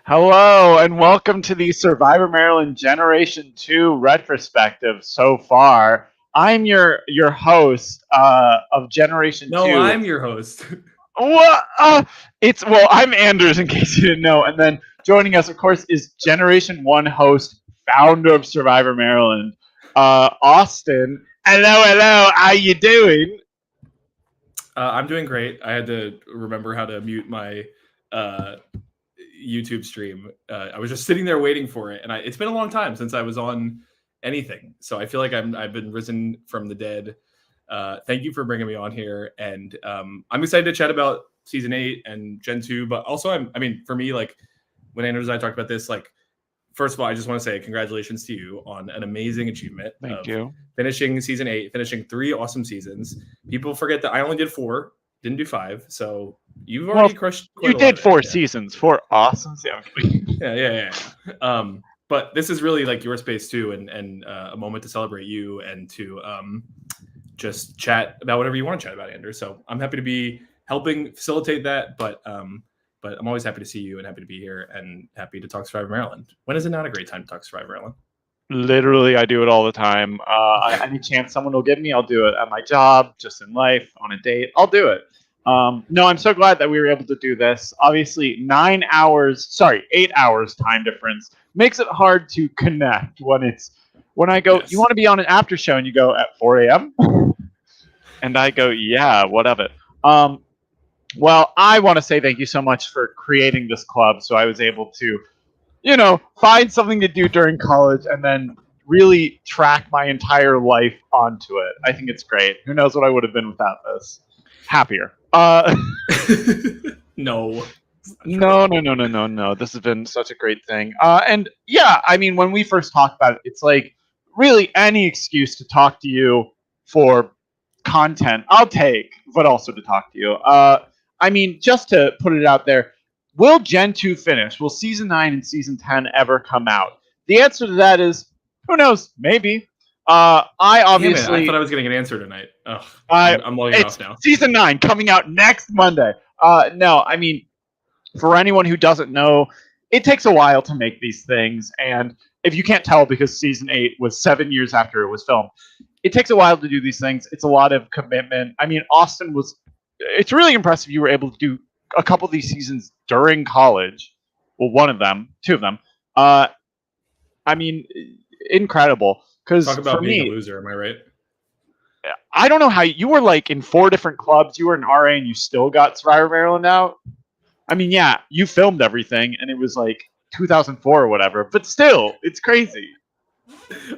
Hello and welcome to the Survivor Maryland Generation 2 retrospective so far. I'm your host of Generation No, 2. I'm your host. What? I'm Anders in case you didn't know. And then joining us, of course, is Generation 1 host, founder of Survivor Maryland, Austin. Hello, how you doing? I'm doing great. I had to remember how to mute my YouTube stream. I was just sitting there waiting for it, and it's been a long time since I was on anything. So I feel like I've been risen from the dead. Thank you for bringing me on here, and I'm excited to chat about season 8 and Gen 2. But also, for me, like when Anders and I talked about this, like first of all, I just want to say congratulations to you on an amazing achievement Thank of you. finishing season 8, finishing 3 awesome seasons. People forget that I only did 4, didn't do 5, so you've already crushed quite You a lot did of it. 4 seasons, 4 awesome seasons. Yeah. But this is really like your space too, and a moment to celebrate you and to just chat about whatever you want to chat about, Andrew. So I'm happy to be helping facilitate that, but I'm always happy to see you and happy to be here and happy to talk Survivor Maryland. When is it not a great time to talk Survivor Maryland? Literally, I do it all the time. Any chance someone will give me, I'll do it at my job, just in life, on a date. I'll do it. No, I'm so glad that we were able to do this. Obviously, 8 hours time difference makes it hard to connect when I go, Yes. You want to be on an after show, and you go at 4 a.m. And I go, yeah, what of it? Well, I want to say thank you so much for creating this club, so I was able to find something to do during college and then really track my entire life onto it. I think it's great. Who knows what I would have been without this? Happier. No. No. This has been such a great thing. And yeah, I mean, when we first talked about it, it's like really any excuse to talk to you for content I'll take, but also to talk to you. I mean, just to put it out there, will Gen 2 finish? Will Season 9 and Season 10 ever come out? The answer to that is, who knows? Maybe. I obviously... Damn it, I thought I was getting an answer tonight. Ugh, I'm logging off now. Season 9 coming out next Monday. No, I mean, for anyone who doesn't know, it takes a while to make these things, and if you can't tell because Season 8 was 7 years after it was filmed, it takes a while to do these things. It's a lot of commitment. I mean, Austin was... It's really impressive you were able to do a couple of these seasons during college. Well, one of them, 2 of them. I mean, incredible. Because talk about for being me, a loser, am I right? I don't know how you were like in 4 different clubs. You were in RA and you still got Survivor Maryland out. I mean, yeah, you filmed everything and it was like 2004 or whatever. But still, it's crazy.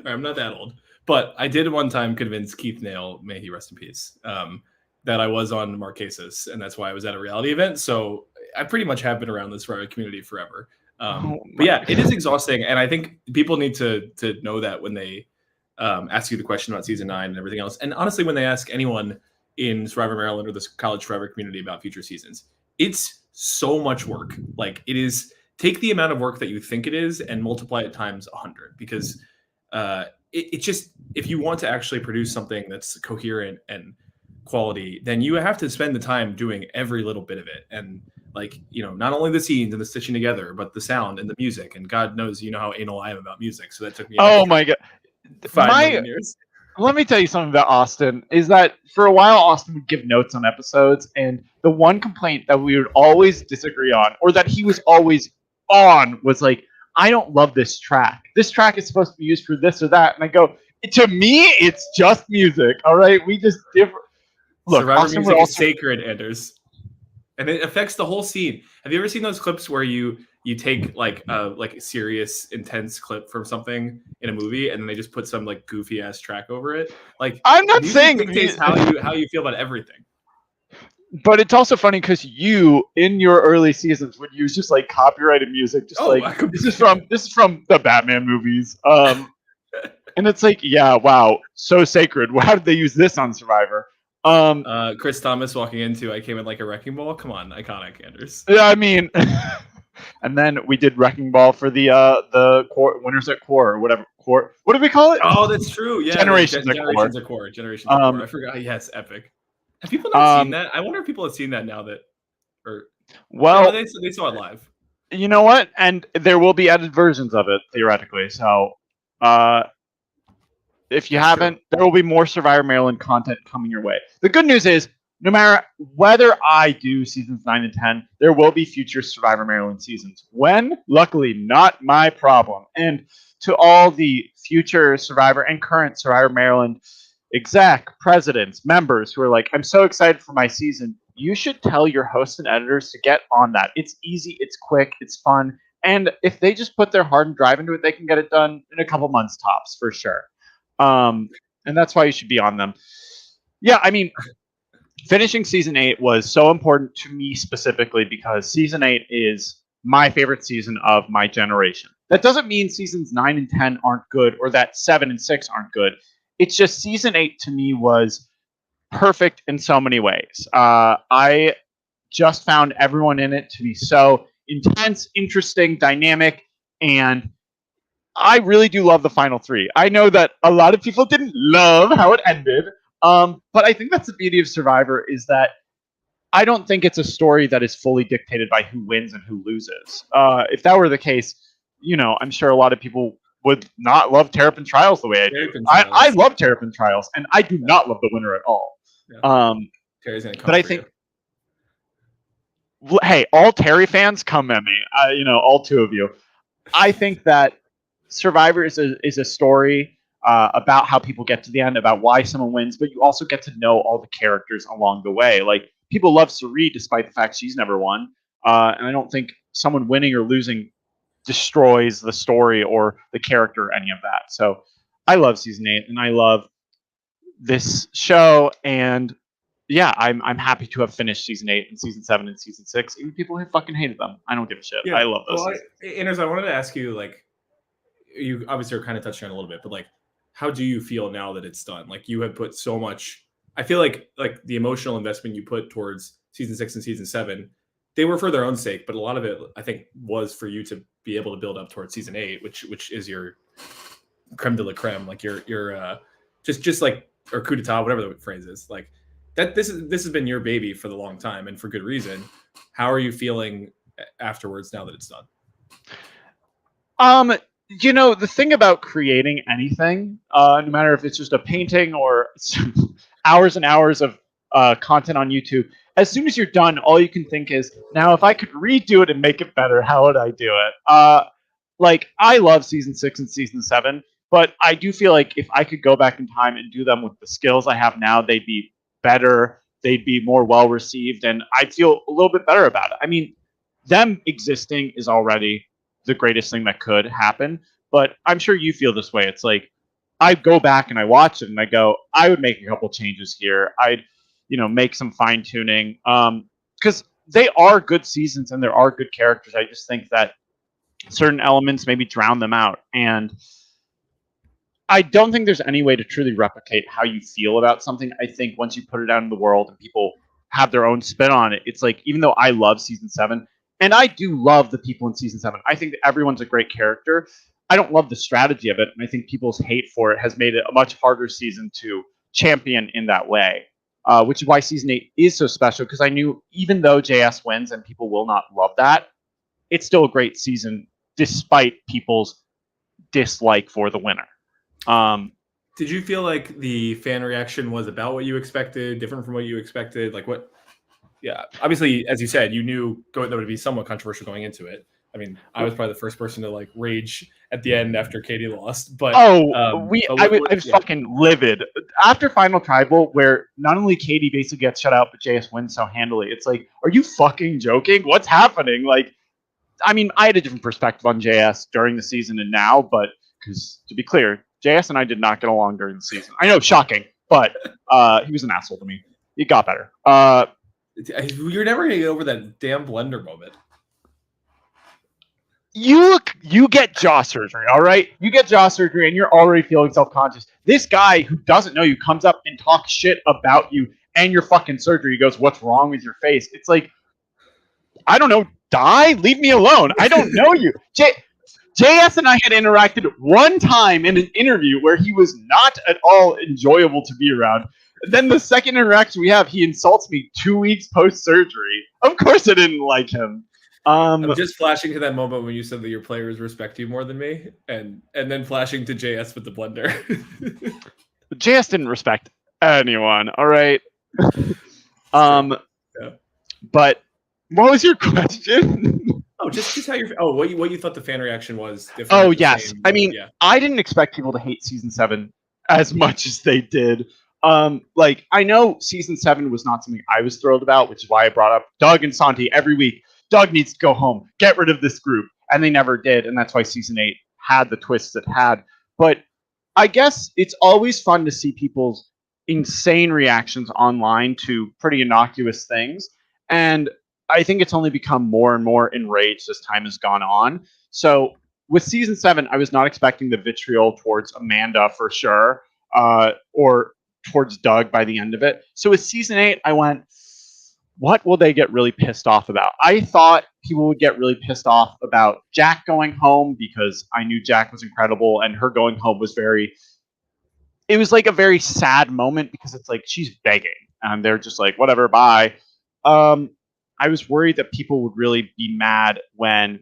I'm not that old. But I did one time convince Keith Nail, may he rest in peace, that I was on Marquesas, and that's why I was at a reality event. So I pretty much have been around this community forever. But yeah, it is exhausting, and I think people need to know that when they ask you the question about Season 9 and everything else. And honestly, when they ask anyone in Survivor Maryland or this college Survivor community about future seasons, it's so much work. Like, it is, take the amount of work that you think it is and multiply it times 100, because it just, if you want to actually produce something that's coherent and quality, then you have to spend the time doing every little bit of it. And like, not only the scenes and the stitching together, but the sound and the music. And God knows, how anal I am about music. So that took me my God. 5 million years. Let me tell you something about Austin, is that for a while Austin would give notes on episodes, and the one complaint that we would always disagree on, or that he was always on, was like, I don't love this track. This track is supposed to be used for this or that. And I go, to me, it's just music. All right, we just differ. Look, Survivor music is sacred, Anders, and it affects the whole scene. Have you ever seen those clips where you take like a serious, intense clip from something in a movie, and then they just put some like goofy ass track over it? Like, I'm not saying dictates how you feel about everything. But it's also funny because you, in your early seasons, would use just like copyrighted music, just this is from the Batman movies, and it's like, yeah, wow, so sacred. How did they use this on Survivor? Chris Thomas walking into, I came in like a wrecking ball. Come on, iconic, Anders. Yeah, I mean, and then we did wrecking ball for the winners at core or whatever. Core, what did we call it? Oh, that's true. Yeah, Generations at core. Generations at core. I forgot. Yes, epic. Have people not seen that? I wonder if people have seen that now that, or well, they saw it live. You know what? And there will be edited versions of it theoretically. So, uh, if you That's true. haven't, there will be more Survivor Maryland content coming your way. The good news is, no matter whether I do seasons 9 and 10, there will be future Survivor Maryland seasons. When? Luckily, not my problem. And to all the future Survivor and current Survivor Maryland exec, presidents, members who are like, I'm so excited for my season, you should tell your hosts and editors to get on that. It's easy, it's quick, it's fun. And if they just put their heart and drive into it, they can get it done in a couple months tops for sure. And that's why you should be on them. Yeah, I mean, finishing season 8 was so important to me specifically because season 8 is my favorite season of my generation. That doesn't mean seasons 9 and 10 aren't good or that 7 and 6 aren't good. It's just season 8 to me was perfect in so many ways. I just found everyone in it to be so intense, interesting, dynamic, and I really do love the final three. I know that a lot of people didn't love how it ended, but I think that's the beauty of Survivor is that I don't think it's a story that is fully dictated by who wins and who loses. If that were the case, I'm sure a lot of people would not love Terrapin Trials the way I do. I love Terrapin Trials, and I do not love the winner at all. Yeah. Terry's gonna come but I think, hey, all Terry fans, come at me. All two of you. I think that Survivor is a story about how people get to the end, about why someone wins, but you also get to know all the characters along the way. Like, people love Sari despite the fact she's never won, and I don't think someone winning or losing destroys the story or the character or any of that. So I love season 8, and I love this show, and yeah, I'm happy to have finished season 8 and season 7 and season 6. Even people who fucking hated them, I don't give a shit. Yeah. I love those. Well, Anders, I wanted to ask you, like, you obviously are kind of touching on it a little bit, but like, how do you feel now that it's done? Like, you have put so much. I feel like the emotional investment you put towards season 6 and season 7, they were for their own sake, but a lot of it, I think, was for you to be able to build up towards season 8, which is your creme de la creme, like your just like, or coup d'etat, whatever the phrase is, like that. This has been your baby for the long time, and for good reason. How are you feeling afterwards now that it's done? The thing about creating anything, no matter if it's just a painting or hours and hours of content on YouTube, as soon as you're done, all you can think is, now if I could redo it and make it better, how would I do it? Like, I love season 6 and season 7, but I do feel like if I could go back in time and do them with the skills I have now, they'd be better, they'd be more well received, and I'd feel a little bit better about it. I mean, them existing is already the greatest thing that could happen. But I'm sure you feel this way. It's like, I go back and I watch it and I go, I would make a couple changes here. I'd, make some fine tuning. Because they are good seasons and there are good characters. I just think that certain elements maybe drown them out. And I don't think there's any way to truly replicate how you feel about something. I think once you put it out in the world and people have their own spin on it, it's like, even though I love season 7, and I do love the people in season 7, I think that everyone's a great character. I don't love the strategy of it, and I think people's hate for it has made it a much harder season to champion in that way, which is why season 8 is so special, because I knew even though JS wins and people will not love that, it's still a great season despite people's dislike for the winner. Did you feel like the fan reaction was about what you expected, different from what you expected? Like, what? Yeah, obviously, as you said, you knew that would be somewhat controversial going into it. I mean, I was probably the first person to like rage at the end after Katie lost. But I was fucking livid after Final Tribal, where not only Katie basically gets shut out, but JS wins so handily. It's like, are you fucking joking? What's happening? Like, I mean, I had a different perspective on JS during the season and now, but because to be clear, JS and I did not get along during the season. I know, shocking, but he was an asshole to me. He got better. You're never gonna get over that damn blender moment. You get jaw surgery, all right? You get jaw surgery and you're already feeling self-conscious. This guy who doesn't know you comes up and talks shit about you and your fucking surgery. He goes, what's wrong with your face? It's like, I don't know, die? Leave me alone. I don't know you. JS and I had interacted one time in an interview where he was not at all enjoyable to be around. Then the second interaction we have, he insults me 2 weeks post-surgery. Of course I didn't like him. I'm just flashing to that moment when you said that your players respect you more than me, and then flashing to JS with the blender. JS didn't respect anyone. All right. Yeah. But what was your question? Oh, just how you're. Oh, what you thought the fan reaction was different. Oh yes, I mean, I didn't expect people to hate season 7 as much as they did. Like I know season 7 was not something I was thrilled about, which is why I brought up Doug and Santi every week. Doug needs to go home, get rid of this group, and they never did, and that's why season 8 had the twists it had. But I guess it's always fun to see people's insane reactions online to pretty innocuous things, and I think it's only become more and more enraged as time has gone on. So with season 7, I was not expecting the vitriol towards Amanda for sure, or towards Doug by the end of it. So with season 8, I went, what will they get really pissed off about? I thought people would get really pissed off about Jack going home because I knew Jack was incredible and her going home was it was like a very sad moment because it's like she's begging and they're just like, whatever, bye. I was worried that people would really be mad when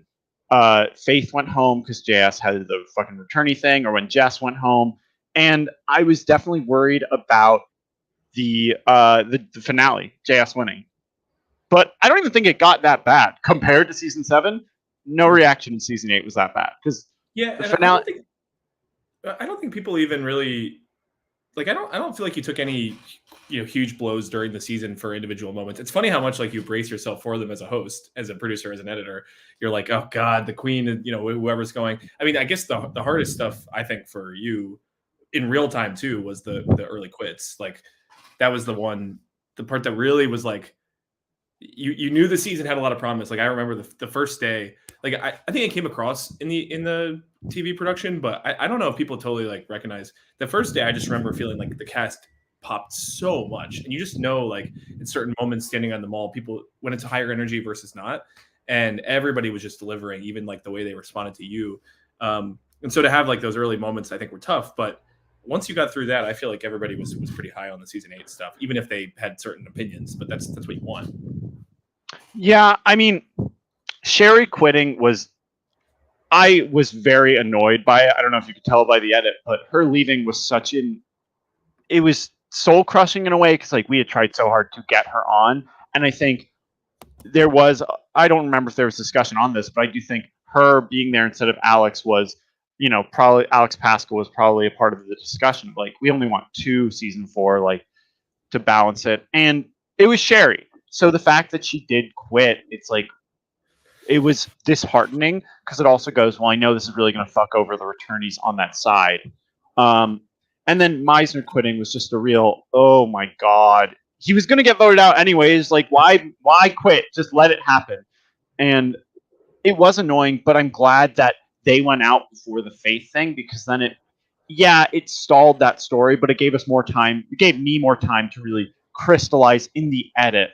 Faith went home because JS had the fucking returnee thing, or when Jess went home, and I was definitely worried about the finale, JS winning. But I don't even think it got that bad compared to season 7. No reaction in season 8 was that bad because the finale. I don't think people even really like. I don't feel like you took any huge blows during the season for individual moments. It's funny how much like you brace yourself for them as a host, as a producer, as an editor. You're like, oh God, the queen, whoever's going. I mean, I guess the hardest stuff I think for you in real time too was the early quits. Like that was the part that really was like you knew the season had a lot of promise. Like I remember the first day, like I think it came across in the TV production, but I don't know if people totally like recognize the first day. I just remember feeling like the cast popped so much, and you just know like in certain moments standing on the mall, people when it's higher energy versus not, and everybody was just delivering, even like the way they responded to you. And so to have like those early moments, I think were tough, but once you got through that, I feel like everybody was pretty high on the season 8 stuff, even if they had certain opinions. But that's what you want. Yeah, I mean, Sherry quitting I was very annoyed by it. I don't know if you could tell by the edit, but her leaving was it was soul crushing in a way because like we had tried so hard to get her on, and I think I don't remember if there was discussion on this, but I do think her being there instead of Alex was, probably Alex Pascal was probably a part of the discussion. Like we only want 2 season 4, like to balance it, and it was Sherry. So the fact that she did quit, it's like it was disheartening because it also goes, well, I know this is really going to fuck over the returnees on that side. And then Meisner quitting was just a real, oh my God. He was going to get voted out anyways. Like, why quit? Just let it happen. And it was annoying, but I'm glad that they went out before the Faith thing because then it stalled that story, but it gave us more time. It gave me more time to really crystallize in the edit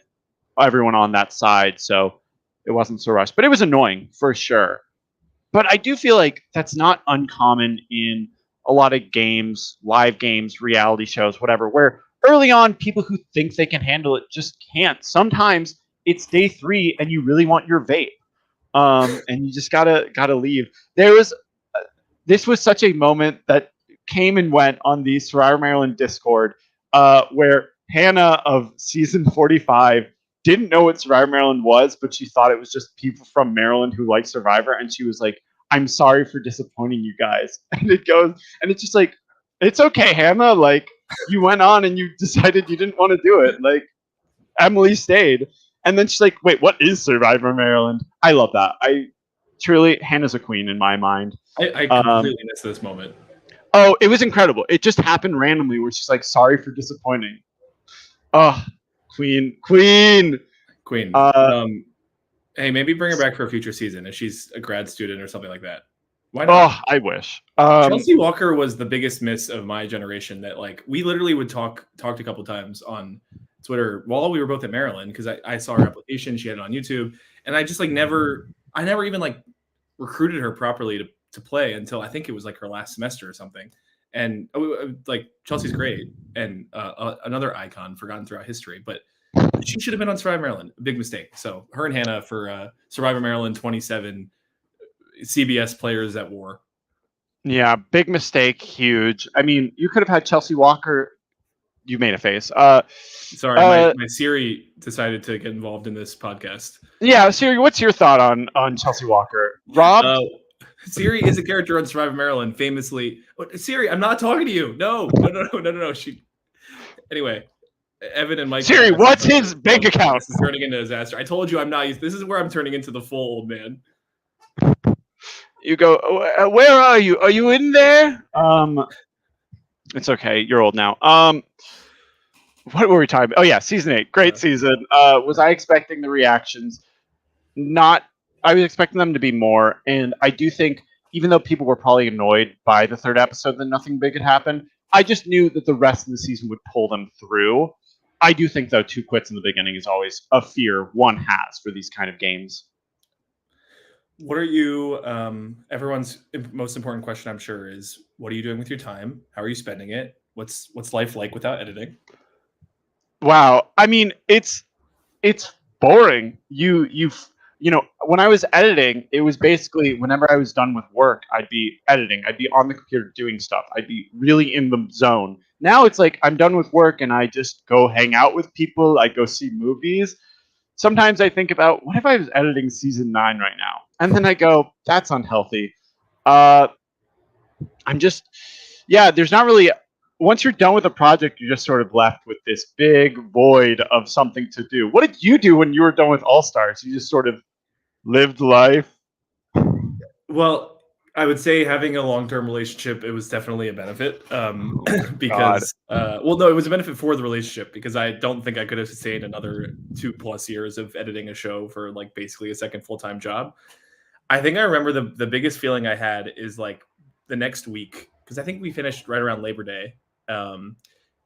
everyone on that side. So it wasn't so rushed, but it was annoying for sure. But I do feel like that's not uncommon in a lot of games, live games, reality shows, whatever, where early on people who think they can handle it just can't. Sometimes it's day 3 and you really want your vape. And you just gotta leave. This was such a moment that came and went on the Survivor Maryland Discord, where Hannah of season 45 didn't know what Survivor Maryland was, but she thought it was just people from Maryland who like Survivor, and she was like, "I'm sorry for disappointing you guys." And it's just like, it's okay, Hannah. Like you went on and you decided you didn't want to do it. Like Emily stayed, and then she's like, "Wait, what is Survivor Maryland?" I love that. Hannah's a queen in my mind. I completely missed this moment. Oh, it was incredible. It just happened randomly where she's like, "Sorry for disappointing." Oh, queen. Hey, maybe bring her back for a future season if she's a grad student or something like that. Why not? Oh, I wish. Chelsea Walker was the biggest miss of my generation. That like we literally would talked a couple times on Twitter while we were both at Maryland because I saw her application. She had it on YouTube, and I just like I never even like recruited her properly to play until I think it was like her last semester or something. And like Chelsea's great and another icon forgotten throughout history, but she should have been on Survivor Maryland. Big mistake. So her and Hannah for Survivor Maryland 27 CBS players at war. Yeah, big mistake, huge. I mean, you could have had Chelsea Walker. You made a face. Sorry, my Siri decided to get involved in this podcast. Yeah, Siri, what's your thought on Chelsea Walker? Rob? Siri is a character on Survivor Maryland, famously. Siri, I'm not talking to you. No. Anyway, Evan and Mike. Siri, what's his bank account? This is turning into a disaster. I told you I'm not used. This is where I'm turning into the full old man. You go, where are you? Are you in there? It's okay. You're old now. What were we talking about? Oh yeah, season 8, great season. Was I expecting the reactions? Not. I was expecting them to be more, and I do think, even though people were probably annoyed by the 3rd episode that nothing big had happened, I just knew that the rest of the season would pull them through. I do think, though, 2 quits in the beginning is always a fear one has for these kind of games. What are you? Everyone's most important question, I'm sure, is what are you doing with your time? How are you spending it? What's life like without editing? Wow, I mean, it's boring. You know, when I was editing, it was basically whenever I was done with work, I'd be editing. I'd be on the computer doing stuff. I'd be really in the zone. Now it's like I'm done with work and I just go hang out with people. I go see movies. Sometimes I think about, what if I was editing season 9 right now? And then I go, that's unhealthy. There's not really, once you're done with a project, you're just sort of left with this big void of something to do. What did you do when you were done with All Stars? You just sort of lived life? Well, I would say having a long-term relationship, it was definitely a benefit because, it was a benefit for the relationship because I don't think I could have sustained another 2+ years of editing a show for like basically a second full-time job. I think I remember the biggest feeling I had is like the next week, because I think we finished right around Labor Day. And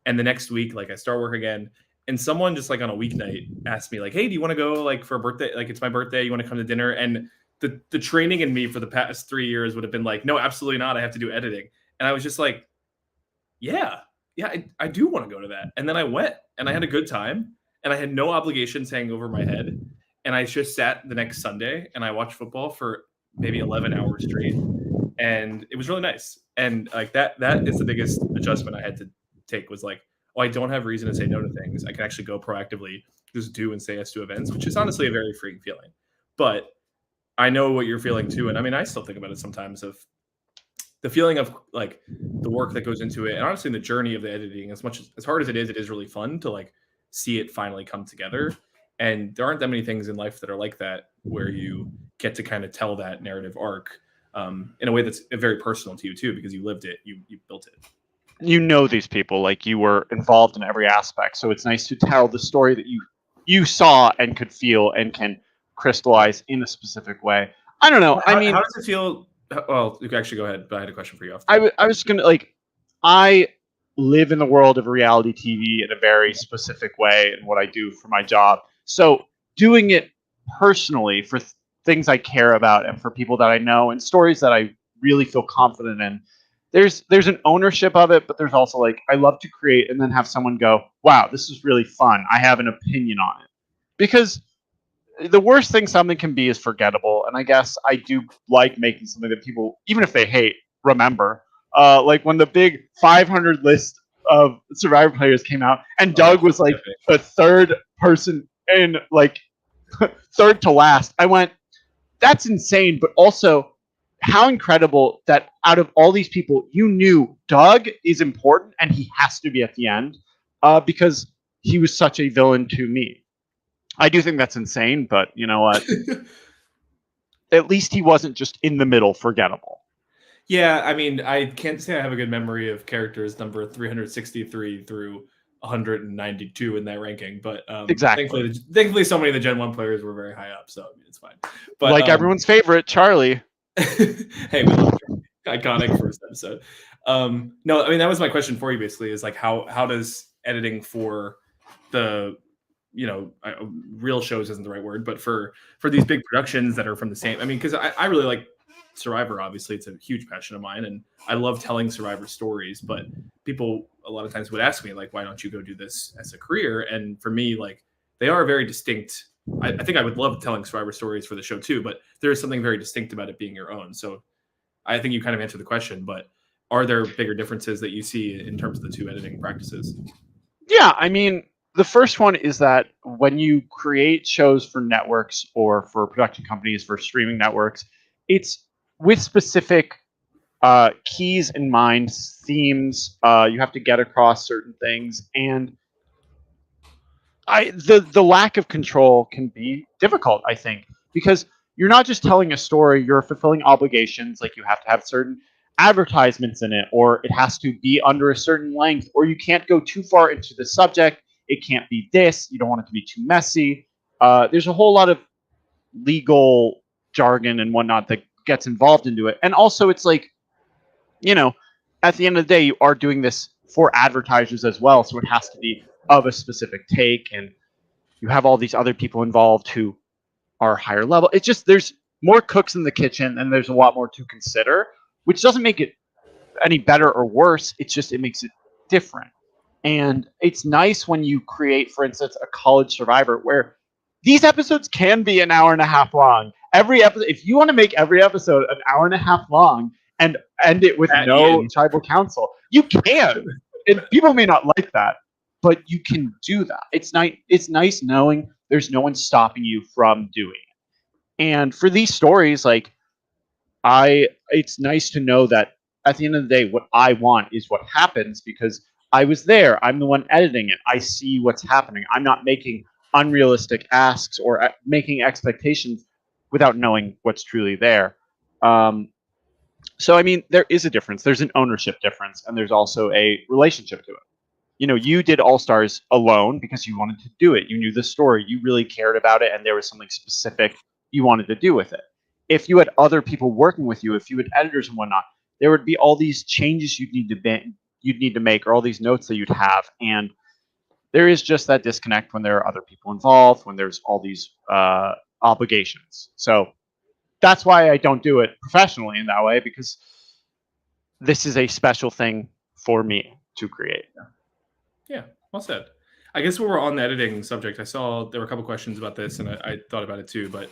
the next week, like I start work again, and someone just like on a weeknight asked me like, hey, do you want to go like for a birthday? Like it's my birthday. You want to come to dinner? And the training in me for the past 3 years would have been like, no, absolutely not. I have to do editing. And I was just like, yeah, I do want to go to that. And then I went and I had a good time and I had no obligations hanging over my head. And I just sat the next Sunday and I watched football for maybe 11 hours straight. And it was really nice. And like that is the biggest adjustment I had to take, was like, oh, I don't have reason to say no to things. I can actually go proactively, just do and say yes to events, which is honestly a very freeing feeling. But I know what you're feeling too. And I mean, I still think about it sometimes, of the feeling of like the work that goes into it. And honestly, the journey of the editing, as hard as it is really fun to like see it finally come together. And there aren't that many things in life that are like that, where you get to kind of tell that narrative arc in a way that's very personal to you too, because you lived it, you built it. You know these people, like you were involved in every aspect. So it's nice to tell the story that you saw and could feel and can crystallize in a specific way. I don't know. How does it feel? Well, you can actually go ahead, but I had a question for you. I was going to I live in the world of reality TV in a very specific way in what I do for my job. So doing it personally for things I care about and for people that I know and stories that I really feel confident in, there's an ownership of it, but there's also like, I love to create and then have someone go, wow, this is really fun. I have an opinion on it. Because the worst thing something can be is forgettable. And I guess I do like making something that people, even if they hate, remember. Like when the big 500 list of Survivor players came out and Doug was like the third person in, like, third to last. I went, that's insane, but also how incredible that out of all these people, you knew Doug is important and he has to be at the end because he was such a villain to me. I do think that's insane, but you know what? At least he wasn't just in the middle, forgettable. Yeah, I mean, I can't say I have a good memory of characters number 363 through 192 in that ranking, but exactly. Thankfully, so many of the Gen 1 players were very high up, so I mean, it's fine. But like everyone's favorite, Charlie. Hey, we love Charlie. Iconic first episode. No, I mean, that was my question for you. Basically, is like how does editing for the real shows isn't the right word, but for these big productions that are from the same. I mean, because I really like Survivor. Obviously, it's a huge passion of mine, and I love telling Survivor stories. But people a lot of times would ask me like, why don't you go do this as a career? And for me, like, they are very distinct. I think I would love telling Survivor stories for the show too, but there is something very distinct about it being your own. So I think you kind of answered the question, but are there bigger differences that you see in terms of the two editing practices? Yeah, I mean, the first one is that when you create shows for networks or for production companies, for streaming networks, it's with specific keys in mind, themes. You have to get across certain things, and the lack of control can be difficult, I think, because you're not just telling a story, you're fulfilling obligations, like you have to have certain advertisements in it, or it has to be under a certain length, or you can't go too far into the subject. It can't be this. You don't want it to be too messy. There's a whole lot of legal jargon and whatnot that gets involved into it. And also, it's like, you know, at the end of the day, you are doing this for advertisers as well. So it has to be of a specific take. And you have all these other people involved who are higher level. It's just, there's more cooks in the kitchen and there's a lot more to consider, which doesn't make it any better or worse. It's just, it makes it different. And it's nice when you create, for instance, a college survivor where these episodes can be an hour and a half long. Every episode, if you want to make every episode an hour and a half long and end it with At the no end. tribal council, you can. And people may not like that, but you can do that. It's nice. It's nice knowing there's no one stopping you from doing it. And for these stories, like it's nice to know that at the end of the day, what I want is what happens because I was there. I'm the one editing it. I see what's happening. I'm not making unrealistic asks or making expectations without knowing what's truly there. So, I mean, there is a difference. There's an ownership difference, and there's also a relationship to it. You know, you did All Stars alone because you wanted to do it. You knew the story. You really cared about it, and there was something specific you wanted to do with it. If you had other people working with you, if you had editors and whatnot, there would be all these changes you'd need to make, or all these notes that you'd have, and there is just that disconnect when there are other people involved, when there's all these obligations. So that's why I don't do it professionally in that way, because this is a special thing for me to create. Yeah, well said. I guess when we're on the editing subject, I saw there were a couple questions about this, and I thought about it too. But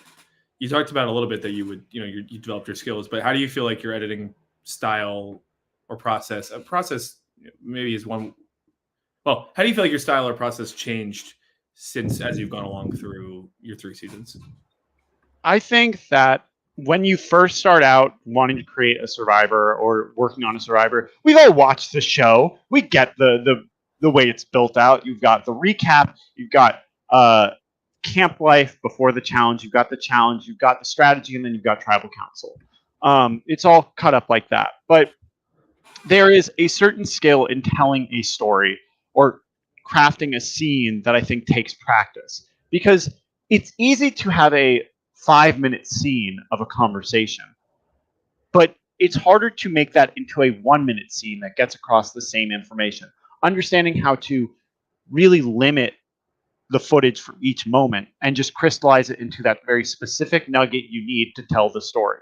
you talked about a little bit that you would, you developed your skills. But how do you feel like your editing style or process? A process maybe is one. Well, how do you feel like your style or process changed since as you've gone along through your 3 seasons? I think that when you first start out wanting to create a survivor or working on a survivor, we've all watched the show. We get the way it's built out. You've got the recap, you've got camp life before the challenge, you've got the challenge, you've got the strategy, and then you've got tribal council. It's all cut up like that. But there is a certain skill in telling a story or crafting a scene that I think takes practice, because it's easy to have a 5-minute scene of a conversation, but it's harder to make that into a 1-minute scene that gets across the same information. Understanding how to really limit the footage for each moment and just crystallize it into that very specific nugget you need to tell the story.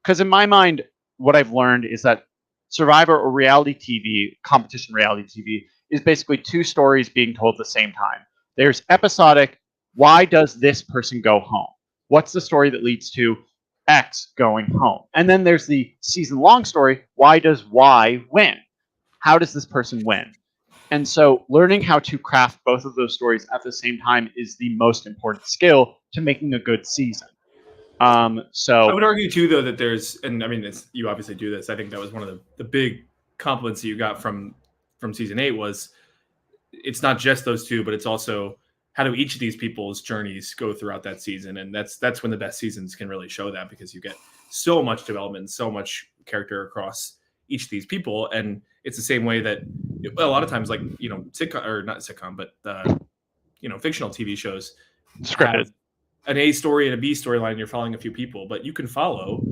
Because in my mind, what I've learned is that Survivor or reality TV, competition reality TV, is basically 2 stories being told at the same time. There's episodic, why does this person go home? What's the story that leads to X going home? And then there's the season-long story, why does Y win? How does this person win? And so learning how to craft both of those stories at the same time is the most important skill to making a good season. So I would argue too, though, that there's, and I mean, you obviously do this. I think that was one of the big compliments that you got from season 8 was it's not just those 2, but it's also how do each of these people's journeys go throughout that season, and that's when the best seasons can really show that, because you get so much development, so much character across each of these people. And it's the same way that a lot of times, like, sitcom, or not sitcom, but fictional TV shows scripted. have an A story and a B storyline. You're following a few people, but you can follow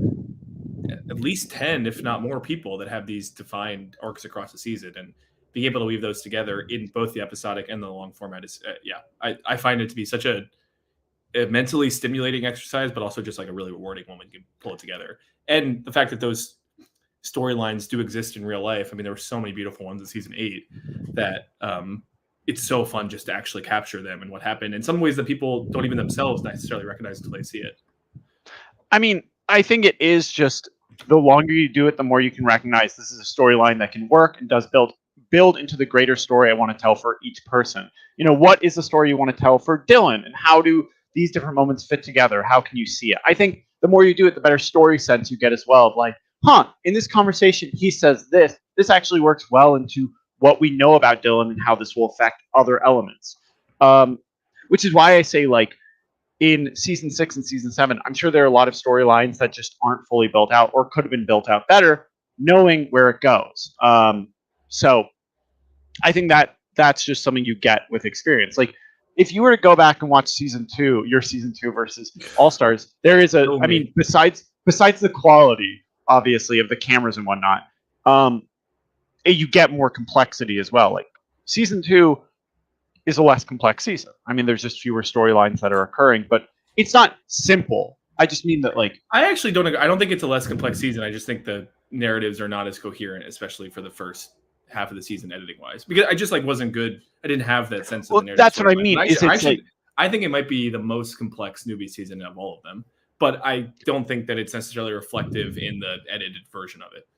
at least 10, if not more, people that have these defined arcs across the season, and being able to weave those together in both the episodic and the long format is, I find it to be such a mentally stimulating exercise, but also just like a really rewarding one when you can pull it together. And the fact that those storylines do exist in real life. I mean, there were so many beautiful ones in season 8 that it's so fun just to actually capture them and what happened in some ways that people don't even themselves necessarily recognize until they see it. I mean, I think it is just the longer you do it, the more you can recognize this is a storyline that can work and does build into the greater story I want to tell for each person. You know, what is the story you want to tell for Dylan, and how do these different moments fit together? How can you see it? I think the more you do it, the better story sense you get as well. Of like, in this conversation, he says this. This actually works well into what we know about Dylan and how this will affect other elements. Which is why I say, like, in season 6 and season 7, I'm sure there are a lot of storylines that just aren't fully built out or could have been built out better, knowing where it goes. So I think that's just something you get with experience. Like, if you were to go back and watch season 2, your season 2 versus All Stars, there is I mean, besides the quality, obviously, of the cameras and whatnot, you get more complexity as well. Like, season 2 is a less complex season. I mean, there's just fewer storylines that are occurring, but it's not simple. I just mean that, like, I actually don't agree. I don't think it's a less complex season. I just think the narratives are not as coherent, especially for the first half of the season, editing wise, because I just wasn't good. I didn't have that sense of the narrative. That's what I mean. I think it might be the most complex newbie season of all of them, but I don't think that it's necessarily reflective in the edited version of it.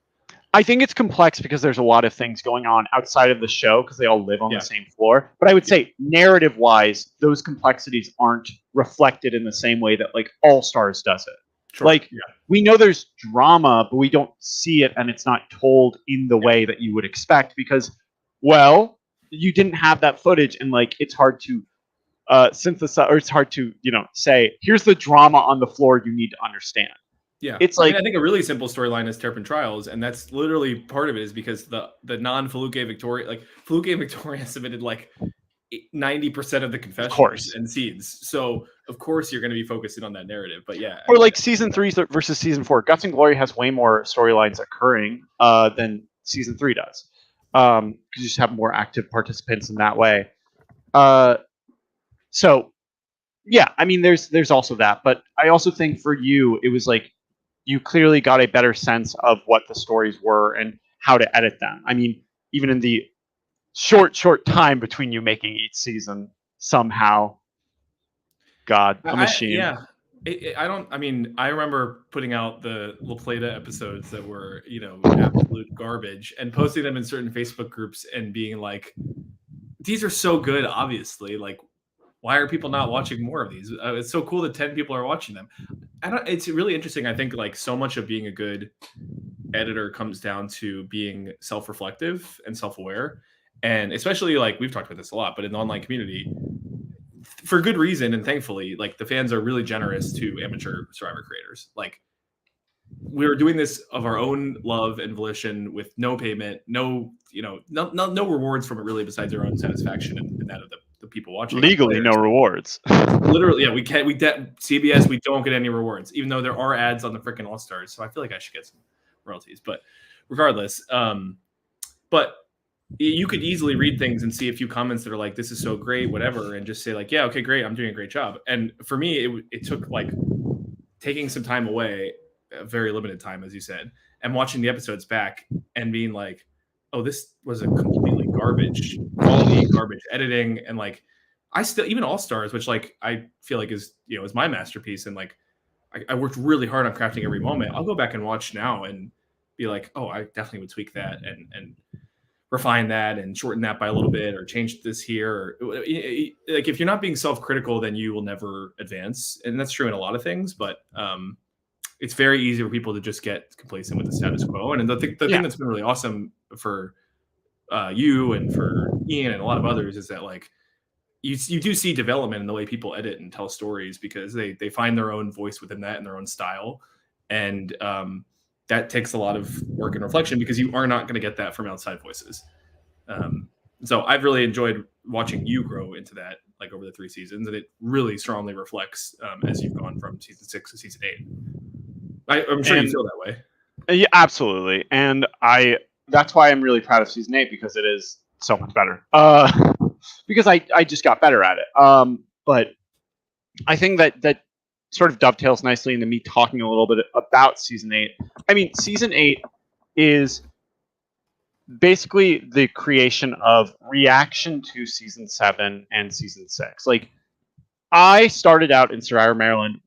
I think it's complex because there's a lot of things going on outside of the show because they all live on the same floor. But I would say narrative-wise, those complexities aren't reflected in the same way that, like, All Stars does it. Sure. Like, we know there's drama, but we don't see it, and it's not told in the way that you would expect because, well, you didn't have that footage, and, like, it's hard to synthesize, or it's hard to, say, here's the drama on the floor you need to understand. Yeah, it's like, I think a really simple storyline is Terrapin Trials, and that's literally part of it is because the non-Fluke Victoria, like Fluke Victoria submitted like 90% of the confessions and scenes, so of course you're going to be focusing on that narrative. But yeah, or like season 3 versus season 4, Guts and Glory has way more storylines occurring than season 3 does, because you just have more active participants in that way. So yeah, I mean, there's also that, but I also think for you, it was like, you clearly got a better sense of what the stories were and how to edit them. I mean, even in the short time between you making each season, somehow, God, a machine. I mean, I remember putting out the La Plata episodes that were, absolute garbage and posting them in certain Facebook groups and being like, these are so good, obviously. Like, why are people not watching more of these? It's so cool that 10 people are watching them. It's really interesting. I think like so much of being a good editor comes down to being self-reflective and self-aware. And especially, like, we've talked about this a lot, but in the online community, for good reason, and thankfully, like, the fans are really generous to amateur Survivor creators. Like, we're doing this of our own love and volition with no payment, no rewards from it really, besides our own satisfaction and that of the people watching. Legally, no rewards. Literally, yeah, CBS, we don't get any rewards, even though there are ads on the freaking All Stars. So I feel like I should get some royalties. But regardless, but you could easily read things and see a few comments that are like, "This is so great," whatever, and just say like, "Yeah, okay, great, I'm doing a great job." And for me, it took like taking some time away, a very limited time, as you said, and watching the episodes back and being like, oh, this was a completely garbage quality, garbage editing. And like, I still, even All Stars, which like, I feel like is my masterpiece. And like, I worked really hard on crafting every moment. I'll go back and watch now and be like, oh, I definitely would tweak that and refine that and shorten that by a little bit, or change this here. Or, like, if you're not being self-critical, then you will never advance. And that's true in a lot of things, but it's very easy for people to just get complacent with the status quo. And the thing that's been really awesome for you and for Ian and a lot of others is that like you do see development in the way people edit and tell stories, because they find their own voice within that and their own style. And that takes a lot of work and reflection, because you are not going to get that from outside voices. So I've really enjoyed watching you grow into that, like over the 3 seasons, and it really strongly reflects as you've gone from season 6 to season 8. I'm sure you feel that way. Yeah, absolutely. And that's why I'm really proud of season 8, because it is so much better. Because I just got better at it. But I think that sort of dovetails nicely into me talking a little bit about season 8. I mean, season 8 is basically the creation of reaction to season 7 and season 6. Like, I started out in Survivor Maryland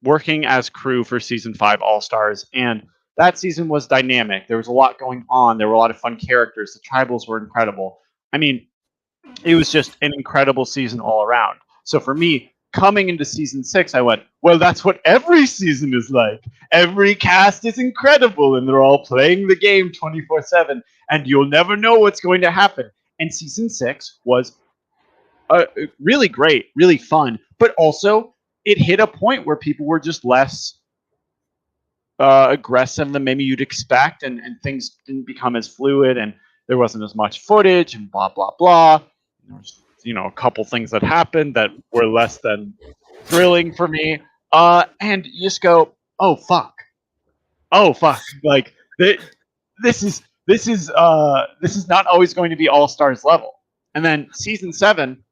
working as crew for season 5 All Stars, and that season was dynamic. There was a lot going on. There were a lot of fun characters. The tribals were incredible. I mean, it was just an incredible season all around. So for me, coming into season 6, I went, well, that's what every season is like. Every cast is incredible, and they're all playing the game 24/7, and you'll never know what's going to happen. And season 6 was really great, really fun, but also it hit a point where people were just less aggressive than maybe you'd expect, and things didn't become as fluid, and there wasn't as much footage, and blah blah blah. There was, a couple things that happened that were less than thrilling for me. And you just go, oh fuck, like this is not always going to be All Stars level. And then season 7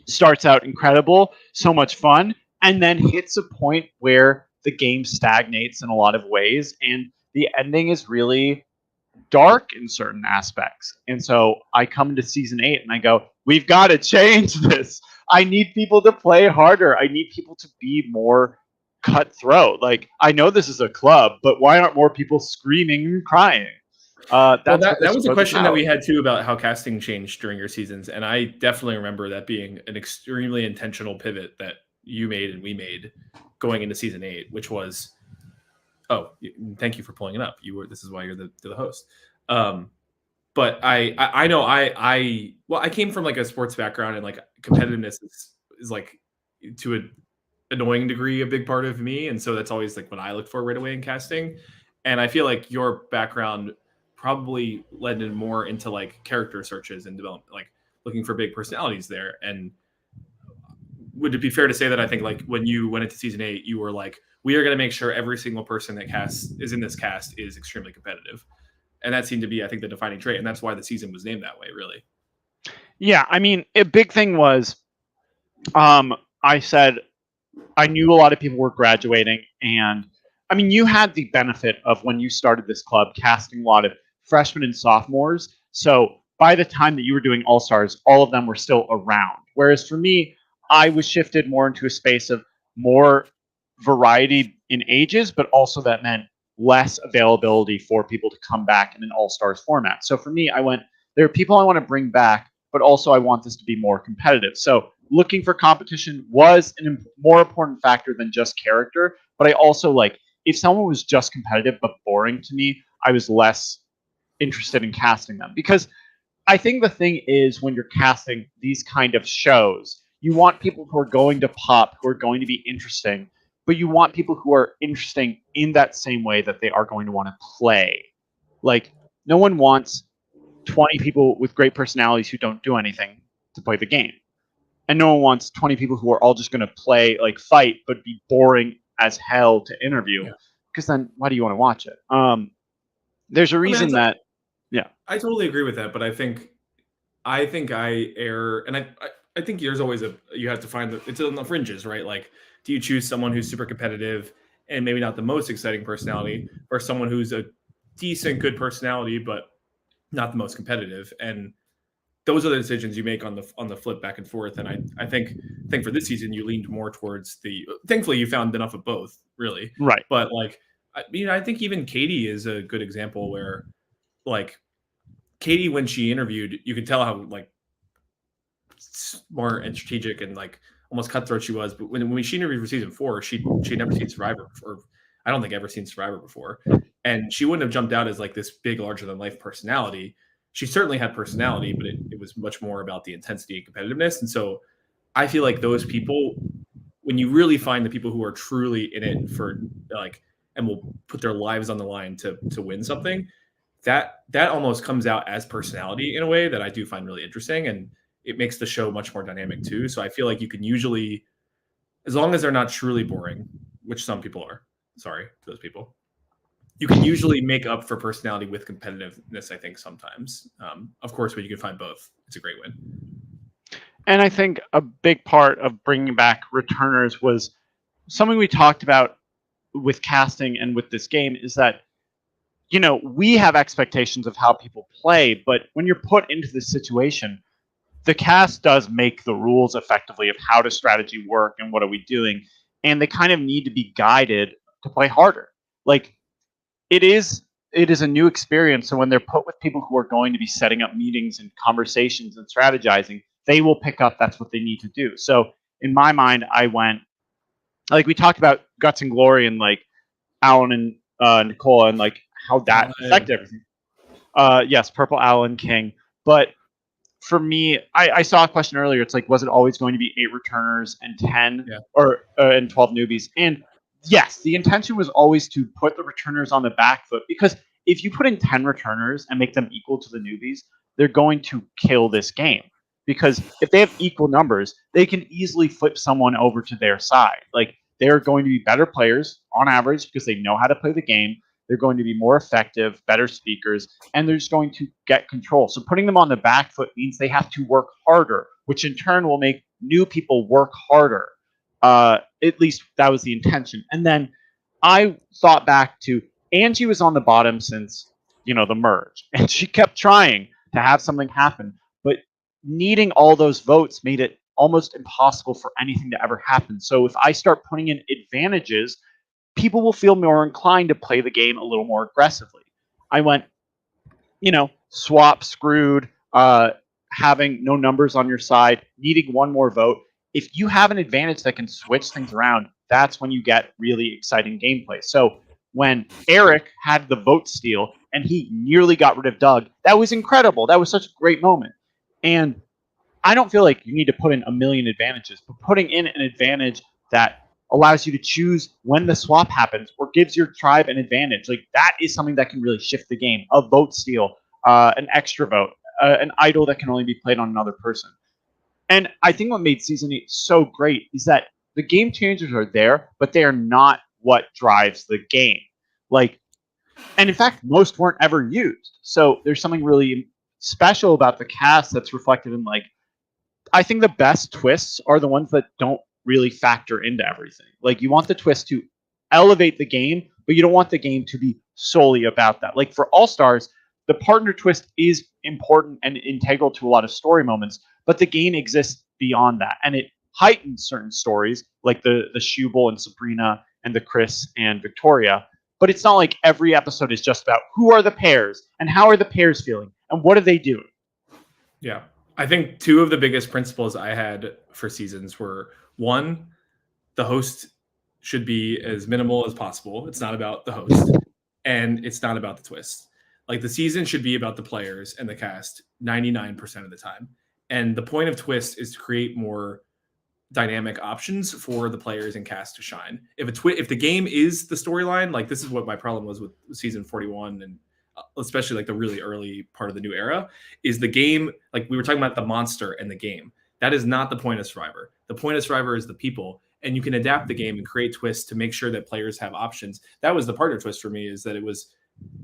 starts out incredible, so much fun, and then hits a point where the game stagnates in a lot of ways, and the ending is really dark in certain aspects. And so I come into season 8 and I go, we've got to change this. I need people to play harder. I need people to be more cutthroat. Like, I know this is a club, but why aren't more people screaming and crying? That was a question that we had too about how casting changed during your seasons, and I definitely remember that being an extremely intentional pivot that you made and we made going into season 8, which was, thank you for pulling it up. This is why you're the host. But I know I came from like a sports background, and like competitiveness is like to an annoying degree a big part of me, and so that's always like what I look for right away in casting. And I feel like your background probably led in more into like character searches and development, like looking for big personalities there. And would it be fair to say that I think like when you went into season 8, you were like, we are going to make sure every single person that is in this cast is extremely competitive. And that seemed to be, I think, the defining trait. And that's why the season was named that way, really. Yeah. I mean, a big thing was, I said, I knew a lot of people were graduating, and I mean, you had the benefit of when you started this club casting a lot of freshmen and sophomores. So by the time that you were doing All Stars, all of them were still around. Whereas for me, I was shifted more into a space of more variety in ages, but also that meant less availability for people to come back in an All Stars format. So for me, I went, there are people I want to bring back, but also I want this to be more competitive. So looking for competition was a more important factor than just character. But I also like, if someone was just competitive but boring to me, I was less interested in casting them. Because I think the thing is, when you're casting these kind of shows, you want people who are going to pop, who are going to be interesting, but you want people who are interesting in that same way that they are going to want to play. Like, no one wants 20 people with great personalities who don't do anything to play the game. And no one wants 20 people who are all just going to play, like, fight, but be boring as hell to interview. Because then why do you want to watch it? There's a reason that, yeah. I totally agree with that, but I think I err, and I think there's always you have to find it's on the fringes, right? Like, do you choose someone who's super competitive and maybe not the most exciting personality, or someone who's a decent, good personality, but not the most competitive? And those are the decisions you make on the flip back and forth. And I think for this season, you leaned more towards thankfully you found enough of both, really. Right. But like, I think even Katie is a good example where, like, Katie, when she interviewed, you could tell how like smart and strategic and like almost cutthroat she was. But when she interviewed for season 4, she'd never seen Survivor, or I don't think ever seen Survivor before. And she wouldn't have jumped out as like this big, larger than life personality. She certainly had personality, but it was much more about the intensity and competitiveness. And so I feel like those people, when you really find the people who are truly in it for like, and will put their lives on the line to win something, that almost comes out as personality in a way that I do find really interesting. And it makes the show much more dynamic too. So I feel like you can usually, as long as they're not truly boring, which some people are, sorry to those people, you can usually make up for personality with competitiveness, I think, sometimes. Of course, when you can find both, it's a great win. And I think a big part of bringing back returners was something we talked about with casting and with this game, is that we have expectations of how people play, but when you're put into this situation, the cast does make the rules effectively of how does strategy work and what are we doing, and they kind of need to be guided to play harder. Like it is it is a new experience, so when they're put with people who are going to be setting up meetings and conversations and strategizing, they will pick up that's what they need to do. So in my mind, I went like we talked about Guts and Glory and like Alan and Nicola and like how that affected everything. Yes, Purple Alan King. But for me, I saw a question earlier. It's like, was it always going to be 8 returners and 10 Yeah. or and 12 newbies? And yes, the intention was always to put the returners on the back foot, because if you put in 10 returners and make them equal to the newbies, they're going to kill this game. Because if they have equal numbers, they can easily flip someone over to their side. Like they're going to be better players on average because they know how to play the game. They're going to be more effective, better speakers, and they're just going to get control. So putting them on the back foot means they have to work harder, which in turn will make new people work harder. At least that was the intention. And then I thought back to Angie was on the bottom since the merge, and she kept trying to have something happen, but needing all those votes made it almost impossible for anything to ever happen. So if I start putting in advantages, people will feel more inclined to play the game a little more aggressively. I went, swap screwed, having no numbers on your side, needing one more vote. If you have an advantage that can switch things around, that's when you get really exciting gameplay. So when Eric had the vote steal and he nearly got rid of Doug, that was incredible. That was such a great moment. And I don't feel like you need to put in a million advantages, but putting in an advantage that allows you to choose when the swap happens or gives your tribe an advantage, like that is something that can really shift the game. A vote steal, an extra vote, an idol that can only be played on another person. And I think what made Season 8 so great is that the game changers are there, but they are not what drives the game. Like, and in fact, most weren't ever used. So there's something really special about the cast that's reflected in like, I think the best twists are the ones that don't really factor into everything. Like you want the twist to elevate the game, but you don't want the game to be solely about that. Like for All Stars, the partner twist is important and integral to a lot of story moments, but the game exists beyond that, and it heightens certain stories, like the Shubel and Sabrina and the Chris and Victoria. But it's not like every episode is just about who are the pairs and how are the pairs feeling and what are they doing. Yeah. I think two of the biggest principles I had for seasons were, one, the host should be as minimal as possible. It's not about the host, and it's not about the twist. Like the season should be about the players and the cast 99% of the time. And the point of twist is to create more dynamic options for the players and cast to shine. If the game is the storyline, like this is what my problem was with season 41 and especially like the really early part of the new era, is the game, like we were talking about the monster and the game. That is not the point of Survivor. The point of Survivor is the people, and you can adapt the game and create twists to make sure that players have options. That was the partner twist for me, is that it was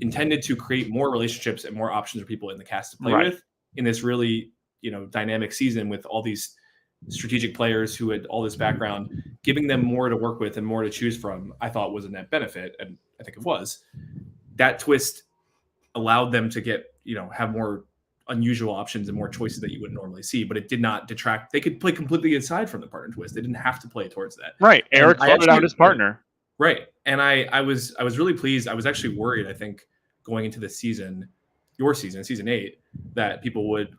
intended to create more relationships and more options for people in the cast to play with in this really, dynamic season with all these strategic players who had all this background. Giving them more to work with and more to choose from, I thought was a net benefit, and I think it was. That twist allowed them to get, have more unusual options and more choices that you wouldn't normally see, but it did not detract. They could play completely aside from the partner twist. They didn't have to play towards that. Right. Eric voted out his partner. Right. And I was really pleased. I was actually worried, I think, going into the season, your season, season 8, that people would,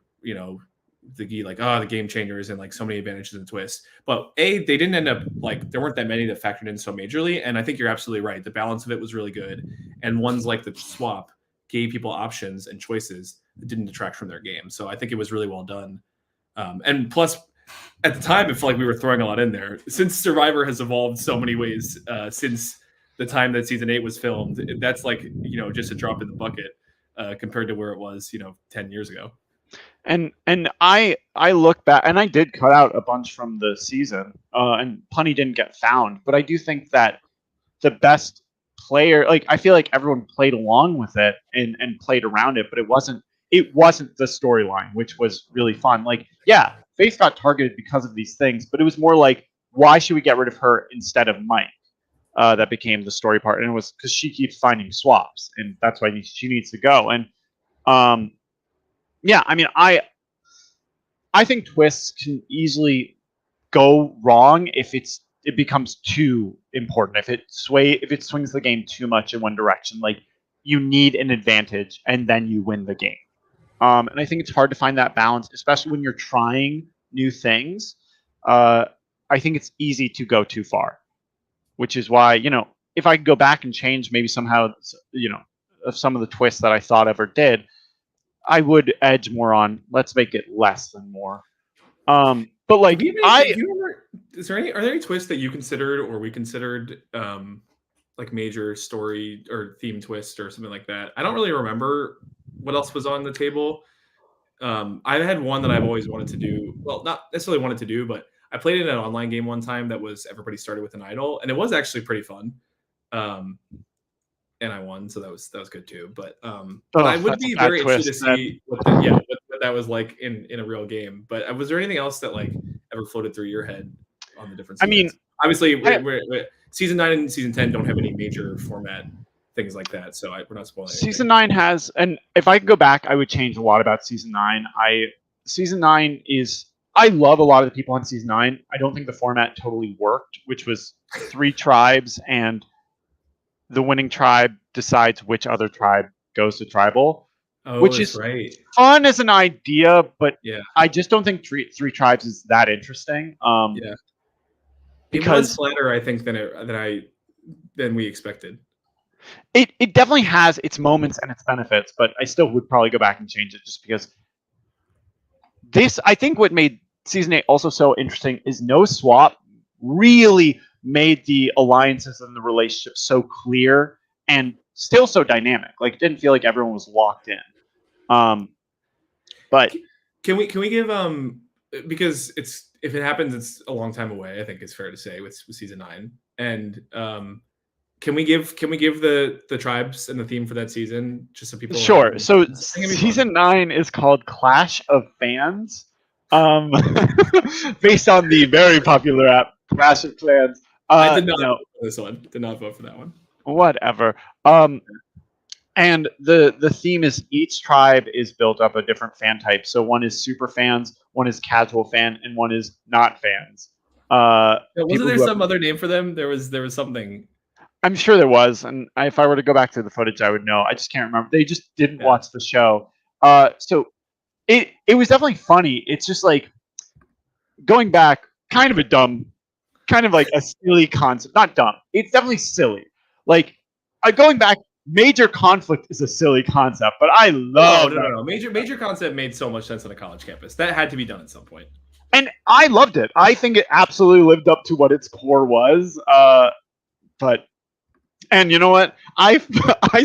the game changers and like so many advantages and twists. But they didn't end up, like, there weren't that many that factored in so majorly. And I think you're absolutely right. The balance of it was really good. And ones like the swap gave people options and choices that didn't detract from their game. So I think it was really well done. And plus, at the time, it felt like we were throwing a lot in there. Since Survivor has evolved so many ways since the time that season 8 was filmed, that's like, just a drop in the bucket compared to where it was, 10 years ago. And I look back, and I did cut out a bunch from the season, and plenty didn't get found. But I do think that the best player, like I feel like everyone played along with it and played around it, but it wasn't the storyline, which was really fun. Like, yeah, Faith got targeted because of these things, but it was more like, why should we get rid of her instead of Mike? that became the story part, and it was because she keeps finding swaps, and that's why she needs to go. And um, yeah, I mean, I think twists can easily go wrong if it becomes too important. If it swings the game too much in one direction, like you need an advantage and then you win the game. And I think it's hard to find that balance, especially when you're trying new things. Uh, I think it's easy to go too far, which is why, if I could go back and change maybe somehow, of some of the twists that I thought ever did, I would edge more on let's make it less than more. But like do you remember? Are there any twists that you considered or we considered like major story or theme twist or something like that? I don't really remember what else was on the table. I had one that I've always wanted to do. Well, not necessarily wanted to do, but I played in an online game one time that was everybody started with an idol, and it was actually pretty fun. And I won, so that was good too. But I would be very interested to see what that was like in a real game. But was there anything else that like ever floated through your head on the different seasons? I mean, obviously, season 9 and season 10 don't have any major format things like that, so we're not spoiling anything. Season 9 has, and if I could go back, I would change a lot about season 9. Season 9 is, I love a lot of the people on season 9. I don't think the format totally worked, which was 3 tribes, and the winning tribe decides which other tribe goes to tribal, which is fun as an idea, but I just don't think three tribes is that interesting. It was flatter, I think, than we expected. It definitely has its moments and its benefits, but I still would probably go back and change it just because I think what made season 8 also so interesting is no swap really made the alliances and the relationships so clear and still so dynamic. Like, it didn't feel like everyone was locked in. But can we give because if it happens, it's a long time away. I think it's fair to say with season 9. And can we give the tribes and the theme for that season just so people? Sure. So season 9 is called Clash of Fans, based on the very popular app Clash of Clans. I did not vote for this one. Did not vote for that one. Whatever. And the theme is each tribe is built up a different fan type. So one is super fans, one is casual fan, and one is not fans. Wasn't there some other name for them? There was something. I'm sure there was, and if I were to go back to the footage, I would know. I just can't remember. They just didn't watch the show. So it was definitely funny. It's just like going back, kind of like a silly concept. Not dumb. It's definitely silly. Like going back, major conflict is a silly concept, but I love. No. Major concept made so much sense on a college campus. That had to be done at some point. And I loved it. I think it absolutely lived up to what its core was. And you know what? I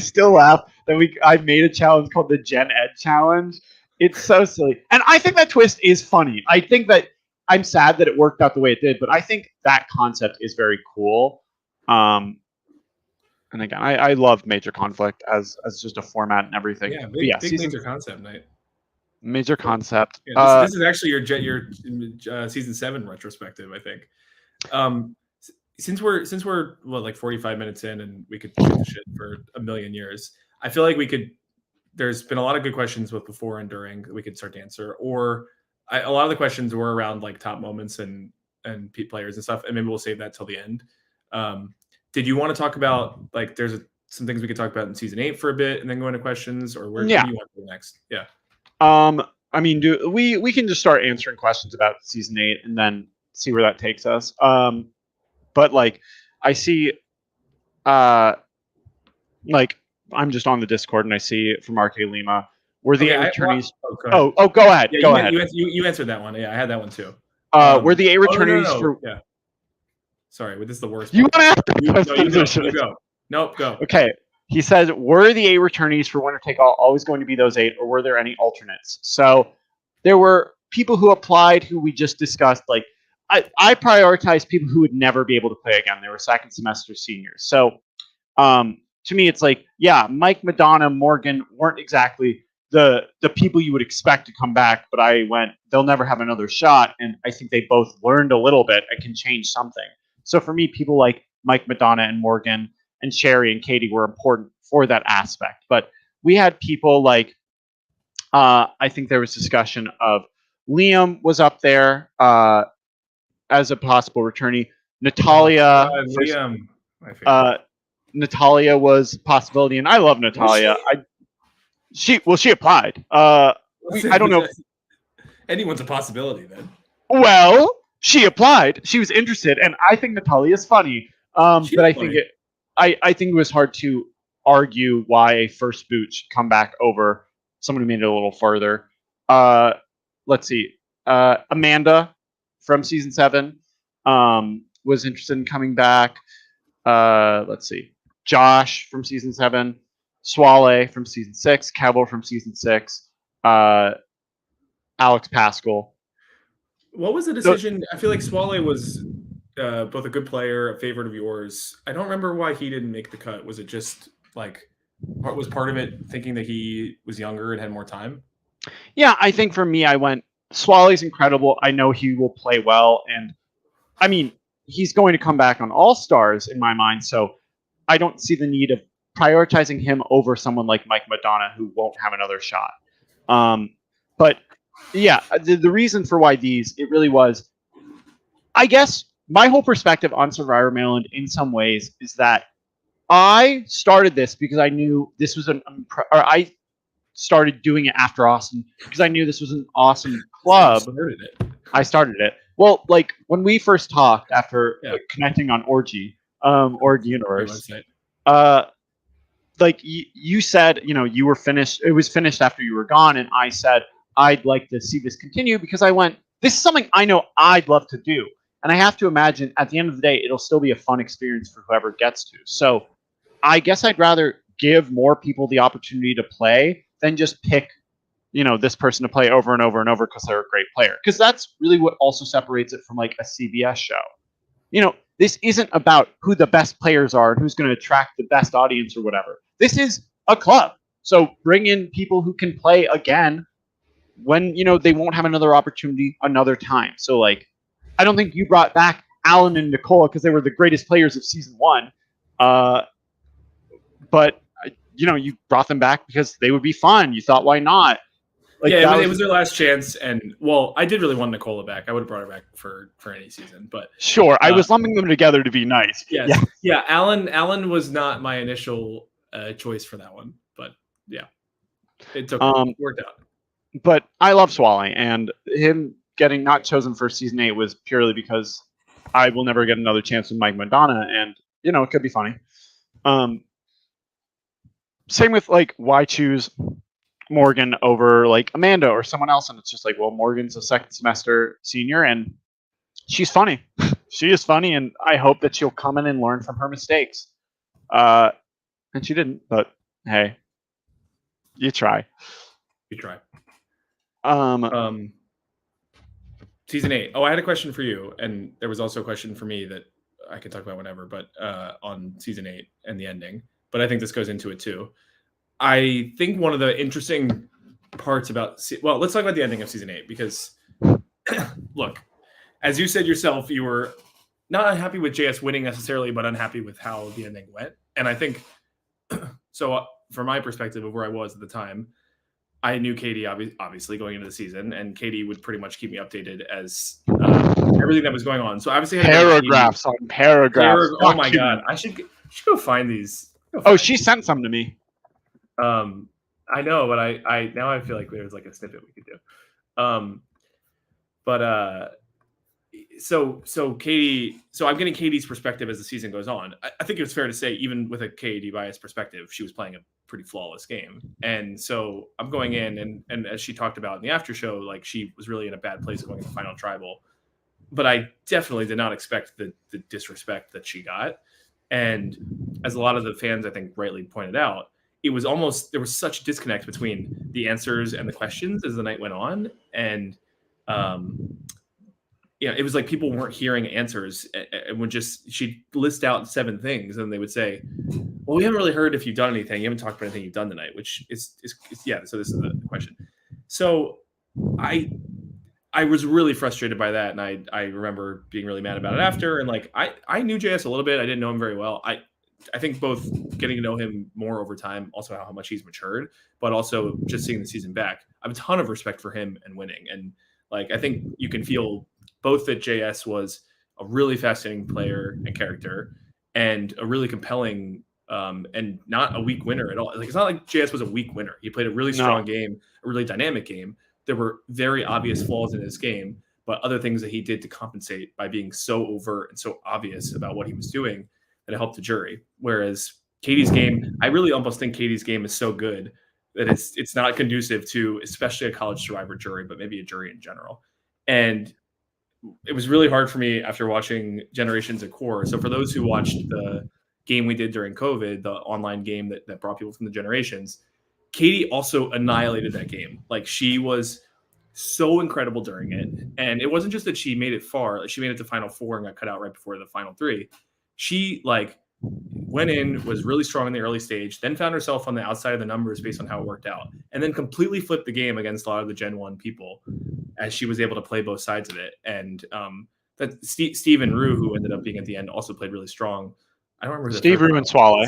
still laugh that I made a challenge called the Gen Ed Challenge. It's so silly. And I think that twist is funny. I think that I'm sad that it worked out the way it did, but I think that concept is very cool. And again, I love major conflict as just a format and everything. Yeah, big major concept night. Major concept. Yeah, this is actually your season 7 retrospective, I think. Since we're like 45 minutes in and we could shoot the shit for a million years, I feel like we could. There's been a lot of good questions both before and during that we could start to answer, or a lot of the questions were around like top moments and players and stuff, and maybe we'll save that till the end. Did you want to talk about like there's some things we could talk about in season 8 for a bit and then go into questions, or where do you want to go next? Yeah. I mean, we can just start answering questions about season 8 and then see where that takes us. But like I see, like I'm just on the Discord and I see from RK Lima, were the eight returnees? Go ahead. Yeah, go ahead. You answered that one. Yeah, I had that one too. Were the eight returnees for? Yeah. Sorry, this is the worst. You want to ask the questions? You go. Nope, go. Okay. He says, were the 8 returnees for winner take all always going to be those 8, or were there any alternates? So there were people who applied who we just discussed. Like I prioritized people who would never be able to play again. They were second semester seniors. So to me, it's like, yeah, Mike, Madonna, Morgan weren't exactly the people you would expect to come back, but I went, they'll never have another shot. And I think they both learned a little bit and can change something. So for me, people like Mike, Madonna, and Morgan, and Sherry and Katie were important for that aspect. But we had people like, I think there was discussion of Liam was up there as a possible returnee. Natalia, Liam, my favorite. Natalia was a possibility, and I love Natalia. She applied. I don't know. Anyone's a possibility then. Well, she applied. She was interested, and I think Natalia is funny. But I think I think it was hard to argue why a first boot should come back over someone who made it a little further. Let's see. Amanda from season 7 was interested in coming back. Let's see. Josh from season 7, Swale from season 6, Cowboy from season 6, Alex Pascal. What was the decision? I feel like Swale was both a good player, a favorite of yours. I don't remember why he didn't make the cut. Was it just like was part of it thinking that he was younger and had more time? Yeah, I think for me, I went Swaley's incredible. I know he will play well, and I mean he's going to come back on All Stars in my mind. So I don't see the need of prioritizing him over someone like Mike Madonna who won't have another shot. But yeah, the reason for why it really was, I guess my whole perspective on Survivor Maryland in some ways is that I started this because I knew this was I started doing it after Austin because I knew this was an awesome club. I started it. Well, like when we first talked after connecting on Orgy Universe, like you said, you were finished. It was finished after you were gone, and I said I'd like to see this continue because I went, this is something I know I'd love to do, and I have to imagine at the end of the day it'll still be a fun experience for whoever gets to. So I guess I'd rather give more people the opportunity to play than just pick, this person to play over and over and over because they're a great player. Because that's really what also separates it from like a CBS show. This isn't about who the best players are and who's going to attract the best audience or whatever. This is a club. So bring in people who can play again when, they won't have another opportunity another time. So like, I don't think you brought back Alan and Nicola because they were the greatest players of season 1. But you brought them back because they would be fun. You thought, why not? Like, it was their last chance, and well, I did really want Nicola back. I would have brought her back for any season, but sure, I was lumping them together to be nice. Yes. Yeah. Alan was not my initial choice for that one, but yeah, it worked out. But I love Swally, and him getting not chosen for season 8 was purely because I will never get another chance with Mike Madonna, and it could be funny. Same with like why choose Morgan over like Amanda or someone else, and it's just like, well, Morgan's a second semester senior and she's funny. She is funny, and I hope that she'll come in and learn from her mistakes. And she didn't, but hey, you try. Season 8. Oh, I had a question for you, and there was also a question for me that I can talk about whenever, but on season 8 and the ending. But I think this goes into it too. I think one of the interesting parts about let's talk about the ending of season 8 because look, as you said yourself, you were not unhappy with JS winning necessarily, but unhappy with how the ending went. And I think so. From my perspective of where I was at the time, I knew Katie obviously going into the season, and Katie would pretty much keep me updated as everything that was going on. So obviously, paragraphs on paragraphs. Oh my god, I should go find these. She sent some to me. I know, but I now I feel like there's like a snippet we could do. So Katie, I'm getting Katie's perspective as the season goes on. I think it's fair to say, even with a KD bias perspective, she was playing a pretty flawless game. And so I'm going in, and as she talked about in the after show, like she was really in a bad place going to the final tribal. But I definitely did not expect the disrespect that she got. And as a lot of the fans, I think, rightly pointed out, it was almost, there was such disconnect between the answers and the questions as the night went on. And, it was like people weren't hearing answers and would she'd list out 7 things and they would say, well, we haven't really heard if you've done anything. You haven't talked about anything you've done tonight, which is so this is the question. So I I was really frustrated by that, and I remember being really mad about it after. And like I knew JS a little bit. I didn't know him very well. I think both getting to know him more over time, also how much he's matured, but also just seeing the season back, I have a ton of respect for him and winning. And like I think you can feel both that JS was a really fascinating player and character, and a really compelling and not a weak winner at all. Like it's not like JS was a weak winner. He played a really strong game, a really dynamic game. There were very obvious flaws in his game, but other things that he did to compensate by being so overt and so obvious about what he was doing that it helped the jury. Whereas Katie's game, I really almost think Katie's game is so good that it's not conducive to especially a college survivor jury, but maybe a jury in general. And it was really hard for me after watching Generations at Core. So for those who watched the game we did during COVID, the online game that brought people from the Generations, Katie also annihilated that game. Like she was so incredible during it. And it wasn't just that she made it far, like she made it to Final Four and got cut out right before the Final Three. She like went in, was really strong in the early stage, then found herself on the outside of the numbers based on how it worked out, and then completely flipped the game against a lot of the Gen 1 people as she was able to play both sides of it. And that Stephen Rue, who ended up being at the end, also played really strong. I don't remember Steve Rue and Swale.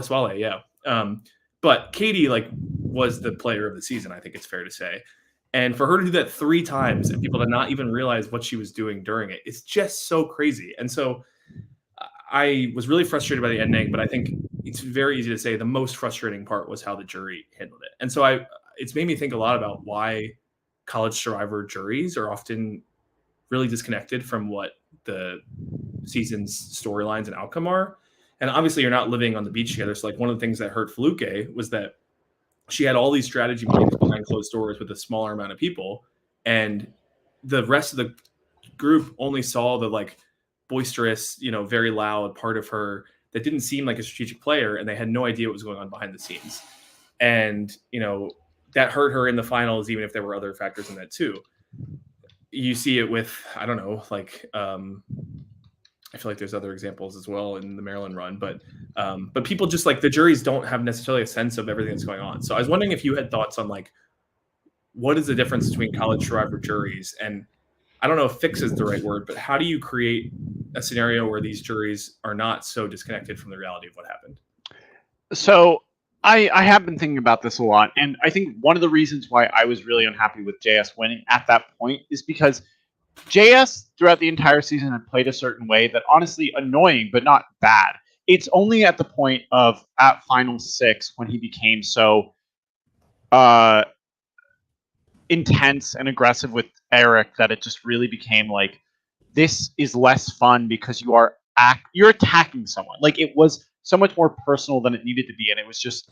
Swale, yeah. But Katie like was the player of the season, I think it's fair to say. And for her to do that 3 times and people to not even realize what she was doing during it, it's just so crazy. And so I was really frustrated by the ending, but I think it's very easy to say the most frustrating part was how the jury handled it. And so it's made me think a lot about why college survivor juries are often really disconnected from what the season's storylines and outcome are. And obviously you're not living on the beach together. So like one of the things that hurt Fluke was that she had all these strategy meetings behind closed doors with a smaller amount of people. And the rest of the group only saw the like boisterous, very loud part of her that didn't seem like a strategic player. And they had no idea what was going on behind the scenes. And, that hurt her in the finals, even if there were other factors in that too. You see it with, I don't know, like, I feel like there's other examples as well in the Maryland run, but people just like the juries don't have necessarily a sense of everything that's going on. So I was wondering if you had thoughts on like, what is the difference between college survivor juries? And I don't know if fix is the right word, but how do you create a scenario where these juries are not so disconnected from the reality of what happened? So I have been thinking about this a lot, and I think one of the reasons why I was really unhappy with JS winning at that point is because JS throughout the entire season had played a certain way that honestly annoying, but not bad. It's only at the point of at Final 6 when he became so intense and aggressive with Eric that it just really became like, this is less fun because you're attacking someone. Like it was so much more personal than it needed to be, and it was just,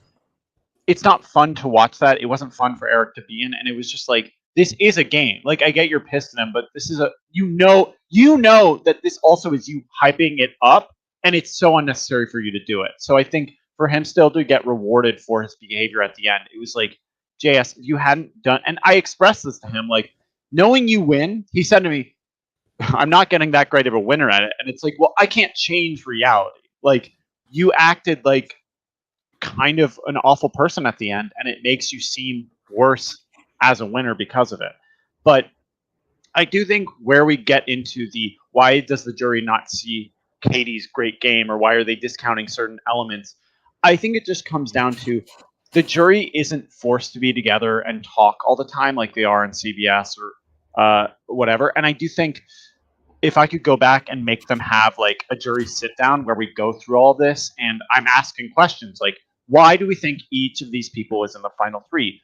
it's not fun to watch that. It wasn't fun for Eric to be in, and it was just like, this is a game. Like I get you're pissed at him, but this is you know that this also is you hyping it up, and it's so unnecessary for you to do it. So I think for him still to get rewarded for his behavior at the end, it was like, JS, if you hadn't done, and I expressed this to him, like, knowing you win, he said to me, I'm not getting that great of a winner at it. And it's like, well, I can't change reality. Like, you acted like kind of an awful person at the end, and it makes you seem worse as a winner because of it. But I do think where we get into the why does the jury not see Katie's great game, or why are they discounting certain elements, I think it just comes down to the jury isn't forced to be together and talk all the time like they are in CBS or whatever. And I do think if I could go back and make them have like a jury sit down where we go through all this and I'm asking questions like, why do we think each of these people is in the final 3?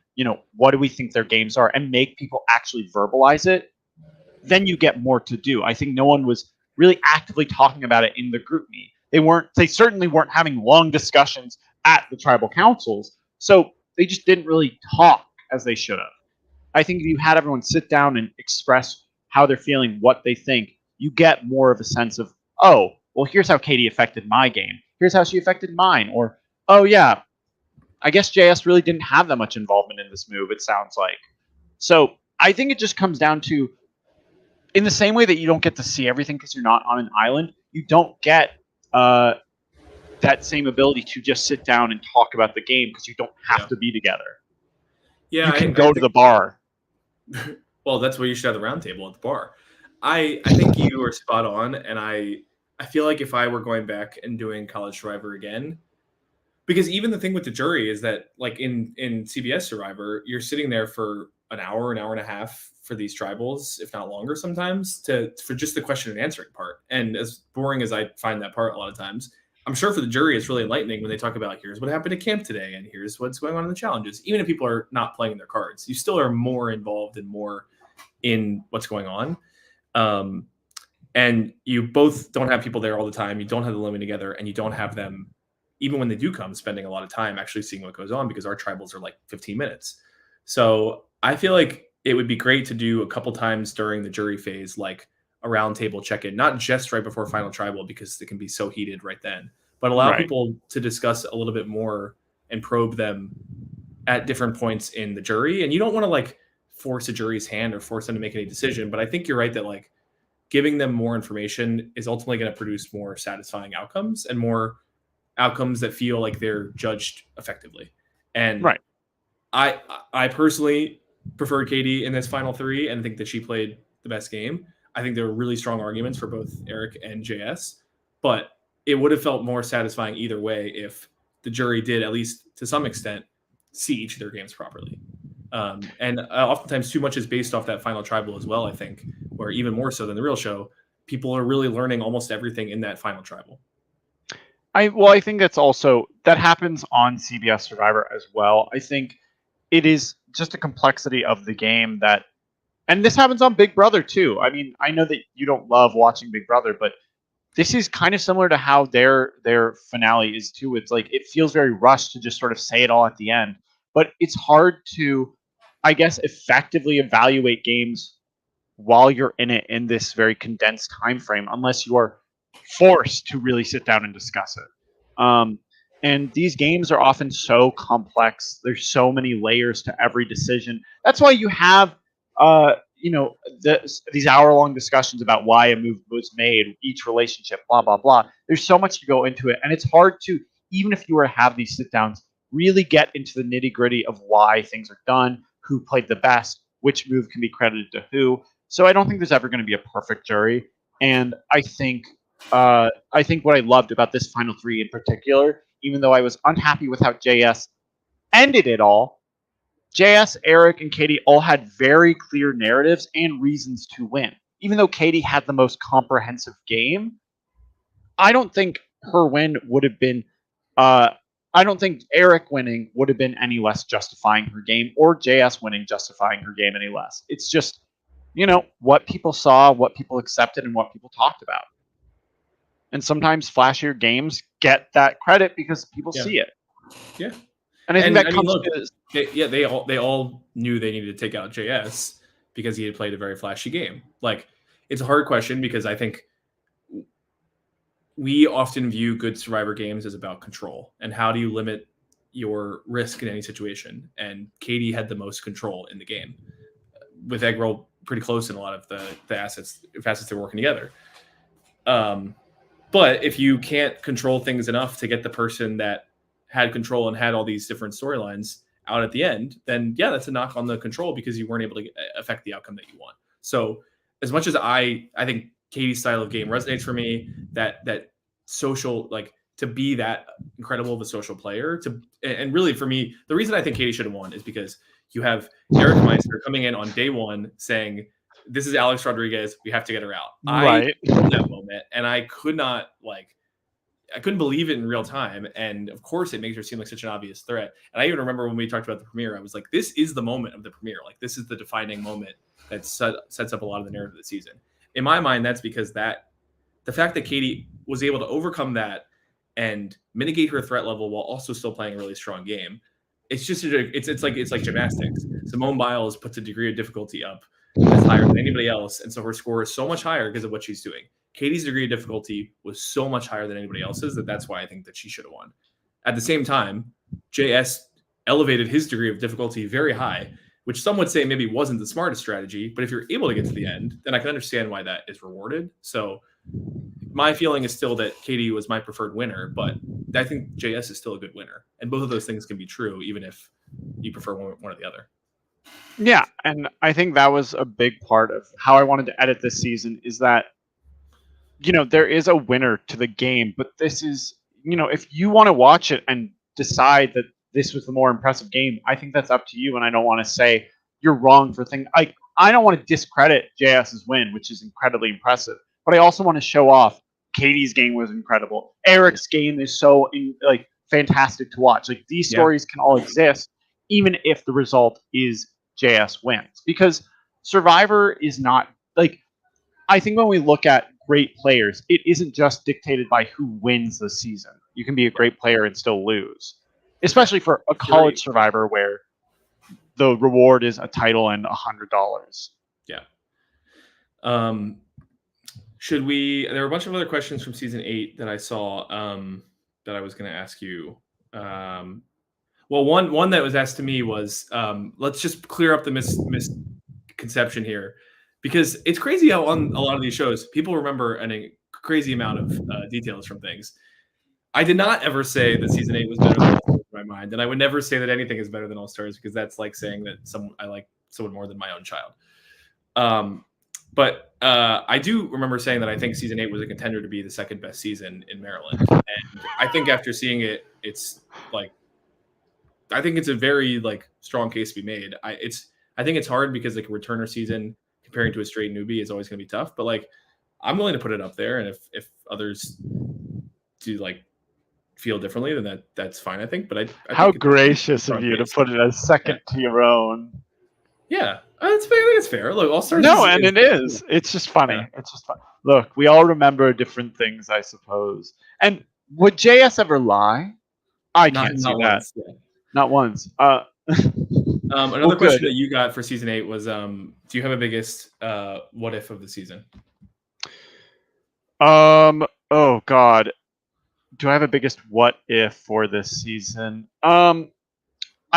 What do we think their games are, and make people actually verbalize it, then you get more to do. I think no one was really actively talking about it in the group meet. They certainly weren't having long discussions at the tribal councils. So they just didn't really talk as they should have. I think if you had everyone sit down and express how they're feeling, what they think, you get more of a sense of, oh, well, here's how Katie affected my game. Here's how she affected mine. Or, oh, yeah, I guess JS really didn't have that much involvement in this move, it sounds like. So I think it just comes down to, in the same way that you don't get to see everything because you're not on an island, you don't get that same ability to just sit down and talk about the game because you don't have to be together. Yeah, you can go to the bar. Well, that's where you should have the round table at the bar. I think you are spot on, and I feel like if I were going back and doing College Survivor again, because even the thing with the jury is that like in CBS Survivor, you're sitting there for an hour and a half for these tribals, if not longer sometimes, for just the question and answering part. And as boring as I find that part a lot of times, I'm sure for the jury it's really enlightening when they talk about here's what happened at camp today and here's what's going on in the challenges. Even if people are not playing their cards, you still are more involved and more in what's going on. And you both don't have people there all the time. You don't have them living together, and you don't have them, even when they do come, spending a lot of time actually seeing what goes on, because our tribals are like 15 minutes. So I feel like it would be great to do a couple times during the jury phase, like a round table check-in, not just right before final tribal because it can be so heated right then, but allow people to discuss a little bit more and probe them at different points in the jury. And you don't want to like force a jury's hand or force them to make any decision. But I think you're right that like giving them more information is ultimately going to produce more satisfying outcomes and more outcomes that feel like they're judged effectively. And I personally preferred Katie in this final three and think that she played the best game. I think there were really strong arguments for both Eric and JS, but it would have felt more satisfying either way if the jury did, at least to some extent, see each of their games properly. And oftentimes too much is based off that final tribal as well, I think, where even more so than the real show, people are really learning almost everything in that final tribal. I think that happens on CBS Survivor as well. I think it is just a complexity of the game and this happens on Big Brother too. I mean, I know that you don't love watching Big Brother, but this is kind of similar to how their finale is too. It's like it feels very rushed to just sort of say it all at the end, but it's hard to, I guess, effectively evaluate games while you're in it in this very condensed time frame, unless you are forced to really sit down and discuss it. And these games are often so complex. There's so many layers to every decision. That's why you have, these hour-long discussions about why a move was made, each relationship, blah, blah, blah. There's so much to go into it. And it's hard to, even if you were to have these sit-downs, really get into the nitty-gritty of why things are done, who played the best, which move can be credited to who. So I don't think there's ever going to be a perfect jury. And I think what I loved about this final three in particular, even though I was unhappy with how JS ended it all, JS, Eric, and Katie all had very clear narratives and reasons to win. Even though Katie had the most comprehensive game, I don't think her win would have been. I don't think Eric winning would have been any less justifying her game, or JS winning justifying her game any less. It's just, what people saw, what people accepted, and what people talked about. And sometimes flashier games get that credit because people see it. Yeah. And I think that comes to they all knew they needed to take out JS because he had played a very flashy game. Like, it's a hard question because I think we often view good Survivor games as about control and how do you limit your risk in any situation. And Katie had the most control in the game, with Eggroll pretty close in a lot of the assets that are working together. But if you can't control things enough to get the person that had control and had all these different storylines out at the end, then that's a knock on the control because you weren't able to affect the outcome that you want. So as much as I think Katie's style of game resonates for me, that social, like, to be that incredible of a social player, and really for me, the reason I think Katie should have won is because you have Eric Meister coming in on day one saying, "This is Alex Rodriguez. We have to get her out." Right. I loved that moment, and I couldn't believe it in real time. And of course, it makes her seem like such an obvious threat. And I even remember when we talked about the premiere, I was like, "This is the moment of the premiere. Like, this is the defining moment that sets up a lot of the narrative of the season." In my mind, that's because the fact that Katie was able to overcome that and mitigate her threat level while also still playing a really strong game. It's just it's like gymnastics. Simone Biles puts a degree of difficulty up that's higher than anybody else, and so her score is so much higher because of what she's doing. Katie's degree of difficulty was so much higher than anybody else's that's why I think that she should have won. At the same time, JS elevated his degree of difficulty very high, which some would say maybe wasn't the smartest strategy, but if you're able to get to the end, then I can understand why that is rewarded. So my feeling is still that Katie was my preferred winner, but I think JS is still a good winner. And both of those things can be true, even if you prefer one or the other. Yeah, and I think that was a big part of how I wanted to edit this season is that there is a winner to the game, but this is, if you want to watch it and decide that this was the more impressive game, I think that's up to you. And I don't want to say you're wrong for thinking, like, I don't want to discredit JS's win, which is incredibly impressive, but I also want to show off Katie's game was incredible. Yeah. Eric's game is so fantastic to watch. Like these Yeah. stories can all exist, even if the result is JS wins, because Survivor is not like I think when we look at great players, it isn't just dictated by who wins the season. You can be a great player and still lose, Okay. especially for a You're right. college survivor where the reward is a title and $100. Yeah. Should we? There were a bunch of other questions from season 8 that I saw that I was going to ask you. Well, one that was asked to me was, let's just clear up the misconception here, because it's crazy how on a lot of these shows people remember a crazy amount of details from things. I did not ever say that season 8 was better than All Stars in my mind, and I would never say that anything is better than All Stars, because that's like saying that I like someone more than my own child. But I do remember saying that I think season 8 was a contender to be the second best season in Maryland, and I think after seeing it, it's like I think it's a very strong case to be made. I think it's hard because like a returner season comparing to a straight newbie is always going to be tough, but like I'm willing to put it up there, and if others do feel differently, then that's fine, I think. But I How think gracious of you to put it as second to your own. Yeah, that's fair. I think it's fair. Look, All Stars. No, and it is. It's just funny. Yeah. It's just fun. Look, we all remember different things, I suppose. And would JS ever lie? I can't see that. Once, yeah. Not once. Another question that you got for season 8 was, do you have a biggest what if of the season? Oh God. Do I have a biggest what if for this season? I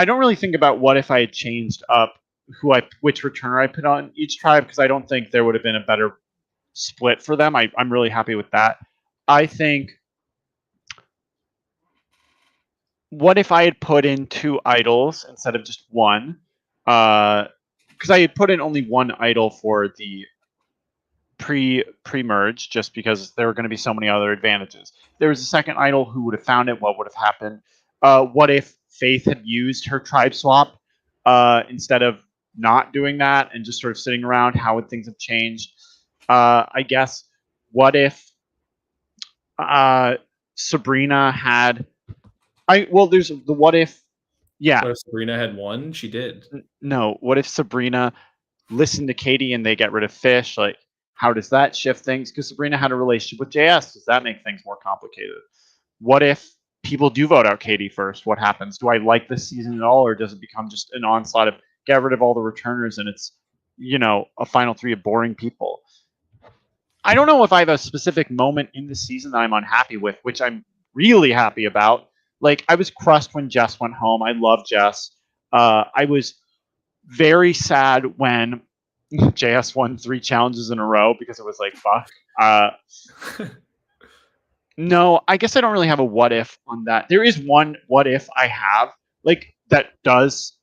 don't really think about what if I had changed up which returner I put on each tribe, because I don't think there would have been a better split for them. I'm really happy with that. I think what if I had put in 2 idols instead of just one? Because I had put in only 1 idol for the pre-merge, just because there were going to be so many other advantages. There was a second idol. Who would have found it? What would have happened? What if Faith had used her tribe swap instead of not doing that and just sort of sitting around? How would things have changed? I guess what if Sabrina had there's the what if. Yeah. What if Sabrina had won? She did. No. What if Sabrina listened to Katie and they get rid of Fish? Like, how does that shift things? Because Sabrina had a relationship with JS. Does that make things more complicated? What if people do vote out Katie first? What happens? Do I like this season at all, or does it become just an onslaught of get rid of all the returners and it's, a final 3 of boring people? I don't know if I have a specific moment in the season that I'm unhappy with, which I'm really happy about. Like, I was crushed when Jess went home. I love Jess. I was very sad when JS won 3 challenges in a row, because it was like, fuck. No, I guess I don't really have a what if on that. There is one what if I have, that does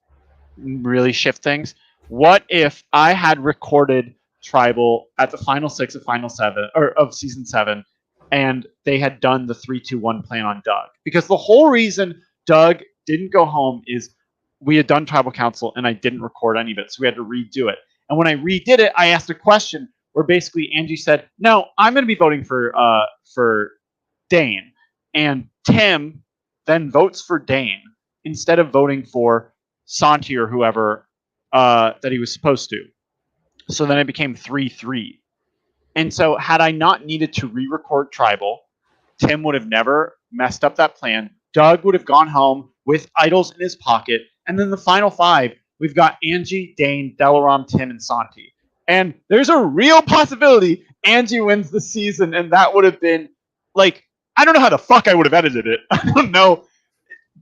really shift things. What if I had recorded Tribal at the final 6 of final 7 or of season 7, and they had done the 3-2-1 plan on Doug? Because the whole reason Doug didn't go home is we had done Tribal Council and I didn't record any of it, so we had to redo it. And when I redid it, I asked a question where basically Angie said, "No, I'm going to be voting for Dane," and Tim then votes for Dane instead of voting for Santi or whoever that he was supposed to. So then it became 3-3. And so had I not needed to re-record Tribal, Tim would have never messed up that plan. Doug would have gone home with idols in his pocket. And then the final 5, we've got Angie, Dane, Delaram, Tim, and Santi. And there's a real possibility Angie wins the season, and that would have been I don't know how the fuck I would have edited it. I don't know.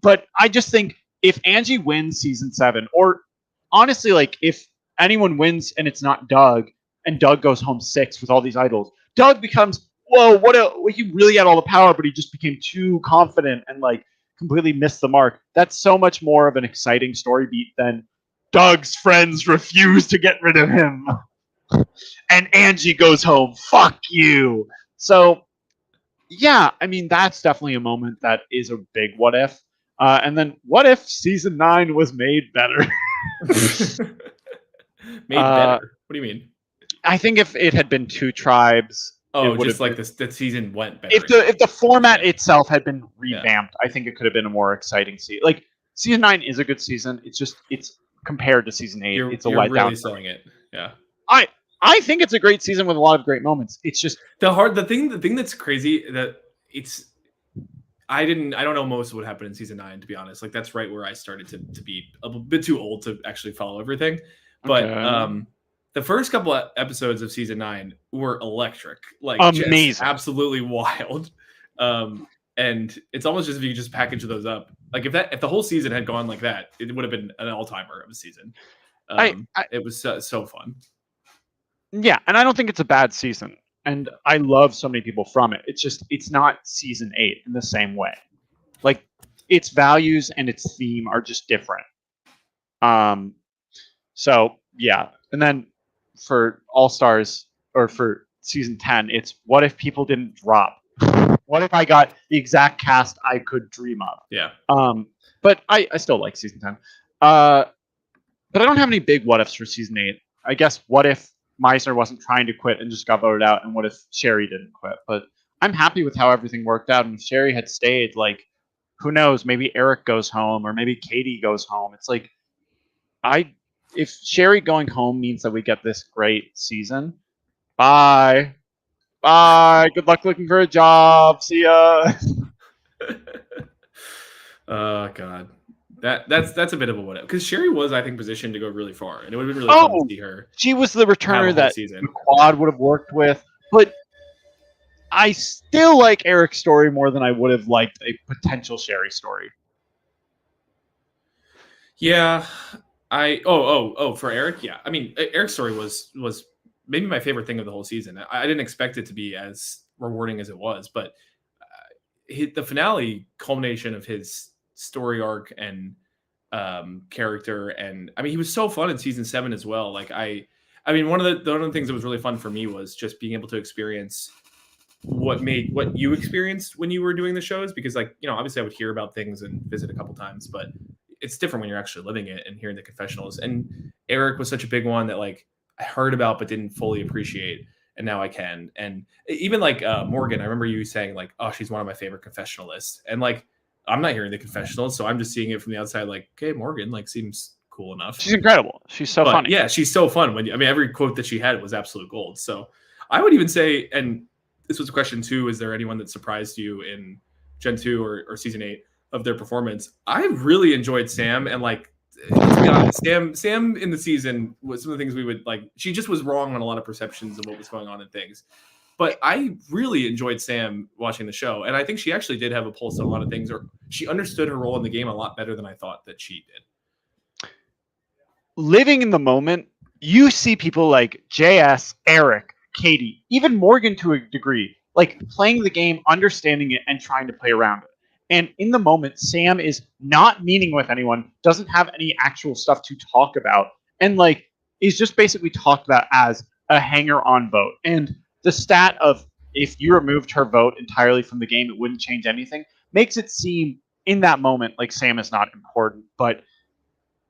But I just think if Angie wins season 7, or honestly, if anyone wins and it's not Doug, and Doug goes home 6 with all these idols, Doug becomes, whoa, he really had all the power, but he just became too confident and completely missed the mark. That's so much more of an exciting story beat than Doug's friends refuse to get rid of him. And Angie goes home. Fuck you. So, yeah, I mean, that's definitely a moment that is a big what if. And then what if season 9 was made better? Made better. What do you mean? I think if it had been 2 tribes, it Oh, would just have like been, the season went better. if the format Yeah. itself had been revamped, I think it could have been a more exciting season. Like season 9 is a good season. It's compared to season 8, it's a You're letdown. really selling it. Yeah. I think it's a great season with a lot of great moments. It's just the thing that's crazy that it's I don't know most of what happened in season 9, to be honest. Like that's right where I started to be a bit too old to actually follow everything. But okay. The first couple of episodes of season 9 were electric, like Amazing, just absolutely wild. And it's almost as if you just package those up. Like if the whole season had gone like that, it would have been an all timer of a season. It was so fun. Yeah, and I don't think it's a bad season. And I love so many people from it. It's just it's not season 8 in the same way. Like its values and its theme are just different. So yeah. And then for All Stars or for season 10, it's what if people didn't drop? What if I got the exact cast I could dream of? Yeah. But I still like season 10. But I don't have any big what ifs for season 8. I guess what if Meisner wasn't trying to quit and just got voted out, and what if Sherry didn't quit? But I'm happy with how everything worked out. And if Sherry had stayed, like, who knows? Maybe Eric goes home, or maybe Katie goes home. It's like, if Sherry going home means that we get this great season, bye. Good luck looking for a job. See ya. Oh God. That's a bit of a what if, because Sherry was, I think, positioned to go really far, and it would have been really fun to see her. She was the returner that season. the Quad would have worked with, but I still like Eric's story more than I would have liked a potential Sherry story. Yeah, for Eric, yeah. I mean, Eric's story was maybe my favorite thing of the whole season. I didn't expect it to be as rewarding as it was, but the finale culmination of his story arc and character, and I mean, he was so fun in season 7 as well. Like I mean, one of the things that was really fun for me was just being able to experience what you experienced when you were doing the shows, because, like, you know, obviously I would hear about things and visit a couple times, but it's different when you're actually living it and hearing the confessionals. And Eric was such a big one that, like, I heard about but didn't fully appreciate, and now I can. And even like Morgan, I remember you saying, like, oh, she's one of my favorite confessionalists, and like, I'm not hearing the confessionals, so I'm just seeing it from the outside, like, okay, Morgan, like, seems cool enough. She's incredible. She's so funny. Yeah, she's so fun. I mean, every quote that she had was absolute gold. So I would even say, and this was a question too, is there anyone that surprised you in Gen 2 or season 8 of their performance? I really enjoyed Sam, and, like, to be honest, Sam in the season was some of the things we would like. She just was wrong on a lot of perceptions of what was going on in things. But I really enjoyed Sam watching the show, and I think she actually did have a pulse on a lot of things, or she understood her role in the game a lot better than I thought that she did. Living in the moment, you see people like JS, Eric, Katie, even Morgan to a degree, like playing the game, understanding it, and trying to play around it. And in the moment, Sam is not meeting with anyone, doesn't have any actual stuff to talk about, and, like, is just basically talked about as a hanger-on vote. And the stat of if you removed her vote entirely from the game, it wouldn't change anything, makes it seem in that moment like Sam is not important. But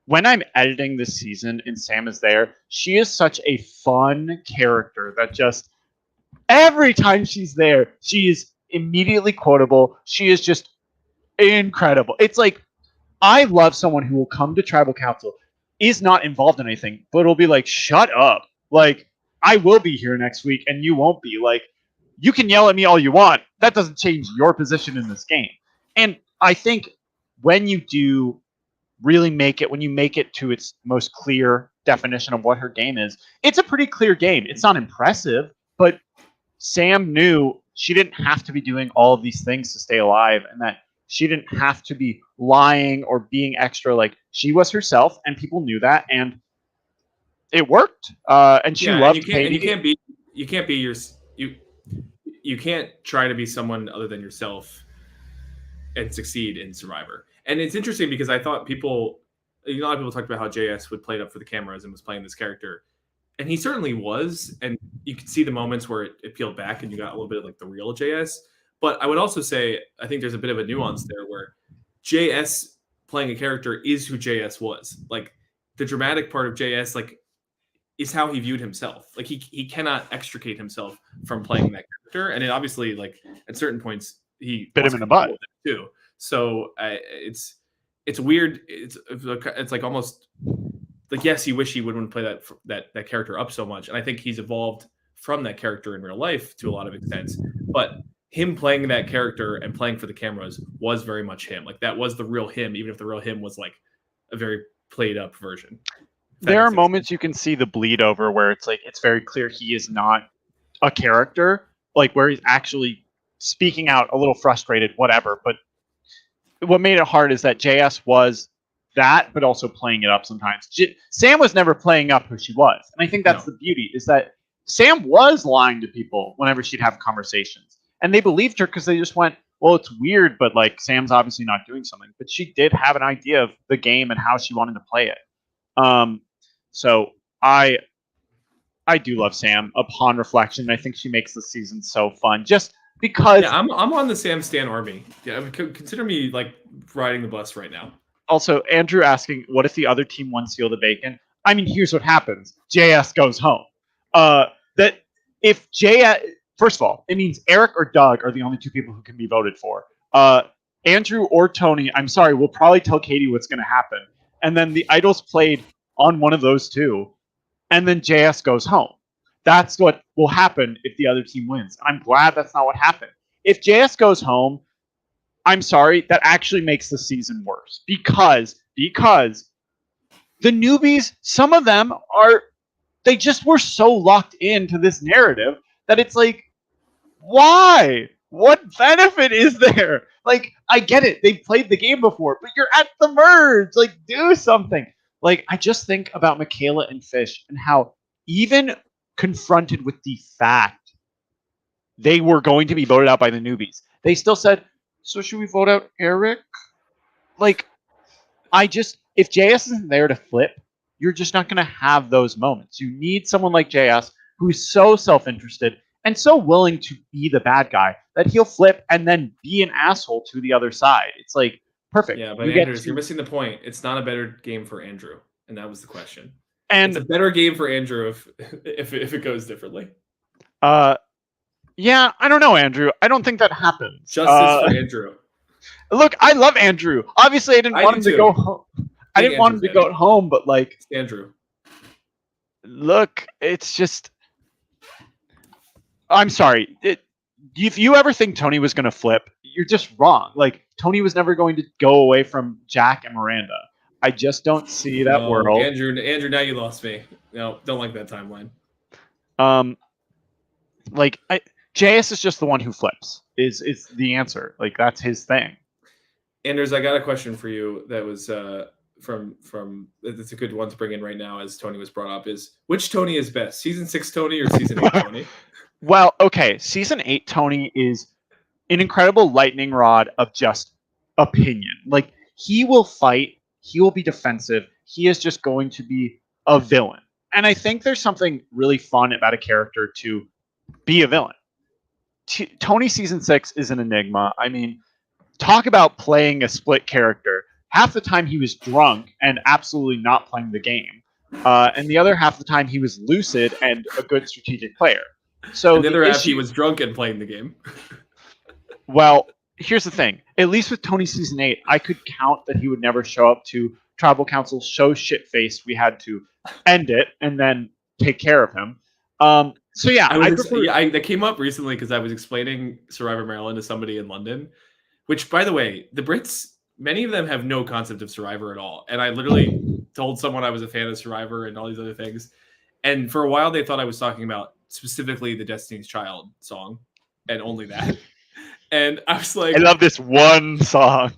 when I'm editing this season and Sam is there, she is such a fun character that just every time she's there, she is immediately quotable. She is just incredible. It's like, I love someone who will come to tribal council, is not involved in anything, but will be like, shut up. Like, I will be here next week and you won't be. Like, you can yell at me all you want. That doesn't change your position in this game. And I think when you do really when you make it to its most clear definition of what her game is, it's a pretty clear game. It's not impressive, but Sam knew she didn't have to be doing all of these things to stay alive, and that she didn't have to be lying or being extra. Like, she was herself, and people knew that, and it worked. And she loved Katie. You can't try to be someone other than yourself and succeed in Survivor. And it's interesting because I thought people a lot of people talked about how JS would play it up for the cameras and was playing this character, and he certainly was. And you could see the moments where it peeled back, and you got a little bit of like the real JS. But I would also say I think there's a bit of a nuance there where JS playing a character is who JS was. Like the dramatic part of JS, like is how he viewed himself. Like he cannot extricate himself from playing that character, and it obviously like at certain points he Bit him in the butt too. So it's weird. It's like almost like yes, you wish he wouldn't play that character up so much, and I think he's evolved from that character in real life to a lot of extents. But him playing that character and playing for the cameras was very much him. Like that was the real him, even if the real him was like a very played up version. There are moments you can see the bleed over where it's like it's very clear he is not a character, like where he's actually speaking out a little frustrated, whatever. But what made it hard is that JS was that, but also playing it up sometimes. Sam was never playing up who she was, and I think that's the beauty is that Sam was lying to people whenever she'd have conversations, and they believed her because they just went, well, it's weird, but like Sam's obviously not doing something. But she did have an idea of the game and how she wanted to play it. So I do love Sam upon reflection. I think she makes the season so fun just because. Yeah, I'm on the Sam Stan army. Yeah, consider me like riding the bus right now. Also, Andrew asking, what if the other team won Seal the Bacon? I mean, here's what happens. JS goes home. That if JS, first of all, it means Eric or Doug are the only two people who can be voted for. Andrew or Tony, I'm sorry, we'll probably tell Katie what's going to happen. And then the idols played on one of those two, and then JS goes home. That's what will happen if the other team wins. I'm glad that's not what happened. If JS goes home, I'm sorry, that actually makes the season worse because the newbies, some of them they just were so locked into this narrative that it's like, why? What benefit is there? Like, I get it. They've played the game before, but you're at the merge. Like, do something. Like, I just think about Michaela and Fish and how even confronted with the fact they were going to be voted out by the newbies, they still said, so should we vote out Eric? Like, if JS isn't there to flip, you're just not going to have those moments. You need someone like JS who's so self-interested and so willing to be the bad guy that he'll flip and then be an asshole to the other side. It's like, perfect. Yeah, but Andrews, you're missing the point. It's not a better game for Andrew, and that was the question. And it's a better game for Andrew if it goes differently. Yeah, I don't know, Andrew. I don't think that happens. Justice for Andrew. Look, I love Andrew. Obviously, I didn't want him to go home. I didn't want him to go home, but like it's Andrew. Look, it's just. I'm sorry. If you ever think Tony was going to flip, you're just wrong. Like, Tony was never going to go away from Jack and Miranda. I just don't see that world. Andrew, now you lost me. No, don't like that timeline. JS is just the one who flips. Is the answer. Like, that's his thing. Anders, I got a question for you that was from it's a good one to bring in right now as Tony was brought up. Is which Tony is best? Season 6 Tony or season 8 Tony? Well, okay. Season 8 Tony is an incredible lightning rod of just opinion. Like, he will fight. He will be defensive. He is just going to be a villain. And I think there's something really fun about a character to be a villain. Tony season 6 is an enigma. I mean, talk about playing a split character. Half the time he was drunk and absolutely not playing the game. And the other half of the time he was lucid and a good strategic player. So and the other half he was drunk and playing the game. Well, here's the thing. At least with Tony season 8, I could count that he would never show up to Tribal Council so shit-faced we had to end it and then take care of him. So yeah, that came up recently because I was explaining Survivor Maryland to somebody in London, which, by the way, the Brits, many of them have no concept of Survivor at all. And I literally told someone I was a fan of Survivor and all these other things. And for a while, they thought I was talking about specifically the Destiny's Child song and only that. And I was like, I love this one song.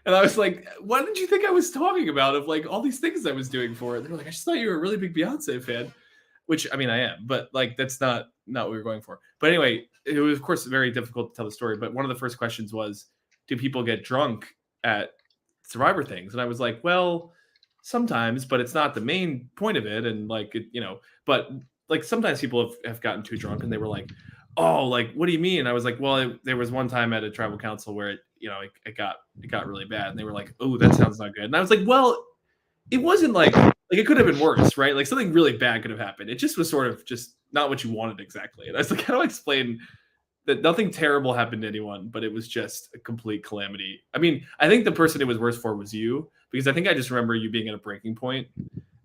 And I was like, what did you think I was talking about of like all these things I was doing for it? They're like, I just thought you were a really big Beyonce fan. Which, I mean, I am, but like that's not what we were going for. But anyway, it was of course very difficult to tell the story. But one of the first questions was, do people get drunk at Survivor things? And I was like, well, sometimes, but it's not the main point of it. And like, but like sometimes people have gotten too drunk and they were like, oh, like, what do you mean? And I was like, well, there was one time at a tribal council where it got really bad. And they were like, oh, that sounds not good. And I was like, well, it wasn't like it could have been worse, right? Like something really bad could have happened. It just was sort of just not what you wanted exactly. And I was like, how do I explain that nothing terrible happened to anyone, but it was just a complete calamity? I mean, I think the person it was worse for was you, because I think I just remember you being at a breaking point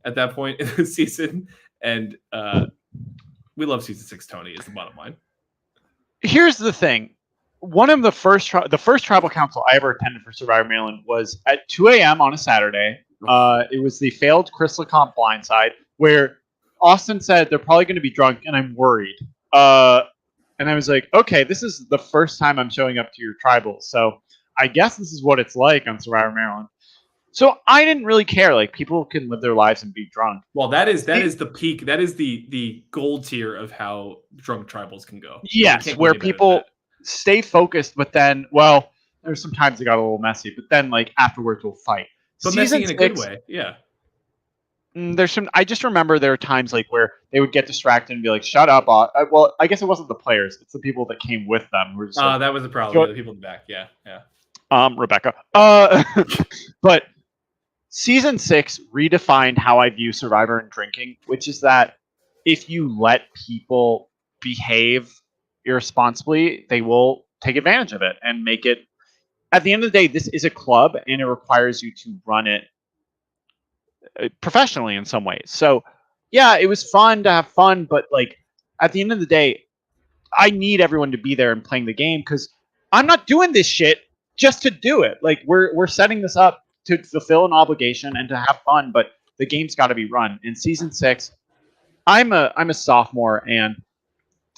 at that point in the season. And we love season 6 Tony is the bottom line. Here's the thing. One of the first tribal council I ever attended for Survivor Maryland was at 2 a.m. on a Saturday. It was the failed Chris LeCompte blindside, where Austin said they're probably going to be drunk, and I'm worried. And I was like, okay, this is the first time I'm showing up to your tribal, so I guess this is what it's like on Survivor Maryland. So I didn't really care. Like, people can live their lives and be drunk. Well, that is the peak. That is the gold tier of how drunk tribals can go. Yes, where people stay focused, but then, well, there's some times it got a little messy, but then like afterwards we'll fight. But messy in a good way, yeah. There's some. I just remember there are times like where they would get distracted and be like, "Shut up!" Well, I guess it wasn't the players; it's the people that came with them. Who were just that was the problem. The people in the back, yeah. Rebecca. But season 6 redefined how I view Survivor and drinking, which is that if you let people behave irresponsibly, they will take advantage of it and make it. At the end of the day, this is a club, and it requires you to run it professionally in some ways. So yeah, it was fun to have fun, but like at the end of the day, I need everyone to be there and playing the game, because I'm not doing this shit just to do it. Like we're setting this up to fulfill an obligation and to have fun, but the game's got to be run. In season 6, I'm a sophomore, and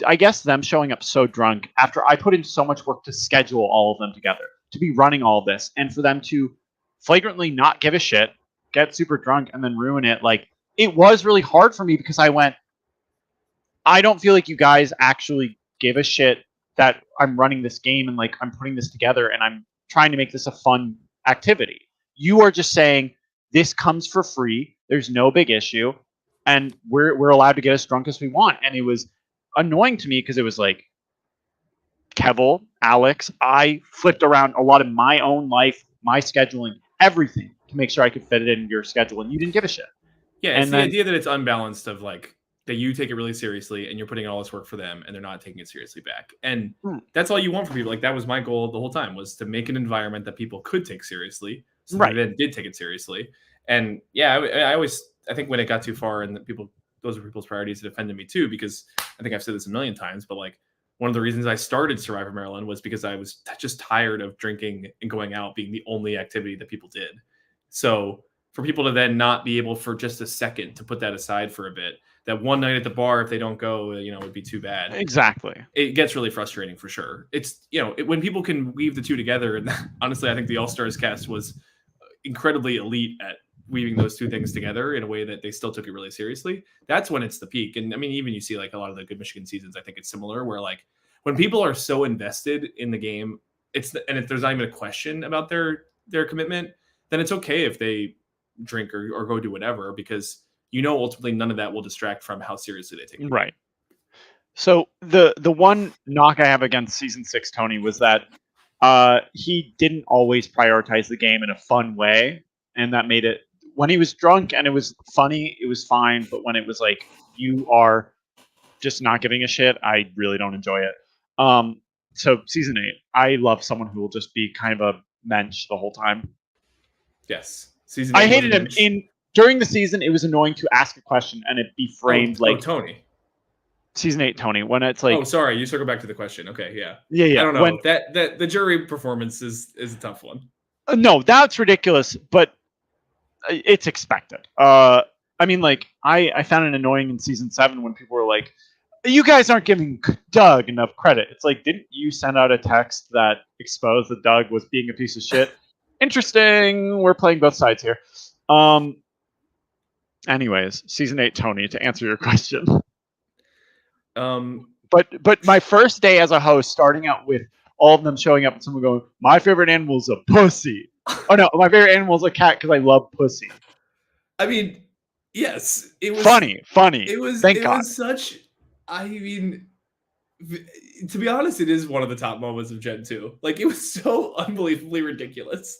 I guess them showing up so drunk after I put in so much work to schedule all of them together, to be running all of this, and for them to flagrantly not give a shit, get super drunk, and then ruin it. Like, it was really hard for me, because I don't feel like you guys actually give a shit that I'm running this game and like I'm putting this together and I'm trying to make this a fun activity. You are just saying this comes for free. There's no big issue, and we're allowed to get as drunk as we want. And it was annoying to me because it was like, Kevel, Alex, I flipped around a lot of my own life, my scheduling, everything to make sure I could fit it in your schedule, and you didn't give a shit. Yeah, it's the idea that it's unbalanced, of like that you take it really seriously and you're putting all this work for them and they're not taking it seriously back. And that's all you want from people. Like, that was my goal the whole time, was to make an environment that people could take seriously. So right. They then did take it seriously. And yeah, I think when it got too far, and those are people's priorities, it offended me too, because I think I've said this a million times, but like, one of the reasons I started Survivor Maryland was because I was just tired of drinking and going out being the only activity that people did. So for people to then not be able for just a second to put that aside for a bit, that one night at the bar, if they don't go, would be too bad. Exactly. It gets really frustrating for sure. It's, when people can weave the two together. And honestly, I think the All-Stars cast was incredibly elite at weaving those two things together in a way that they still took it really seriously. That's when it's the peak. And I mean, even you see like a lot of the Good Michigan seasons, I think it's similar, where like when people are so invested in the game, if there's not even a question about their commitment, then it's okay if they drink or go do whatever, because ultimately none of that will distract from how seriously they take it. Right. So the one knock I have against season 6 Tony was that he didn't always prioritize the game in a fun way, and that made it, when he was drunk and it was funny, it was fine, but when it was like, you are just not giving a shit, I really don't enjoy it. So season 8, I love someone who will just be kind of a mensch the whole time. Yes. Season 8 I hated him. During the season, it was annoying to ask a question and it be framed like Tony. Season 8 Tony, when it's like, oh, sorry, you circle back to the question. Okay, yeah. Yeah. I don't know. That the jury performance is a tough one. No, that's ridiculous, but it's expected. I mean, like, I found it annoying in season 7 when people were like, you guys aren't giving Doug enough credit. It's like, didn't you send out a text that exposed that Doug was being a piece of shit? Interesting. We're playing both sides here. Anyways, season 8 Tony, to answer your question. But my first day as a host, starting out with all of them showing up and someone going, my favorite animal is a pussy. Oh no, my favorite animal is a cat because I love pussy. I mean, yes, it was Funny. Thank It God. was such. I mean, to be honest, it is one of the top moments of Gen 2. Like, it was so unbelievably ridiculous.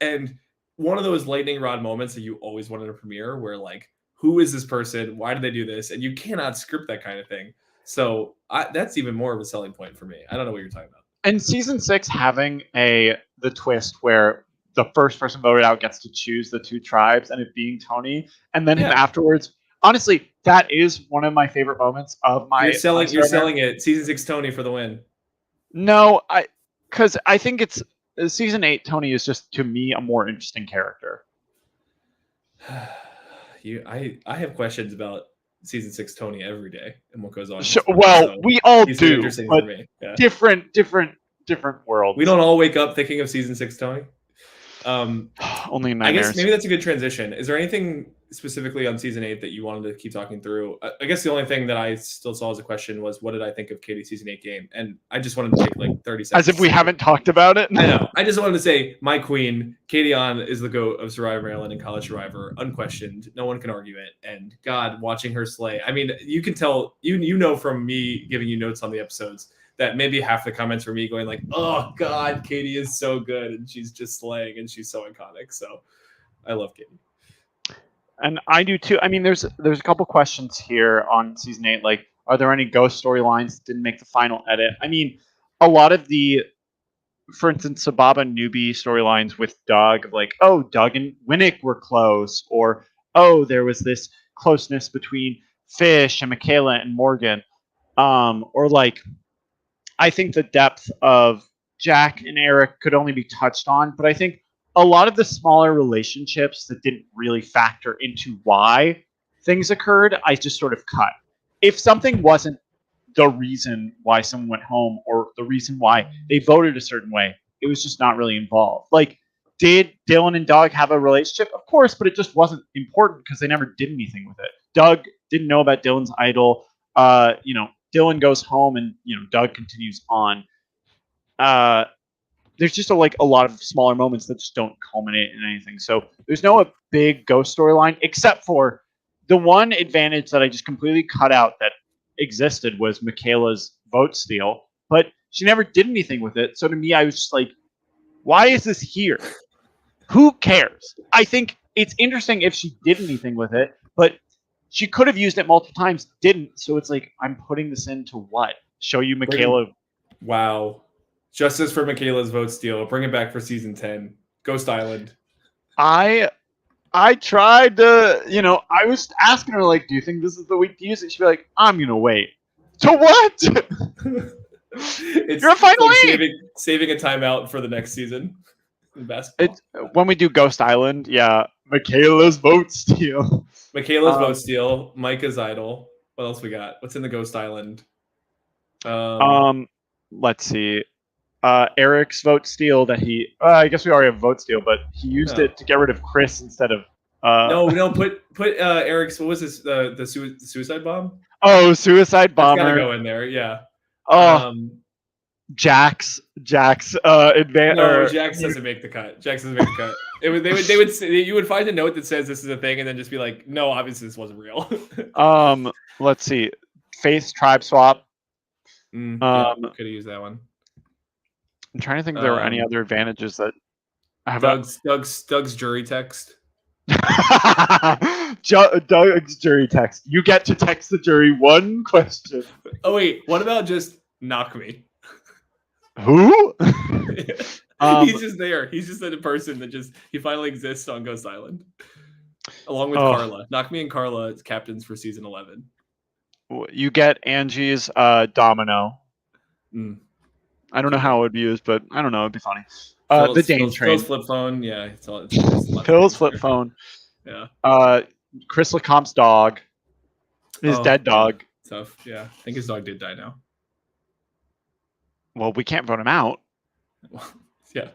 And one of those lightning rod moments that you always wanted to premiere where, like, who is this person? Why did they do this? And you cannot script that kind of thing. So that's even more of a selling point for me. I don't know what you're talking about. And season 6 having the twist where the first person voted out gets to choose the two tribes, and it being Tony, and then him Yeah. afterwards. Honestly, that is one of my favorite moments of my. You're selling it. Season 6 Tony for the win. No, because I think it's season 8. Tony is just, to me, a more interesting character. I have questions about season 6 Tony every day and what goes on. Sure, well, so we all do, interesting but for me. Yeah. different worlds. We don't all wake up thinking of season 6 Tony. Only in nightmares. I guess maybe that's a good transition. Is there anything specifically on season 8 that you wanted to keep talking through? I guess the only thing that I still saw as a question was, what did I think of Katie's season 8 game? And I just wanted to take like 30 seconds. As if we haven't talked about it. I know. I just wanted to say, my queen, Katie On, is the GOAT of Survivor Maryland and College Survivor, unquestioned. No one can argue it. And God, watching her slay. I mean, you can tell, you know from me giving you notes on the episodes, that maybe half the comments were me going like, oh God, Katie is so good and she's just slaying and she's so iconic. So I love Katie. And I do too. I mean, there's a couple questions here on season 8. Like, are there any ghost storylines that didn't make the final edit? I mean, a lot of the, for instance, Sababa newbie storylines with Doug, like, oh, Doug and Winnick were close, or oh, there was this closeness between Fish and Michaela and Morgan, or like, I think the depth of Jack and Eric could only be touched on, but I think a lot of the smaller relationships that didn't really factor into why things occurred, I just sort of cut. If something wasn't the reason why someone went home or the reason why they voted a certain way, it was just not really involved. Like, did Dylan and Doug have a relationship? Of course, but it just wasn't important because they never did anything with it. Doug didn't know about Dylan's idol. Dylan goes home and, Doug continues on. There's just a lot of smaller moments that just don't culminate in anything. So there's no big ghost storyline, except for the one advantage that I just completely cut out that existed was Michaela's vote steal, but she never did anything with it. So to me, I was just like, why is this here? Who cares? I think it's interesting if she did anything with it, but she could have used it multiple times, didn't. So it's like, I'm putting this into what? Show you Michaela. Wow. Justice for Michaela's vote steal. Bring it back for season 10. Ghost Island. I tried to, I was asking her, like, do you think this is the week to use it? She'd be like, I'm going to wait. To what? You're a final like saving a timeout for the next season in basketball. When we do Ghost Island, yeah, Michaela's vote steal. Michaela's vote steal. Micah's idol. What else we got? What's in the Ghost Island? Let's see. Eric's vote steal that he. I guess we already have vote steal, but he used it to get rid of Chris instead of. No. Put Eric's. What was this? The suicide bomb. Oh, suicide bomber. It's gotta go in there. Yeah. Jax. Jax doesn't make the cut. Jax doesn't make the cut. You would find a note that says this is a thing, and then just be like, no, obviously this wasn't real. Let's see. Face tribe swap. Could have used that one. I'm trying to think if there were any other advantages that I have. Doug's jury text. Doug's jury text. You get to text the jury one question. Oh wait, what about just knock me? Who? He's just there. He's just a person that he finally exists on Ghost Island, along with Carla. Knock me and Carla as captains for season 11. You get Angie's domino. I don't know how it would be used, but I don't know. It'd be funny. The Dane train. Phil's flip phone. Yeah. Phil's flip phone. Yeah. Chris Lecomp's dog. His dead dog. Tough. Yeah. I think his dog did die now. Well, we can't vote him out. Yeah.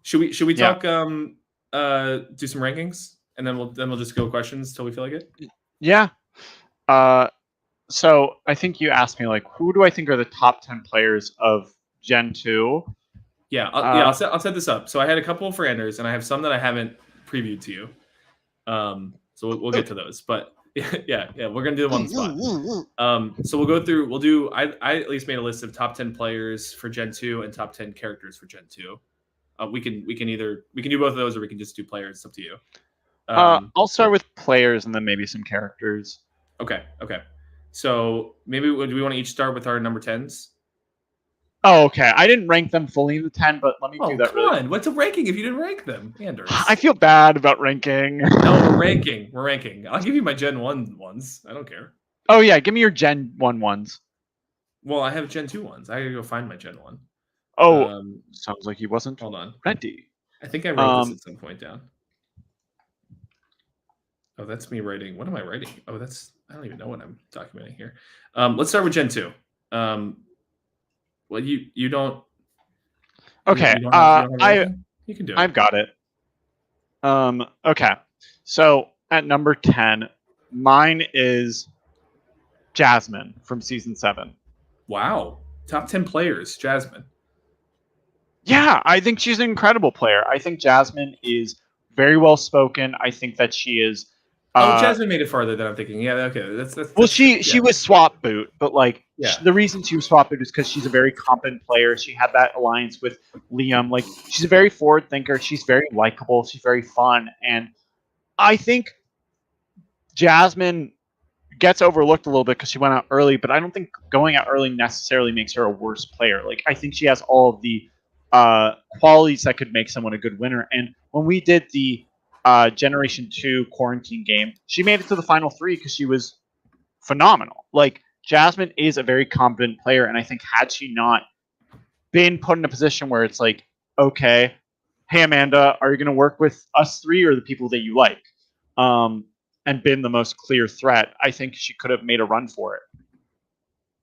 Should we talk? Do some rankings, and then we'll just go questions till we feel like it. Yeah. So I think you asked me, like, who do I think are the top 10 players of Gen 2? Yeah, I'll set this up. So I had a couple for Anders, and I have some that I haven't previewed to you. So we'll get to those. But yeah, we're gonna do them on the spot. So we'll go through. We'll do. I at least made a list of top 10 players for Gen 2 and top 10 characters for Gen 2. We can do both of those, or we can just do players. It's up to you. I'll start with players and then maybe some characters. Okay. So maybe do we want to each start with our number 10s? Oh, okay. I didn't rank them fully in the 10, but let me do that. Come on. What's a ranking if you didn't rank them, Anders? I feel bad about ranking. No, we're ranking. I'll give you my Gen 1 ones. I don't care. Oh, yeah. Give me your Gen 1 ones. Well, I have Gen 2 ones. I gotta go find my Gen 1. Oh, sounds like he wasn't ready. I think I wrote this at some point down. Oh, that's me writing. What am I writing? Oh, I don't even know what I'm documenting here. Let's start with Gen 2. Well, you don't. Okay. You can do it. I've got it. Okay. So at number 10, mine is Jasmine from season 7. Wow. Top 10 players, Jasmine. Yeah, I think she's an incredible player. I think Jasmine is very well spoken. I think that she is. Jasmine made it farther than I'm thinking. Yeah, okay. That's well, she was swap boot, but Yeah. the reason she was swap boot is because she's a very competent player. She had that alliance with Liam. Like, she's a very forward thinker. She's very likable. She's very fun, and I think Jasmine gets overlooked a little bit because she went out early. But I don't think going out early necessarily makes her a worse player. Like, I think she has all of the qualities that could make someone a good winner. And when we did the Generation 2 quarantine game, she made it to the final 3 because she was phenomenal. Like, Jasmine is a very competent player, and I think had she not been put in a position where it's like, okay, hey Amanda, are you going to work with us 3 or the people that you like? And been the most clear threat, I think she could have made a run for it.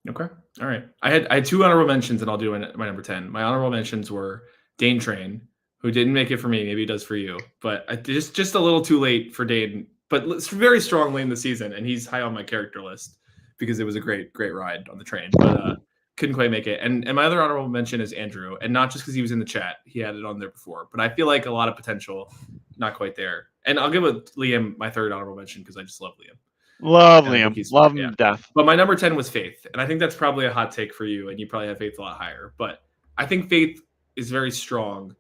Okay. All right. I had 2 honorable mentions, and I'll do my number 10. My honorable mentions were Dane Train, who didn't make it for me. Maybe he does for you, but just a little too late for Dane. But it's very strongly in the season, and he's high on my character list because it was a great ride on the train. But couldn't quite make it. And my other honorable mention is Andrew, and not just because he was in the chat. He had it on there before, but I feel like a lot of potential, not quite there. And I'll give Liam my third honorable mention because I just love Liam. Love Liam. Love him to death. But my number 10 was Faith. And I think that's probably a hot take for you. And you probably have Faith a lot higher. But I think Faith is very strong.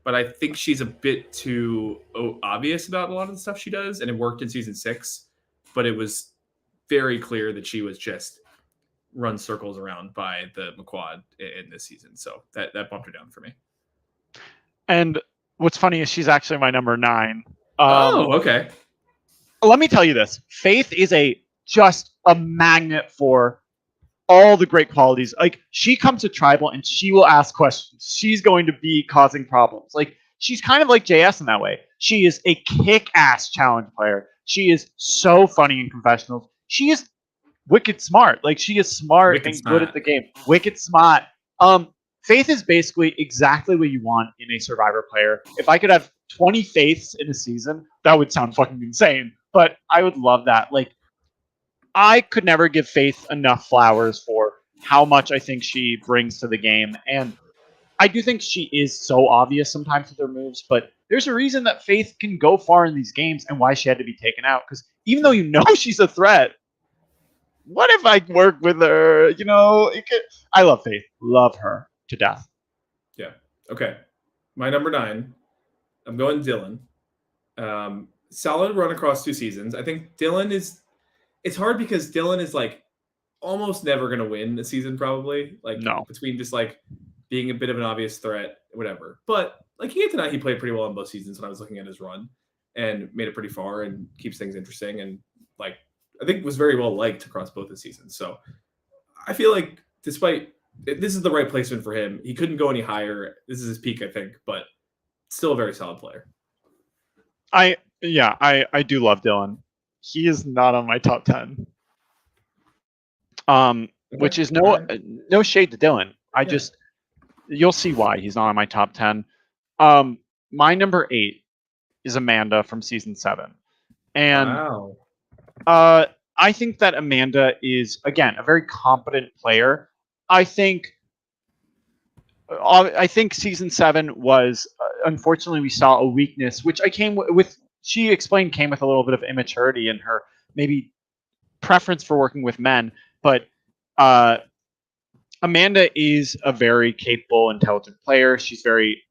But I think she's a bit too obvious about a lot of the stuff she does. And it worked in season 6. But it was very clear that she was just run circles around by the McQuad in this season. So that bumped her down for me. And what's funny is she's actually my number 9. Okay. Let me tell you this. Faith is just a magnet for all the great qualities. Like, she comes to Tribal and she will ask questions. She's going to be causing problems. Like, she's kind of like JS in that way. She is a kick-ass challenge player. She is so funny in confessionals. She is wicked smart. Like, she is smart and good at the game. Wicked smart. Faith is basically exactly what you want in a Survivor player. If I could have 20 Faiths in a season, that would sound fucking insane. But I would love that. Like, I could never give Faith enough flowers for how much I think she brings to the game. And I do think she is so obvious sometimes with her moves, but there's a reason that Faith can go far in these games and why she had to be taken out. Because even though you know she's a threat, what if I work with her? I love Faith. Love her to death. Yeah. Okay. My number 9, I'm going Dylan. Solid run across 2 seasons. I think Dylan it's hard because Dylan is like almost never going to win the season, probably. Like, no. Between just like being a bit of an obvious threat, whatever. But like, he tonight, he played pretty well in both seasons when I was looking at his run and made it pretty far and keeps things interesting. And like, I think was very well liked across both the seasons. So I feel like despite this is the right placement for him, he couldn't go any higher. This is his peak, I think, but still a very solid player. I do love Dylan. He is not on my top 10. Which is no shade to Dylan. You'll see why he's not on my top 10. My number 8 is Amanda from season 7. And wow. I think that Amanda is, again, a very competent player. I think I think season 7 was unfortunately we saw a weakness, which I came with. She explained came with a little bit of immaturity in her maybe preference for working with men, but uh, Amanda is a very capable, intelligent player. She's very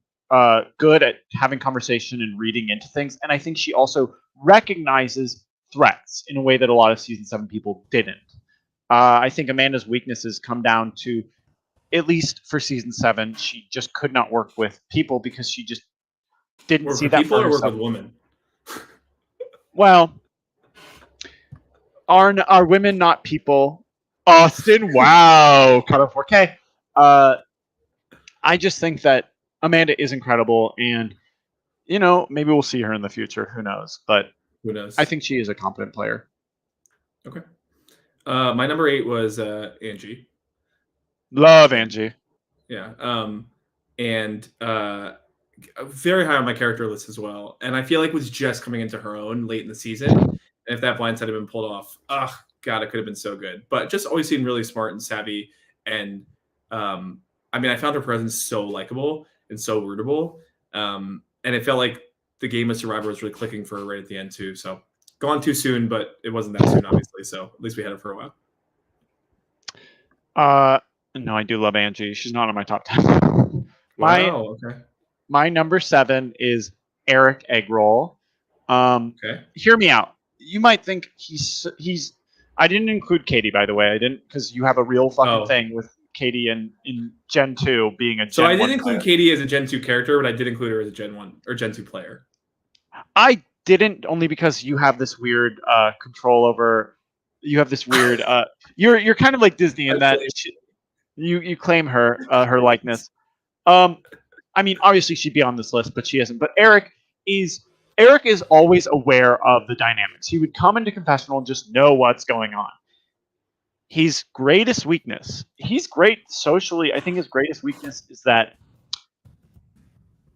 good at having conversation and reading into things, and I think she also recognizes threats in a way that a lot of season 7 people didn't. I think Amanda's weaknesses come down to, at least for season 7, she just could not work with people because she just didn't Work see with that people for or work herself. with women? Well, are women not people? Austin, wow, cut off 4K. I just think that Amanda is incredible, and maybe we'll see her in the future. Who knows? But Who I knows? think she is a competent player. Okay. My number 8 was Angie. Love And Angie. yeah. And very high on my character list as well. And I feel like was just coming into her own late in the season. And if that blindside had been pulled off, God, it could have been so good. But just always seemed really smart and savvy. And I mean, I found her presence so likable and so rootable. And it felt like the game of Survivor was really clicking for her right at the end too. So gone too soon, but it wasn't that soon, obviously. So at least we had her for a while. No, I do love Angie. She's not on my top 10. my Wow. Okay. my number 7 is Eric Eggroll. Okay. Hear me out. You might think he's. I didn't include Katie, by the way. I didn't, because you have a real fucking Oh, thing with Katie in Gen 2 being a so I Gen didn't 1 include player. Katie as a Gen 2 character, but I did include her as a Gen 1 or Gen 2 player. I didn't, only because you have this weird control over. You have this weird. You're kind of like Disney in that you claim her likeness. I mean, obviously she'd be on this list, but she isn't. But Eric is always aware of the dynamics. He would come into confessional and just know what's going on. His greatest weakness, he's great socially. I think his greatest weakness is that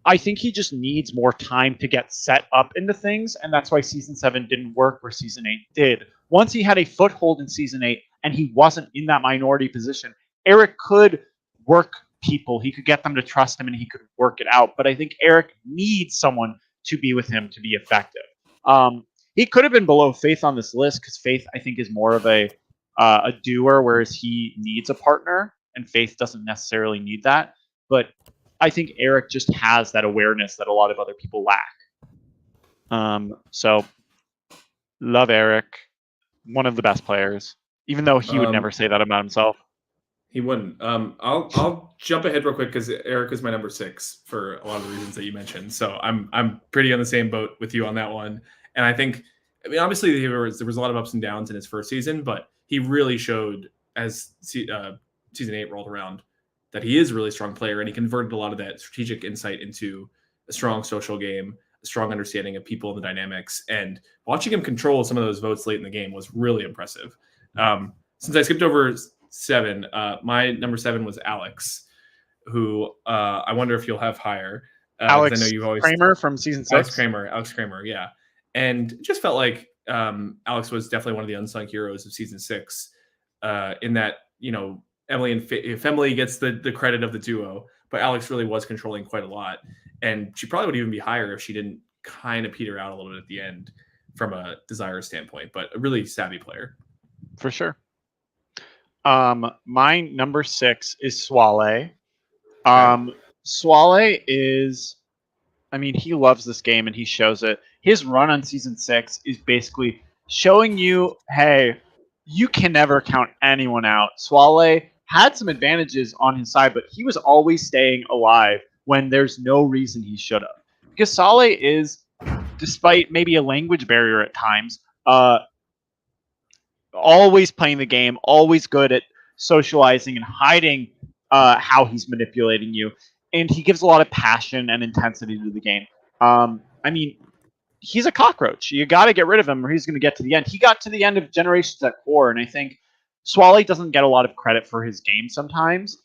I think he just needs more time to get set up into things, and that's why season 7 didn't work where season 8 did. Once he had a foothold in season 8 and he wasn't in that minority position, Eric could work people. He could get them to trust him and he could work it out. But I think Eric needs someone to be with him to be effective. He could have been below Faith on this list because Faith, I think, is more of a doer, whereas he needs a partner, and Faith doesn't necessarily need that. But I think Eric just has that awareness that a lot of other people lack. So love Eric, one of the best players, even though he would never say that about himself. He wouldn't. I'll jump ahead real quick because Eric is my number 6 for a lot of the reasons that you mentioned. So I'm pretty on the same boat with you on that one. And I think, I mean, obviously there was a lot of ups and downs in his first season, but he really showed as season 8 rolled around that he is a really strong player, and he converted a lot of that strategic insight into a strong social game, a strong understanding of people and the dynamics. And watching him control some of those votes late in the game was really impressive. Since I skipped over 7, my number 7 was Alex, who I wonder if you'll have higher. Alex I know you've always Kramer from season 6. Alex Kramer, yeah, and it just felt like Alex was definitely one of the unsung heroes of season 6. In that, Emily and if Emily gets the credit of the duo, but Alex really was controlling quite a lot, and she probably would even be higher if she didn't kind of peter out a little bit at the end from a desire standpoint. But a really savvy player, for sure. My number 6 is Swale. Swale is, I mean, he loves this game and he shows it. His run on season 6 is basically showing you, hey, you can never count anyone out. Swale had some advantages on his side, but he was always staying alive when there's no reason he should have. Because Swale is, despite maybe a language barrier at times, always playing the game, always good at socializing and hiding how he's manipulating you. And he gives a lot of passion and intensity to the game. I mean, he's a cockroach. You got to get rid of him or he's going to get to the end. He got to the end of Generations at core, and I think Swale doesn't get a lot of credit for his game sometimes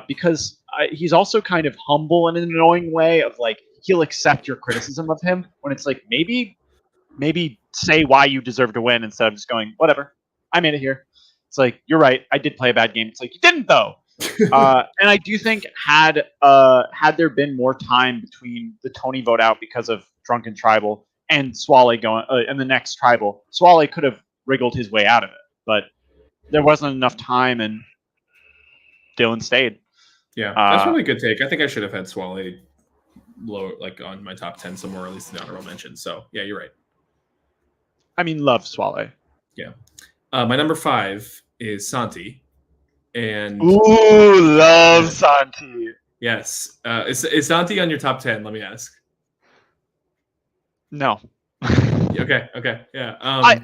because he's also kind of humble in an annoying way of like, he'll accept your criticism of him when it's like, maybe say why you deserve to win instead of just going, whatever, I made it here. It's like, you're right, I did play a bad game. It's like, you didn't though. And I do think had there been more time between the Tony vote out because of Drunken Tribal and Swale going and the next Tribal, Swale could have wriggled his way out of it, but there wasn't enough time, and Dylan stayed. Yeah, that's probably a good take. I think I should have had Swale low, like on my top 10 somewhere, or at least in the honorable mention. So yeah, you're right. I mean, love Swale. Yeah. My number 5 is Santi. And ooh, love Santi. Yes. Is Santi on your top 10? Let me ask. No. Okay. Yeah.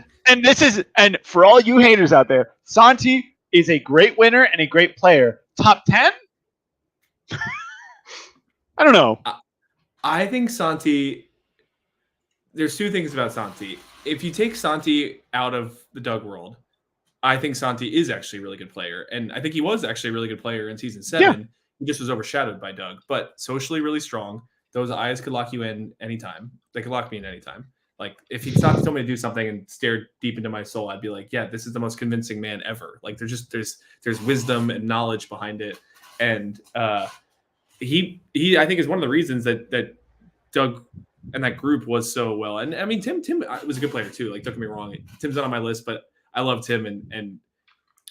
And for all you haters out there, Santi is a great winner and a great player. Top 10? I don't know. I think Santi. There's two things about Santi. If you take Santi out of the Doug world, I think Santi is actually a really good player. And I think he was actually a really good player in season 7. Yeah. He just was overshadowed by Doug, but socially really strong. Those eyes could lock you in anytime. They could lock me in anytime. Like if he told me to do something and stared deep into my soul, I'd be like, yeah, this is the most convincing man ever. Like there's wisdom and knowledge behind it. And he I think is one of the reasons that Doug and that group was so well. And I mean, Tim was a good player too. Like, don't get me wrong. Tim's not on my list, but I loved him, and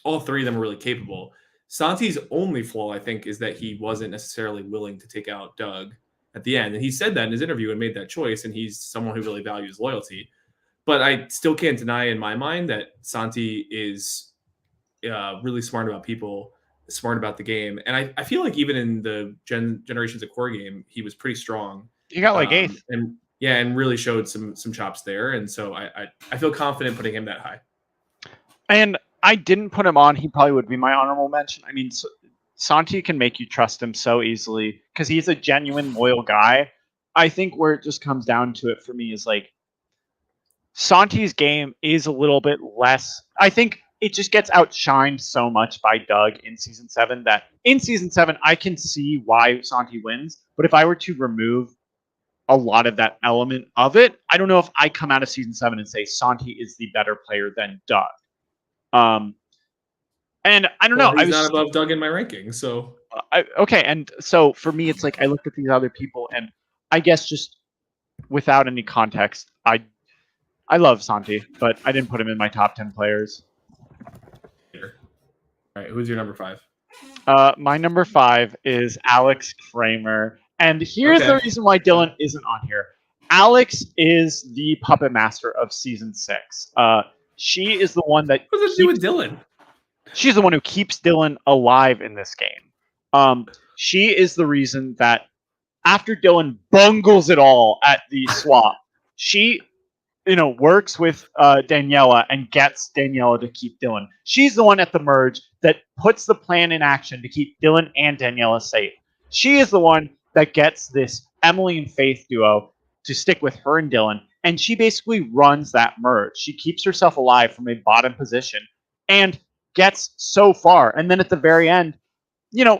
all three of them were really capable. Santi's only flaw, I think, is that he wasn't necessarily willing to take out Doug at the end. And he said that in his interview and made that choice, and he's someone who really values loyalty. But I still can't deny in my mind that Santi is really smart about people, smart about the game. And I feel like even in the Generations of Core game, he was pretty strong. He got like 8th. And really showed some chops there. And so I feel confident putting him that high. And I didn't put him on. He probably would be my honorable mention. I mean, Santi can make you trust him so easily because he's a genuine, loyal guy. I think where it just comes down to it for me is like Santi's game is a little bit less. I think it just gets outshined so much by Doug in Season 7 that in Season 7, I can see why Santi wins. But if I were to remove a lot of that element of it, I don't know if I come out of Season 7 and say Santi is the better player than Doug. And I don't know. He's not above Doug in my ranking, so okay. And so for me, it's like I looked at these other people, and I guess just without any context, I love Santi, but I didn't put him in my top 10 players. All right, who's your number 5? My number 5 is Alex Kramer, and here's the reason why Dylan isn't on here. Alex is the puppet master of Season 6. She is the one that. What does it do with Dylan? She's the one who keeps Dylan alive in this game. She is the reason that after Dylan bungles it all at the swap, she, works with Daniela and gets Daniela to keep Dylan. She's the one at the merge that puts the plan in action to keep Dylan and Daniela safe. She is the one that gets this Emily and Faith duo to stick with her and Dylan. And she basically runs that merge. She keeps herself alive from a bottom position and gets so far. And then at the very end,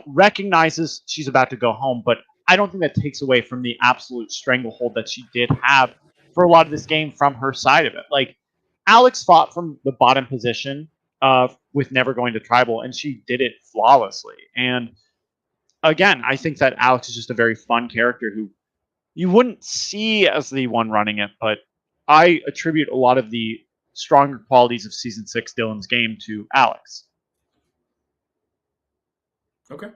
recognizes she's about to go home. But I don't think that takes away from the absolute stranglehold that she did have for a lot of this game from her side of it. Like, Alex fought from the bottom position with never going to tribal, and she did it flawlessly. And again, I think that Alex is just a very fun character who you wouldn't see as the one running it, but I attribute a lot of the stronger qualities of Season 6 Dylan's game to Alex. Okay.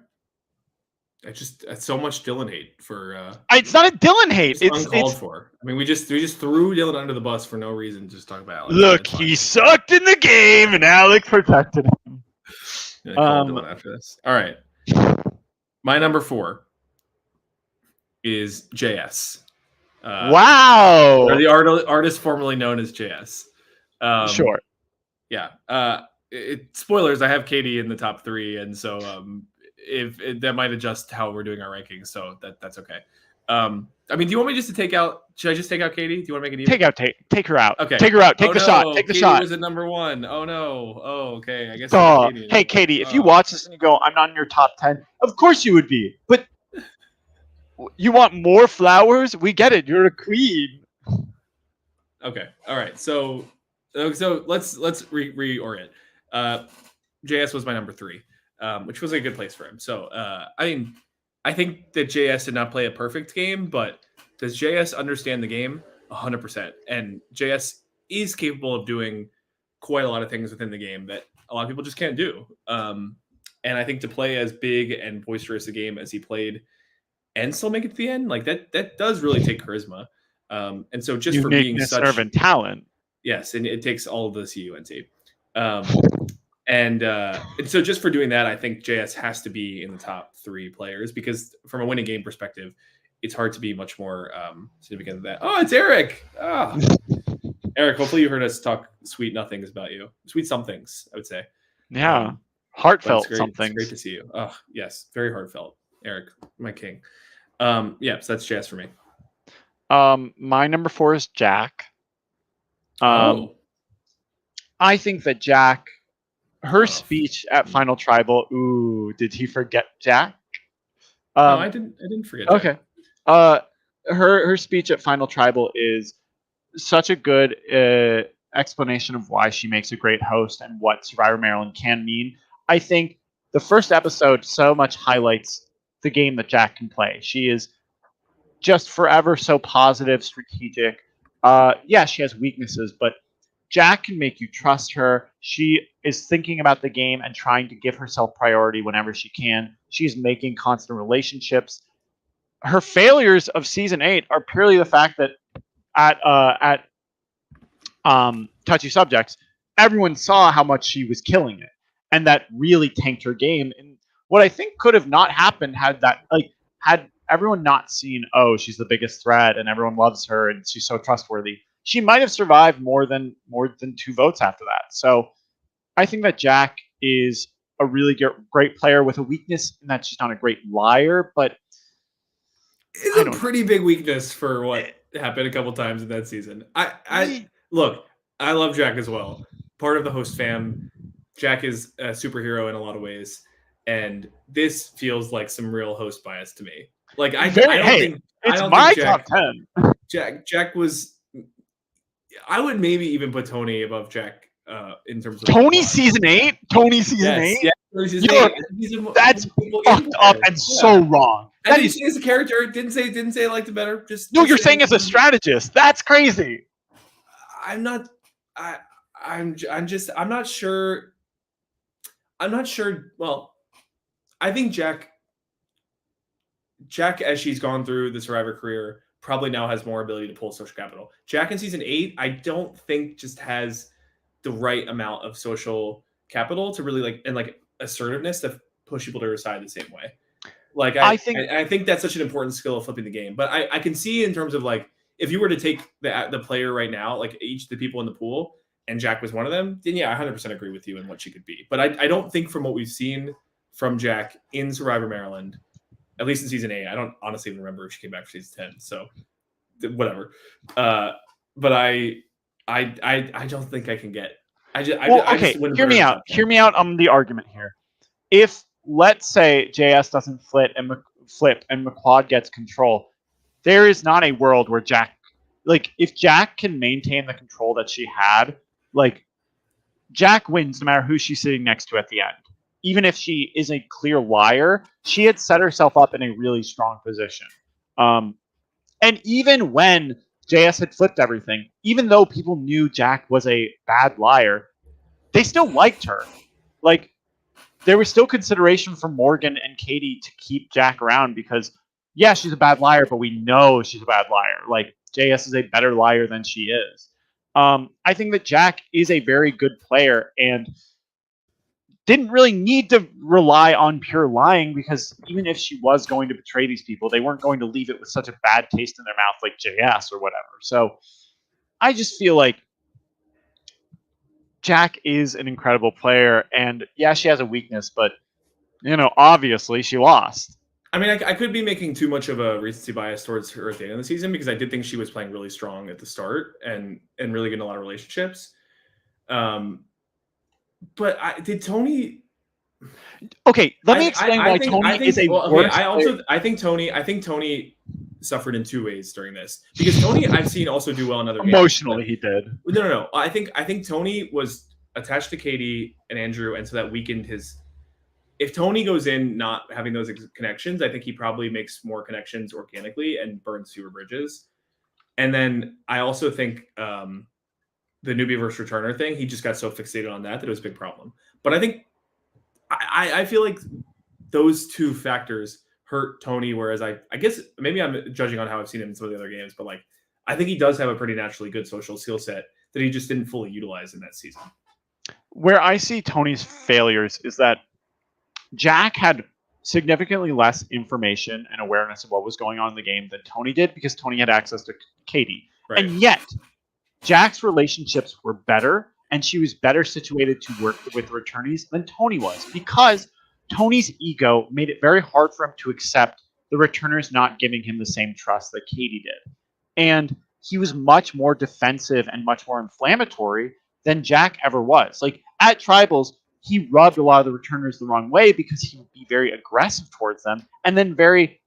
That's so much Dylan hate for. It's not a Dylan hate. It's uncalled for. I mean, we just threw Dylan under the bus for no reason. Just talk about Alex. Look, he sucked in the game, and Alex protected him. Dylan after this. All right. My number 4 is JS. Wow. Or the artist formerly known as JS. Sure. Yeah. Spoilers, I have Katie in the top 3, and so if that might adjust how we're doing our rankings, so that's okay. I mean, do you want me just to take out? Should I just take out Katie? Do you want to make it even? Take her out. Okay. Take her out. Take the shot. Take the Katie shot. was at number 1. Oh no. Oh, okay. I guess. Hey, Katie, if you watch this and you go, I'm not in your top 10, of course you would be. But you want more flowers? We get it. You're a queen. Okay. All right. So let's reorient. JS was my number 3. which was a good place for him. So, I mean, I think that JS did not play a perfect game, but does JS understand the game? 100%. And JS is capable of doing quite a lot of things within the game that a lot of people just can't do. And I think to play as big and boisterous a game as he played and still make it to the end, like that does really take charisma. And so just for being Uniqueness, such nerve, and talent. yes, and it takes all of the CUNT. And so just for doing that, I think JS has to be in the top 3 players because from a winning game perspective, it's hard to be much more significant than that. Oh, it's Eric. Oh. Eric, hopefully you heard us talk sweet nothings about you. Sweet somethings, I would say. Yeah. Heartfelt It's something. great to see you. Oh, yes. Very heartfelt. Eric, my king. Yeah, so that's JS for me. My number 4 is Jack. I think that Jack, her speech at Final Tribal. Ooh, did he forget Jack? No, I didn't forget Jack. Okay. Her speech at Final Tribal is such a good explanation of why she makes a great host and what Survivor Maryland can mean. I think the first episode so much highlights the game that Jack can play. She is just forever so positive, strategic. Yeah, she has weaknesses, but Jack can make you trust her. She is thinking about the game and trying to give herself priority whenever she can. She's making constant relationships. Her failures of season 8 are purely the fact that at Touchy Subjects, everyone saw how much she was killing it, and that really tanked her game. And what I think could have not happened had everyone not seen, oh, she's the biggest threat and everyone loves her and she's so trustworthy, she might have survived more than 2 votes after that. So I think that Jack is a really great player with a weakness in that she's not a great liar, but it's a pretty big weakness for what happened a couple times in that season. I look, I love Jack as well. Part of the host fam. Jack is a superhero in a lot of ways, and this feels like some real host bias to me. Like I don't think it's my top 10. Jack was. I would maybe even put Tony above Jack in terms of Tony season 8. Tony season 8. Yeah, that's fucked up and so wrong. That is as a character. Didn't say I liked it better. You're saying as a strategist. That's crazy. I'm not. I'm not sure. I'm not sure. Well, I think Jack, as she's gone through the Survivor career, probably now has more ability to pull social capital. Jack in season 8, I don't think just has the right amount of social capital to really assertiveness to push people to her side the same way. Like I think that's such an important skill of flipping the game. But I can see in terms of like if you were to take the player right now, like each of the people in the pool, and Jack was one of them, then yeah, I 100% agree with you in what she could be. But I don't think from what we've seen from Jack in Survivor Maryland, at least in season 8, I don't honestly even remember if she came back for season 10. So whatever. But I don't think I can get. Hear me out. Hear me out on the argument here. If let's say JS doesn't flip and McQuad gets control, there is not a world where Jack, if Jack can maintain the control that she had, Jack wins no matter who she's sitting next to at the end. Even if she is a clear liar, she had set herself up in a really strong position. And even when JS had flipped everything, even though people knew Jack was a bad liar, they still liked her. There was still consideration from Morgan and Katie to keep Jack around because, yeah, she's a bad liar, but we know she's a bad liar. JS is a better liar than she is. I think that Jack is a very good player and didn't really need to rely on pure lying because even if she was going to betray these people, they weren't going to leave it with such a bad taste in their mouth like JS or whatever. So I just feel like Jack is an incredible player, and yeah, she has a weakness, but obviously she lost. I mean, I could be making too much of a recency bias towards her at the end of the season because I did think she was playing really strong at the start and really getting a lot of relationships. But did Tony? Okay, let me explain why Tony is a worse player. I think Tony suffered in 2 ways during this because Tony I've seen also do well in other emotionally games, he did. No. I think Tony was attached to Katie and Andrew, and so that weakened his if Tony goes in not having those connections, I think he probably makes more connections organically and burns fewer bridges. And then I also think the newbie versus returner thing, he just got so fixated on that it was a big problem. But I think I feel like those two factors hurt Tony, whereas I guess maybe I'm judging on how I've seen him in some of the other games, but like I think he does have a pretty naturally good social skill set that he just didn't fully utilize in that season. Where I see Tony's failures is that Jack had significantly less information and awareness of what was going on in the game than Tony did because Tony had access to Katie. Right. And yet, Jack's relationships were better and she was better situated to work with returnees than Tony was because Tony's ego made it very hard for him to accept the returners not giving him the same trust that Katie did. And he was much more defensive and much more inflammatory than Jack ever was. Like at Tribals, he rubbed a lot of the returners the wrong way because he would be very aggressive towards them and then very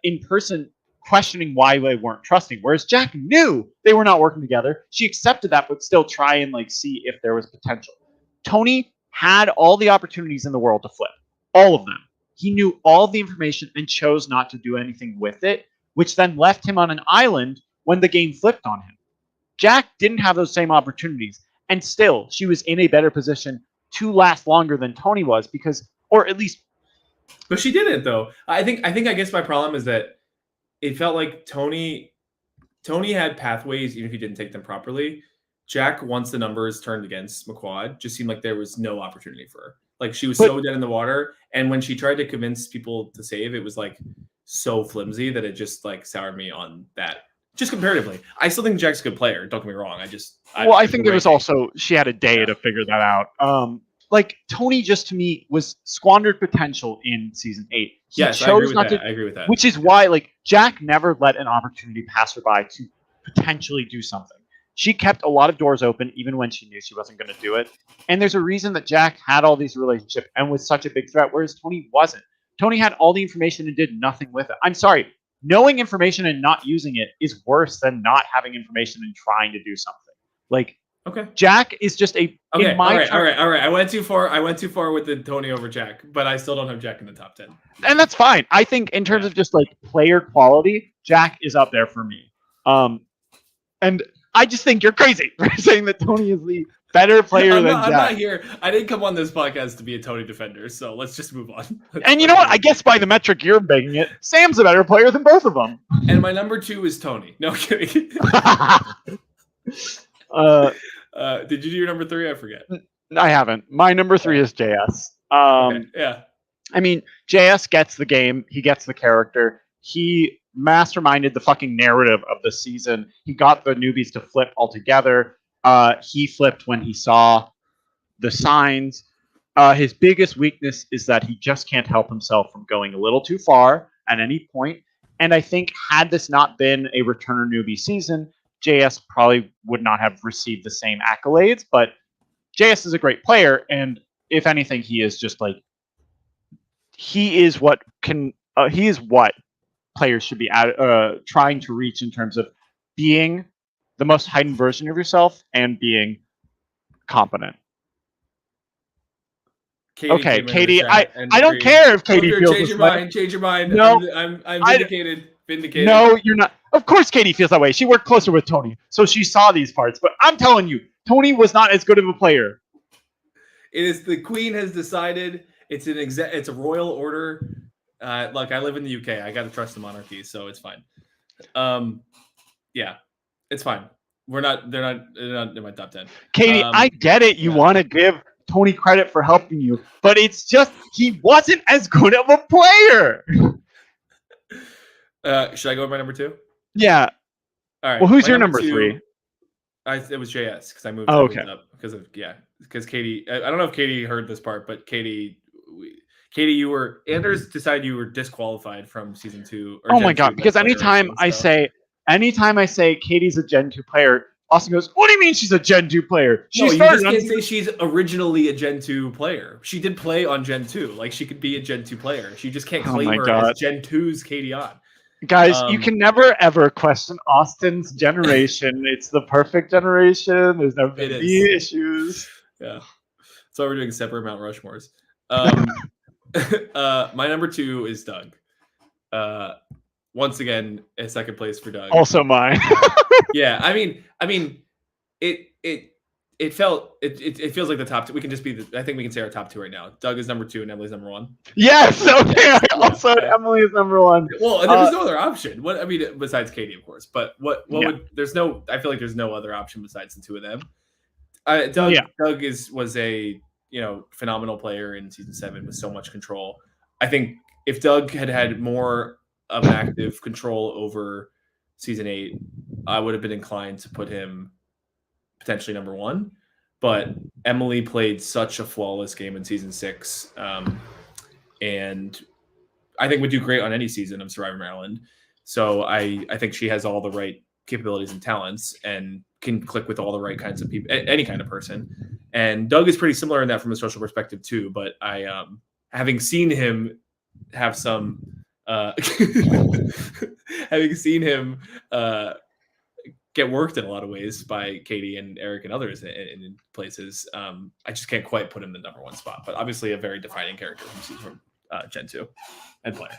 in person questioning why they weren't trusting. Whereas Jack knew they were not working together. She accepted that, but still try and like see if there was potential. Tony had all the opportunities in the world to flip. All of them. He knew all of the information and chose not to do anything with it, which then left him on an island when the game flipped on him. Jack didn't have those same opportunities, and still, she was in a better position to last longer than Tony was because, or at least. But she didn't, though. I guess my problem is that it felt like Tony had pathways, even if he didn't take them properly. Jack, once the numbers turned against McQuad, just seemed like there was no opportunity for her. Like she was so dead in the water, and when she tried to convince people to save, it was like so flimsy that it just like soured me on that. Just comparatively, I still think Jack's a good player. Don't get me wrong. I think there was also she had a day to figure that out. Like Tony, just to me, was squandered potential in season 8. He yes, chose I agree with that. Which is why, like, Jack never let an opportunity pass her by to potentially do something. She kept a lot of doors open, even when she knew she wasn't going to do it. And there's a reason that Jack had all these relationships and was such a big threat, whereas Tony wasn't. Tony had all the information and did nothing with it. I'm sorry. Knowing information and not using it is worse than not having information and trying to do something. Like, okay, Jack is just a. Okay, all right. I went too far with the Tony over Jack, but I still don't have Jack in the top 10. And that's fine. I think in terms of just like player quality, Jack is up there for me. And I just think you're crazy for saying that Tony is the better player than Jack. I'm not here. I didn't come on this podcast to be a Tony defender, so let's just move on. And you know what? I guess by the metric you're making it, Sam's a better player than both of them. And my number 2 is Tony. No kidding. Did you do your number 3? I forget. I haven't. My number 3 is JS. Okay. Yeah. I mean, JS gets the game. He gets the character. He masterminded the fucking narrative of the season. He got the newbies to flip altogether. He flipped when he saw the signs. His biggest weakness is that he just can't help himself from going a little too far at any point. And I think had this not been a returner newbie season, JS probably would not have received the same accolades. But JS is a great player, and if anything, he is just like he is what players should be trying to reach in terms of being the most heightened version of yourself and being competent. Katie, I don't care if Katie feels change your mind. Change your mind. No, I'm vindicated. Vindicated. No, you're not. Of course, Katie feels that way. She worked closer with Tony, so she saw these parts. But I'm telling you, Tony was not as good of a player. It is the Queen has decided. It's a royal order. Look, I live in the UK. I got to trust the monarchy, so it's fine. Yeah, it's fine. They're not in my top 10. Katie, I get it. You want to give Tony credit for helping you, but it's just he wasn't as good of a player. Should I go with my number 2? Yeah. All right. Well, who's your number 3? It was JS because I moved. Up because Katie. I don't know if Katie heard this part, but Katie, Anders decided you were disqualified from season 2. Oh my god! Because anytime I say Katie's a Gen 2 player, Austin goes, "What do you mean she's a Gen 2 player? You just can't say she's originally a Gen 2 player. She did play on Gen 2. Like she could be a Gen 2 player. She just can't claim her as Gen 2's Katie on." Guys, you can never ever question Austin's generation. It's the perfect generation. There's never been any issues. Yeah. So we're doing separate Mount Rushmores. My number 2 is Doug. Once again, a second place for Doug. Also mine. Yeah, I mean, it feels like the top two. We can just be. I think we can say our top 2 right now. Doug is number 2 and Emily's number 1. Yes. Okay. Yes, I also had Emily is number 1. Well, and there was no other option. What I mean, besides Katie, of course. But what Yeah. would? There's no. I feel like there's no other option besides the 2 of them. Doug was a phenomenal player in season 7 with so much control. I think if Doug had more of an active control over season 8, I would have been inclined to put him potentially number 1. But Emily played such a flawless game in season 6, and I think would do great on any season of Survivor Maryland. So I think she has all the right capabilities and talents and can click with all the right kinds of people, any kind of person. And Doug is pretty similar in that from a social perspective too. But I, having seen him have some, having seen him get worked in a lot of ways by Katie and Eric and others in places, I just can't quite put him in the number 1 spot. But obviously a very defining character from Gen 2 and player.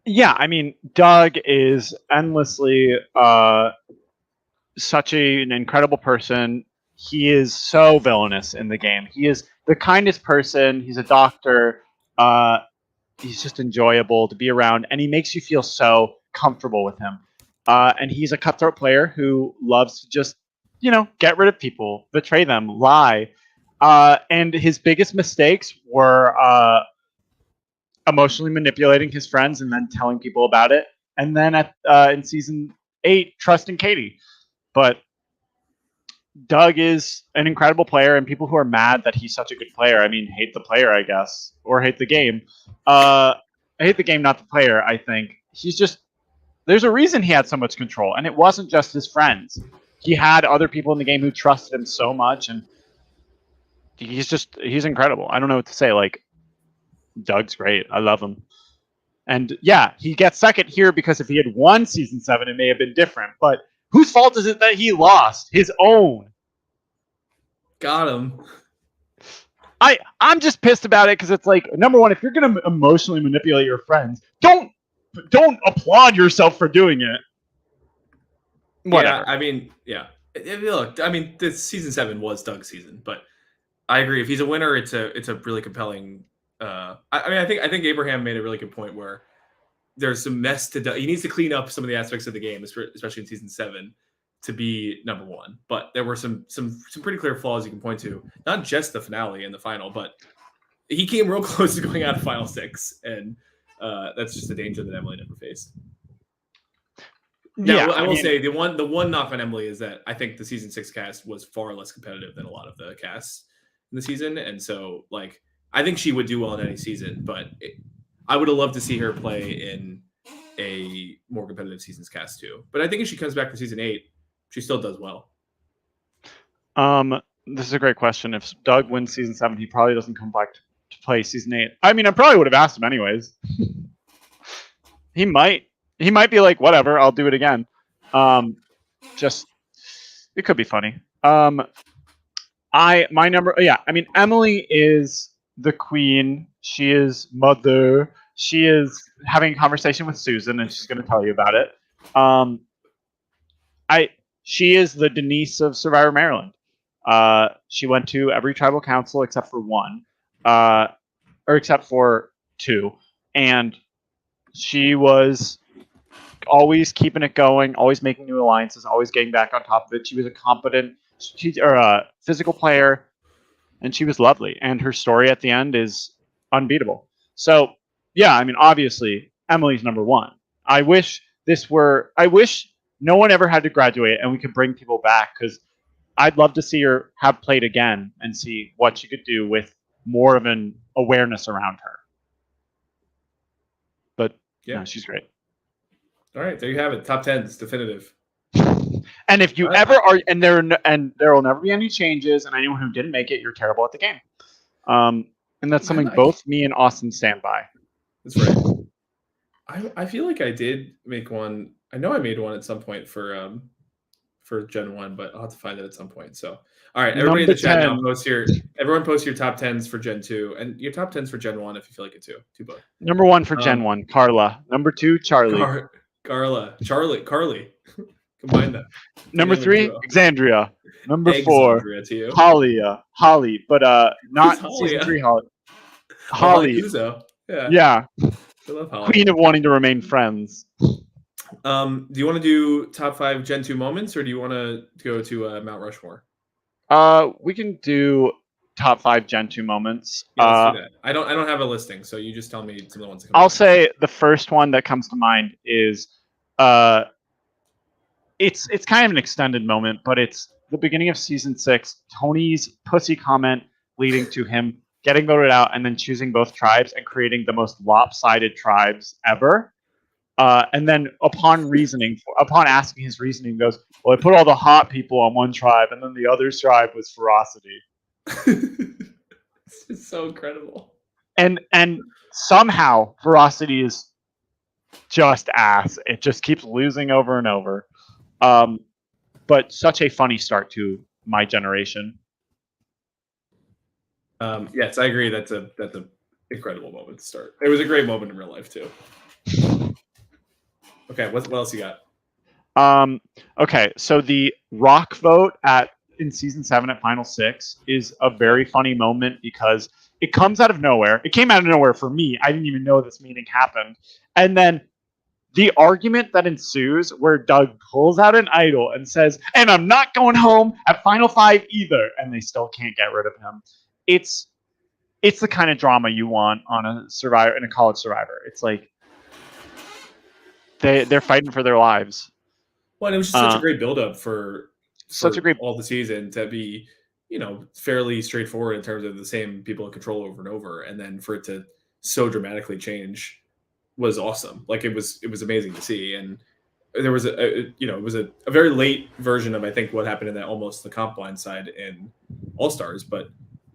Yeah, I mean, Doug is endlessly such an incredible person. He is so villainous in the game. He is the kindest person. He's a doctor. He's just enjoyable to be around, and he makes you feel so comfortable with him. And he's a cutthroat player who loves to just, get rid of people, betray them, lie. And his biggest mistakes were emotionally manipulating his friends and then telling people about it. And then in season 8, trusting Katie. But Doug is an incredible player, and people who are mad that he's such a good player, I mean, hate the player, I guess, or hate the game. I hate the game, not the player, I think. There's a reason he had so much control, and it wasn't just his friends. He had other people in the game who trusted him so much, and he's incredible. I don't know what to say. Like, Doug's great. I love him. And yeah, he gets second here because if he had won season 7, it may have been different. But whose fault is it that he lost? His own. Got him. I'm just pissed about it because it's like, number 1, if you're going to emotionally manipulate your friends, don't applaud yourself for doing it. Whatever. Yeah, I mean, yeah. Look, I mean, this season 7 was Doug's season, but I agree. If he's a winner, it's a really compelling. I think Abraham made a really good point where there's some mess to do. He needs to clean up some of the aspects of the game, especially in season 7, to be number 1. But there were some pretty clear flaws you can point to, not just the finale and the final, but he came real close to going out of final 6, and that's just a danger that Emily never faced. Now, I will say the one knock on Emily is that I think the season 6 cast was far less competitive than a lot of the casts in the season, and so like I think she would do well in any season, but I would have loved to see her play in a more competitive seasons cast too. But I think if she comes back for season 8, she still does well. This is a great question. If Doug wins season 7, he probably doesn't come back to play season 8. I mean, I probably would have asked him anyways. He might be like, whatever, I'll do it again. Just it could be funny. I mean, Emily is the queen. She is mother. She is having a conversation with Susan, and she's going to tell you about it. She is the Denise of Survivor Maryland. She went to every tribal council except for 1, or except for 2, and she was always keeping it going, always making new alliances, always getting back on top of it. She was a competent physical player, and she was lovely. And her story at the end is unbeatable. So, yeah, I mean, obviously, Emily's number 1. I wish no one ever had to graduate and we could bring people back, because I'd love to see her have played again and see what she could do with more of an awareness around her. But yeah, no, she's great. All right, there you have it. Top 10s, definitive. And if you ever are, and there will never be any changes, and anyone who didn't make it, you're terrible at the game. And that's something both me and Austin stand by. That's right. I feel like I did make one. I know I made one at some point for for Gen 1, but I'll have to find it at some point. So, all right, everybody in Number the chat 10. now, everyone post your top 10s for Gen 2 and your top 10s for Gen 1 if you feel like it too. Do both. Number 1 for Gen 1, Carla. Number 2, Charlie. Carly. Combine them. Number 3, Exandria. Number 4, Exandria to you. Holly, but not Holly? season 3 Holly. Holly Kuzo. Yeah. I love Holly. Queen of wanting to remain friends. Do you want to do top 5 Gen 2 moments, or do you want to go to Mount Rushmore? We can do top 5 Gen 2 moments. Yeah, let's do that. I don't have a listing, so you just tell me some of the ones that come I'll say the first one that comes to mind is it's kind of an extended moment, but it's the beginning of season 6, Tony's pussy comment leading to him getting voted out and then choosing both tribes and creating the most lopsided tribes ever. And then upon asking his reasoning, he goes, well, I put all the hot people on one tribe, and then the other tribe was ferocity. It's so incredible. And somehow ferocity is just ass. It just keeps losing over and over. But such a funny start to my generation. Yes, I agree. That's a incredible moment to start. It was a great moment in real life too. Okay, what else you got? Okay, so the rock vote in season 7 at Final 6 is a very funny moment because it comes out of nowhere. It came out of nowhere for me. I didn't even know this meeting happened. And then the argument that ensues where Doug pulls out an idol and says, and I'm not going home at Final 5 either, and they still can't get rid of him. It's the kind of drama you want on a college Survivor. It's like they're fighting for their lives. Well, and it was just such a great build-up for all the season to be, fairly straightforward in terms of the same people in control over and over, and then for it to so dramatically change was awesome. Like it was amazing to see, and there was it was a very late version of I think what happened in that almost the comp line side in All Stars, but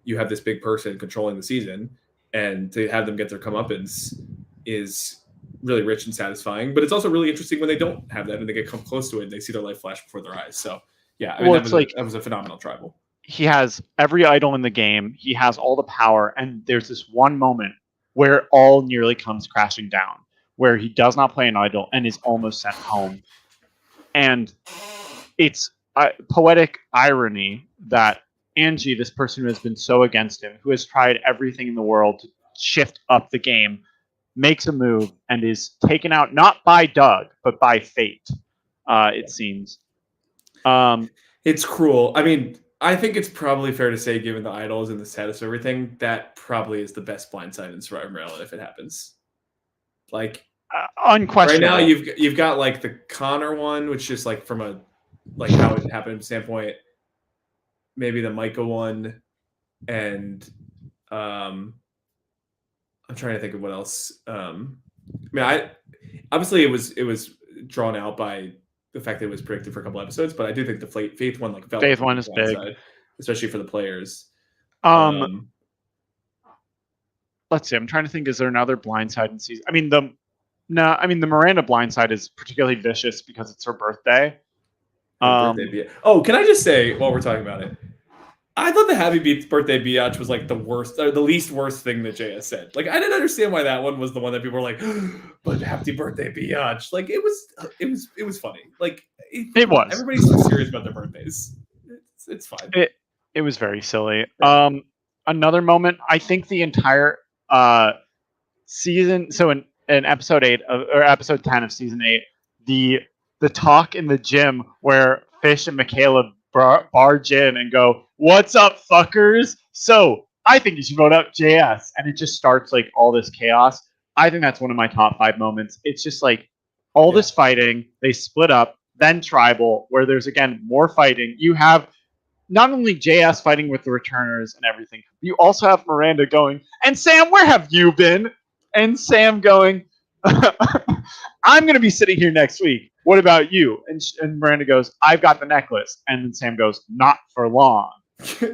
you have this big person controlling the season, and to have them get their comeuppance is really rich and satisfying. But it's also really interesting when they don't have that and they get come close to it and they see their life flash before their eyes. So yeah, I mean, that was a phenomenal tribal. He has every idol in the game. He has all the power, and there's this one moment where it all nearly comes crashing down, where he does not play an idol and is almost sent home. And it's poetic irony that Angie, this person who has been so against him, who has tried everything in the world to shift up the game, makes a move and is taken out not by Doug, but by fate, it seems. It's cruel. I mean, I think it's probably fair to say, given the idols and the status of everything, that probably is the best blindside in Survivor Maryland if it happens. Like, unquestionably. Right now, you've got like the Connor one, which is like from a how it happened standpoint. Maybe the Micah one, and I'm trying to think of what else. I mean, obviously it was drawn out by the fact that it was predicted for a couple episodes, but I do think the Faith one Faith one is big, especially for the players. Let's see. I'm trying to think. Is there another blindside in season? I mean the Miranda blindside is particularly vicious because it's her birthday. Can I just say while we're talking about it, I thought the happy birthday biatch was like the worst, or the least worst thing that JS said. Like I didn't understand why that one was the one that people were like, but happy birthday biatch. Like it was funny. Like it was. Everybody's so serious about their birthdays. It's fine. It was very silly. Another moment. I think the entire season. So in episode 8 or episode 10 of season 8, the talk in the gym where Fish and Michaela barge in and go, "What's up, fuckers?" So I think you should vote out JS, and it just starts like all this chaos. I think that's one of my top 5 moments. It's just like all this fighting. They split up, then tribal, where there's again more fighting. You have not only JS fighting with the returners and everything, you also have Miranda going, "And Sam, where have you been?" And Sam going, "I'm going to be sitting here next week. What about you?" And Miranda goes, "I've got the necklace." And then Sam goes, "Not for long."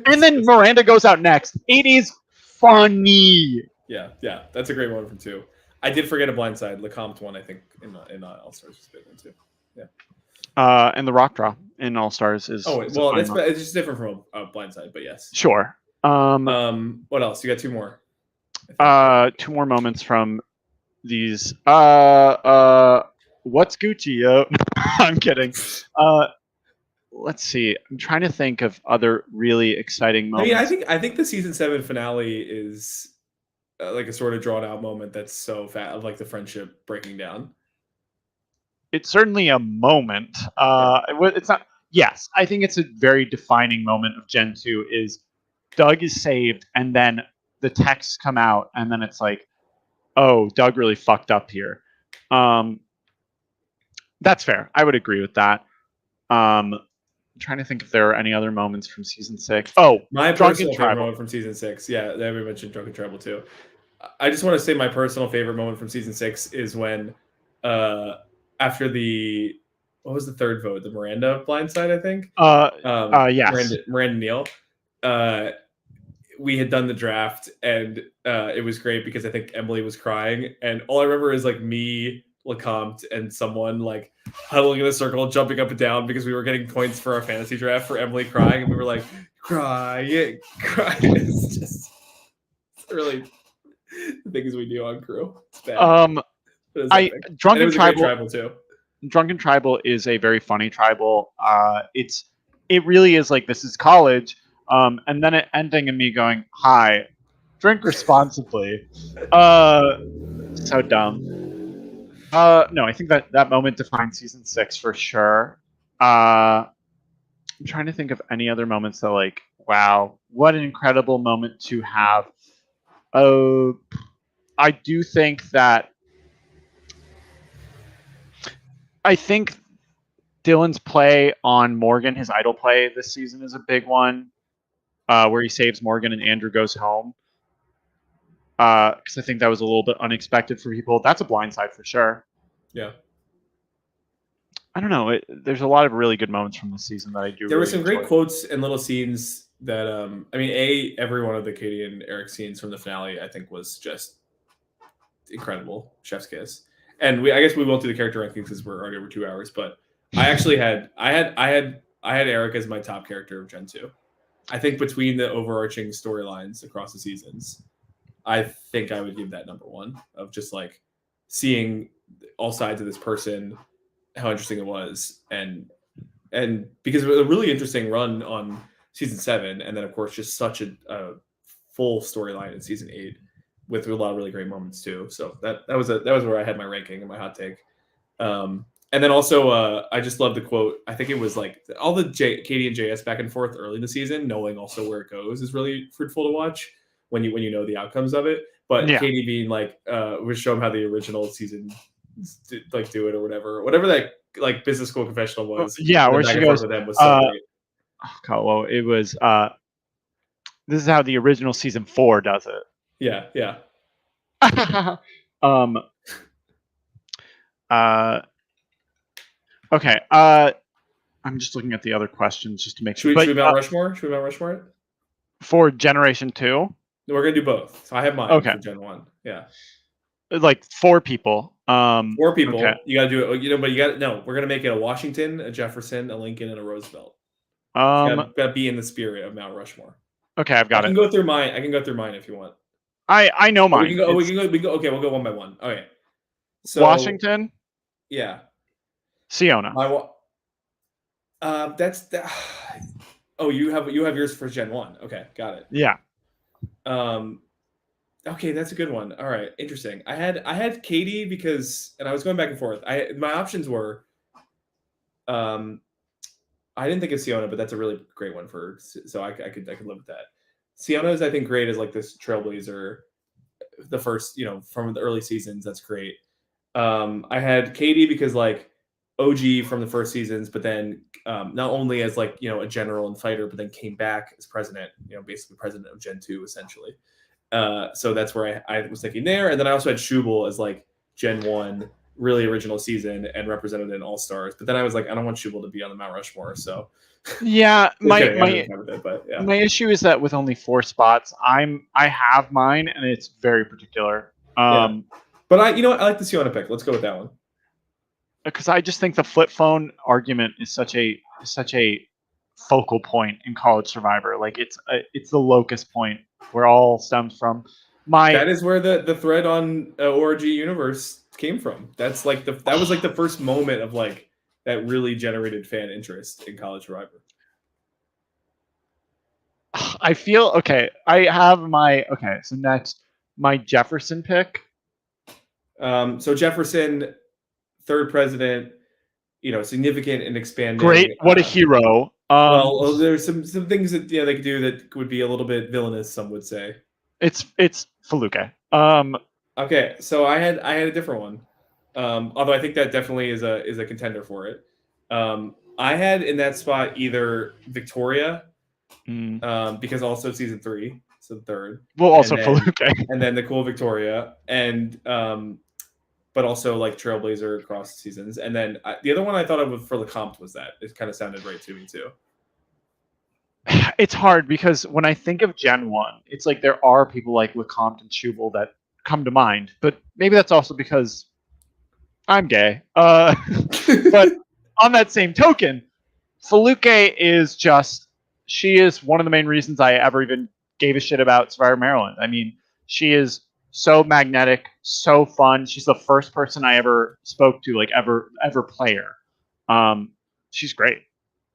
And then Miranda goes out next. It is funny. Yeah, that's a great one from 2. I did forget a blindside, Lecomte one, I think, in All Stars is a big one too. Yeah. And the rock draw in All Stars is. Oh, is a well, funny moment. it's just different from a Blindside, but yes. Sure. What else? You got two more. Two more moments from these. What's Gucci, yo? I'm kidding. Let's see. I'm trying to think of other really exciting moments. I mean, I think the season 7 finale is like a sort of drawn out moment that's so fat of like the friendship breaking down. It's certainly a moment. It's not. Yes, I think it's a very defining moment of Gen 2 is Doug is saved, and then the texts come out, and then it's like, oh, Doug really fucked up here. That's fair. I would agree with that. I'm trying to think if there are any other moments from season 6. Oh, my Drunken personal favorite Tribal. moment from season 6. Yeah, they haven't mentioned Drunken Tribal too. I just want to say my personal favorite moment from season 6 is when, after the what was the third vote? The Miranda blindside, I think. Yes. Miranda Neal. We had done the draft, and it was great because I think Emily was crying, and all I remember is like me, LeCompte, and someone like huddling in a circle, jumping up and down because we were getting points for our fantasy draft for Emily crying, and we were like, cry. It's just really the things we do on crew. It's bad. Drunken Tribal too. Drunken Tribal is a very funny tribal. It really is like, this is college. And then it ending and me going, hi, drink responsibly. So dumb. No, I think that moment defines season 6 for sure. I'm trying to think of any other moments that like, wow, what an incredible moment to have. Oh, I do think that. I think Dylan's play on Morgan, his idol play this season, is a big one. Where he saves Morgan and Andrew goes home. Because I think that was a little bit unexpected for people. That's a blindside for sure. Yeah. I don't know. There's a lot of really good moments from this season that I do. There were some great quotes and little scenes that, I mean, every one of the Katie and Eric scenes from the finale, I think, was just incredible. Chef's kiss. And I guess we won't do the character rankings because we're already over 2 hours. But I actually had Eric as my top character of Gen 2. I think between the overarching storylines across the seasons, I think I would give that number 1 of just like seeing all sides of this person, how interesting it was, and because it was a really interesting run on season 7, and then of course just such a full storyline in season 8 with a lot of really great moments too. So that was where I had my ranking and my hot take. And then also, I just love the quote. I think it was like all the Katie and JS back and forth early in the season, knowing also where it goes is really fruitful to watch when you know the outcomes of it. But yeah. Katie being like, we show them how the original season do it or whatever that like business school confessional was. Yeah, where she goes. With them was so great. God, well, it was. This is how the original season 4 does it. Yeah. Okay. I'm just looking at the other questions just to make sure. Should we Mount Rushmore? Should we Mount Rushmore it? For Generation 2? We're gonna do both. So I have mine for Gen 1. Yeah. Like 4 people. 4 people. Okay. You gotta do it. But we're gonna make it a Washington, a Jefferson, a Lincoln, and a Roosevelt. Gotta be in the spirit of Mount Rushmore. Okay, I've got it. I can go through mine if you want. I know mine. We can go. Okay, we'll go one by one. Okay. So Washington. Yeah. Siona. That's that. Oh, you have yours for Gen 1. Okay, got it. Yeah. Okay, that's a good one. All right, interesting. I had Katie because, and I was going back and forth. My options were, I didn't think of Siona, but that's a really great one so I could live with that. Siona is, I think, great as like this trailblazer, the first, from the early seasons. That's great. I had Katie because like OG from the first seasons, but then not only as like, a general and fighter, but then came back as president, basically president of Gen 2 essentially. So that's where I was thinking there. And then I also had Schubel as like Gen 1, really original season and represented in All Stars. But then I was like, I don't want Schubel to be on the Mount Rushmore. So yeah, my issue is that with only 4 spots, I have mine and it's very particular. But I like the Siona pick. Let's go with that one. because I just think the flip phone argument is such a focal point in College Survivor. Like it's the locus point where all stems from. That My is where the thread on ORG Universe came from. That was like the first moment of like that really generated fan interest in College Survivor. I feel okay. I have my okay. So next, my Jefferson pick. So Jefferson, third president, significant and expanding. Great, what a hero. Well, there's some things that they could do that would be a little bit villainous. Some would say. It's Feluke. Okay, so I had a different one. Although I think that definitely is a contender for it. I had in that spot either Victoria, because also season 3, so the third. Well, also and then, Feluke. and then the cool Victoria, and but also like Trailblazer across seasons. And then the other one I thought of for Lecomte was that. It kind of sounded right to me too. It's hard because when I think of Gen 1, it's like there are people like Lecomte and Schubel that come to mind, but maybe that's also because I'm gay. But on that same token, Feluke is she is one of the main reasons I ever even gave a shit about Survivor Maryland. I mean, she is so magnetic, so fun. She's the first person I ever spoke to, like ever play her. She's great.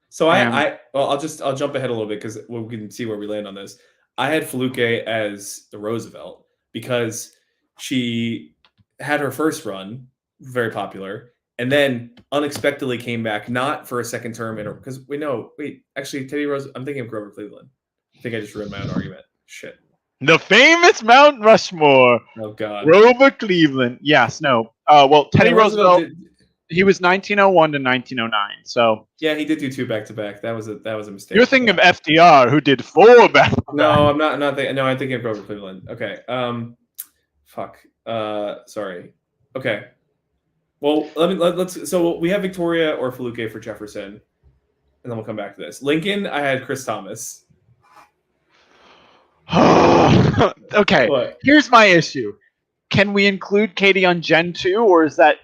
So I'll jump ahead a little bit because we can see where we land on this. I had Feluke as the Roosevelt because she had her first run, very popular, and then unexpectedly came back, not for a second term, because actually Teddy Rose. I'm thinking of Grover Cleveland. I think I just ruined my own argument. Shit. The famous Mount Rushmore. Oh God. Grover Cleveland. Yes. No. Well, Teddy Roosevelt. He was 1901 to 1909. So yeah, he did do 2 back to back. That was a mistake. You're thinking of FDR, who did 4 back to back. No, I'm not. No, I'm thinking of Grover Cleveland. Okay. Fuck. Sorry. Okay. Well, let's. So we have Victoria or Feluke for Jefferson, and then we'll come back to this. Lincoln, I had Chris Thomas. Okay. What? Here's my issue. Can we include Katie on Gen 2, or is that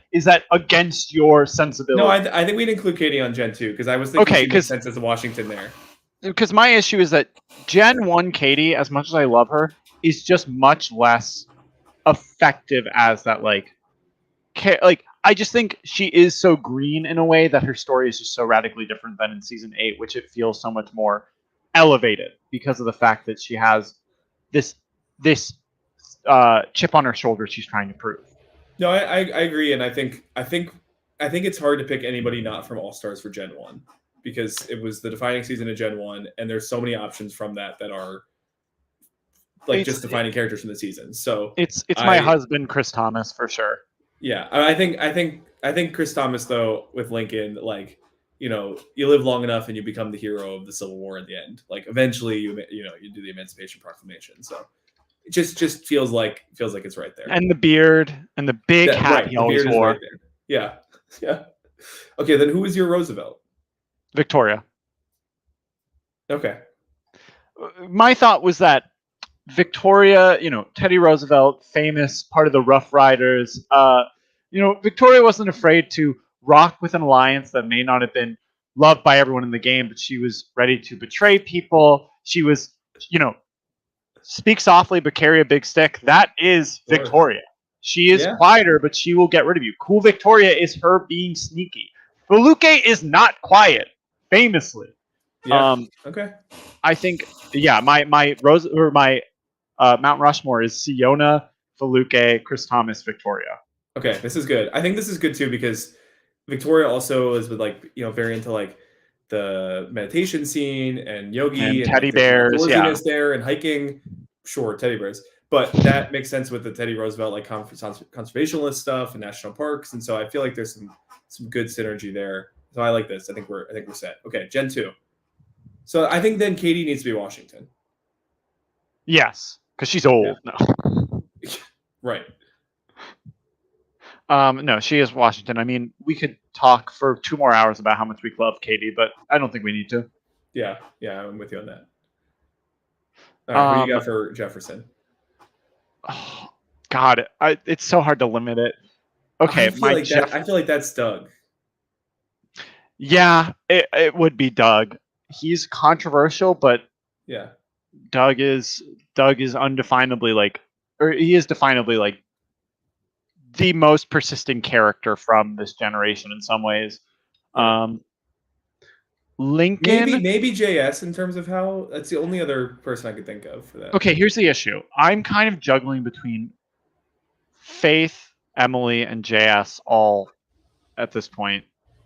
against your sensibility? No, I think we'd include Katie on Gen 2 because I was thinking she makes sense as Washington there. Because my issue is that Gen 1 Katie, as much as I love her, is just much less effective as that I just think she is so green in a way that her story is just so radically different than in season 8, which it feels so much more elevated because of the fact that she has this chip on her shoulder she's trying to prove. No, I agree, and I think it's hard to pick anybody not from All Stars for Gen 1 because it was the defining season of Gen 1, and there's so many options from that are like just defining characters from the season. So it's my husband Chris Thomas for sure. Yeah, I think Chris Thomas though with Lincoln, like you live long enough and you become the hero of the Civil War at the end. Like eventually you do the Emancipation Proclamation. So it just feels like it's right there. And the beard and the big hat he always wore. Right there. Yeah. Okay, then who is your Roosevelt? Victoria. Okay. My thought was that Victoria, Teddy Roosevelt, famous part of the Rough Riders. Victoria wasn't afraid to rock with an alliance that may not have been loved by everyone in the game, but she was ready to betray people. She was, speak softly but carry a big stick. That is Victoria. She is quieter, but she will get rid of you. Cool Victoria is her being sneaky. Feluke is not quiet, famously. Yeah. Okay. I think my Mount Rushmore is Siona, Feluke, Chris Thomas, Victoria. Okay, this is good. I think this is good too because Victoria also is with very into the meditation scene and yogi and teddy bears, there and hiking. Sure, teddy bears, but that makes sense with the Teddy Roosevelt conservationist stuff and national parks, and so I feel like there's some good synergy there. So I like this. I think we're set. Okay, Gen 2. So I think then Katie needs to be Washington. Yes, because she's old. Yeah. No. Right. No, she is Washington. I mean, we could talk for 2 more hours about how much we love Katie, but I don't think we need to. Yeah, I'm with you on that. All right, who you got for Jefferson? Oh, God, it's so hard to limit it. Okay, my I feel like that's Doug. Yeah, it would be Doug. He's controversial, but Yeah. Doug is undefinably like, or he is definably like the most persistent character from this generation in some ways. Yeah. Lincoln. Maybe JS in terms of how that's the only other person I could think of for that. Okay, here's the issue. I'm kind of juggling between Faith, Emily, and JS all at this point,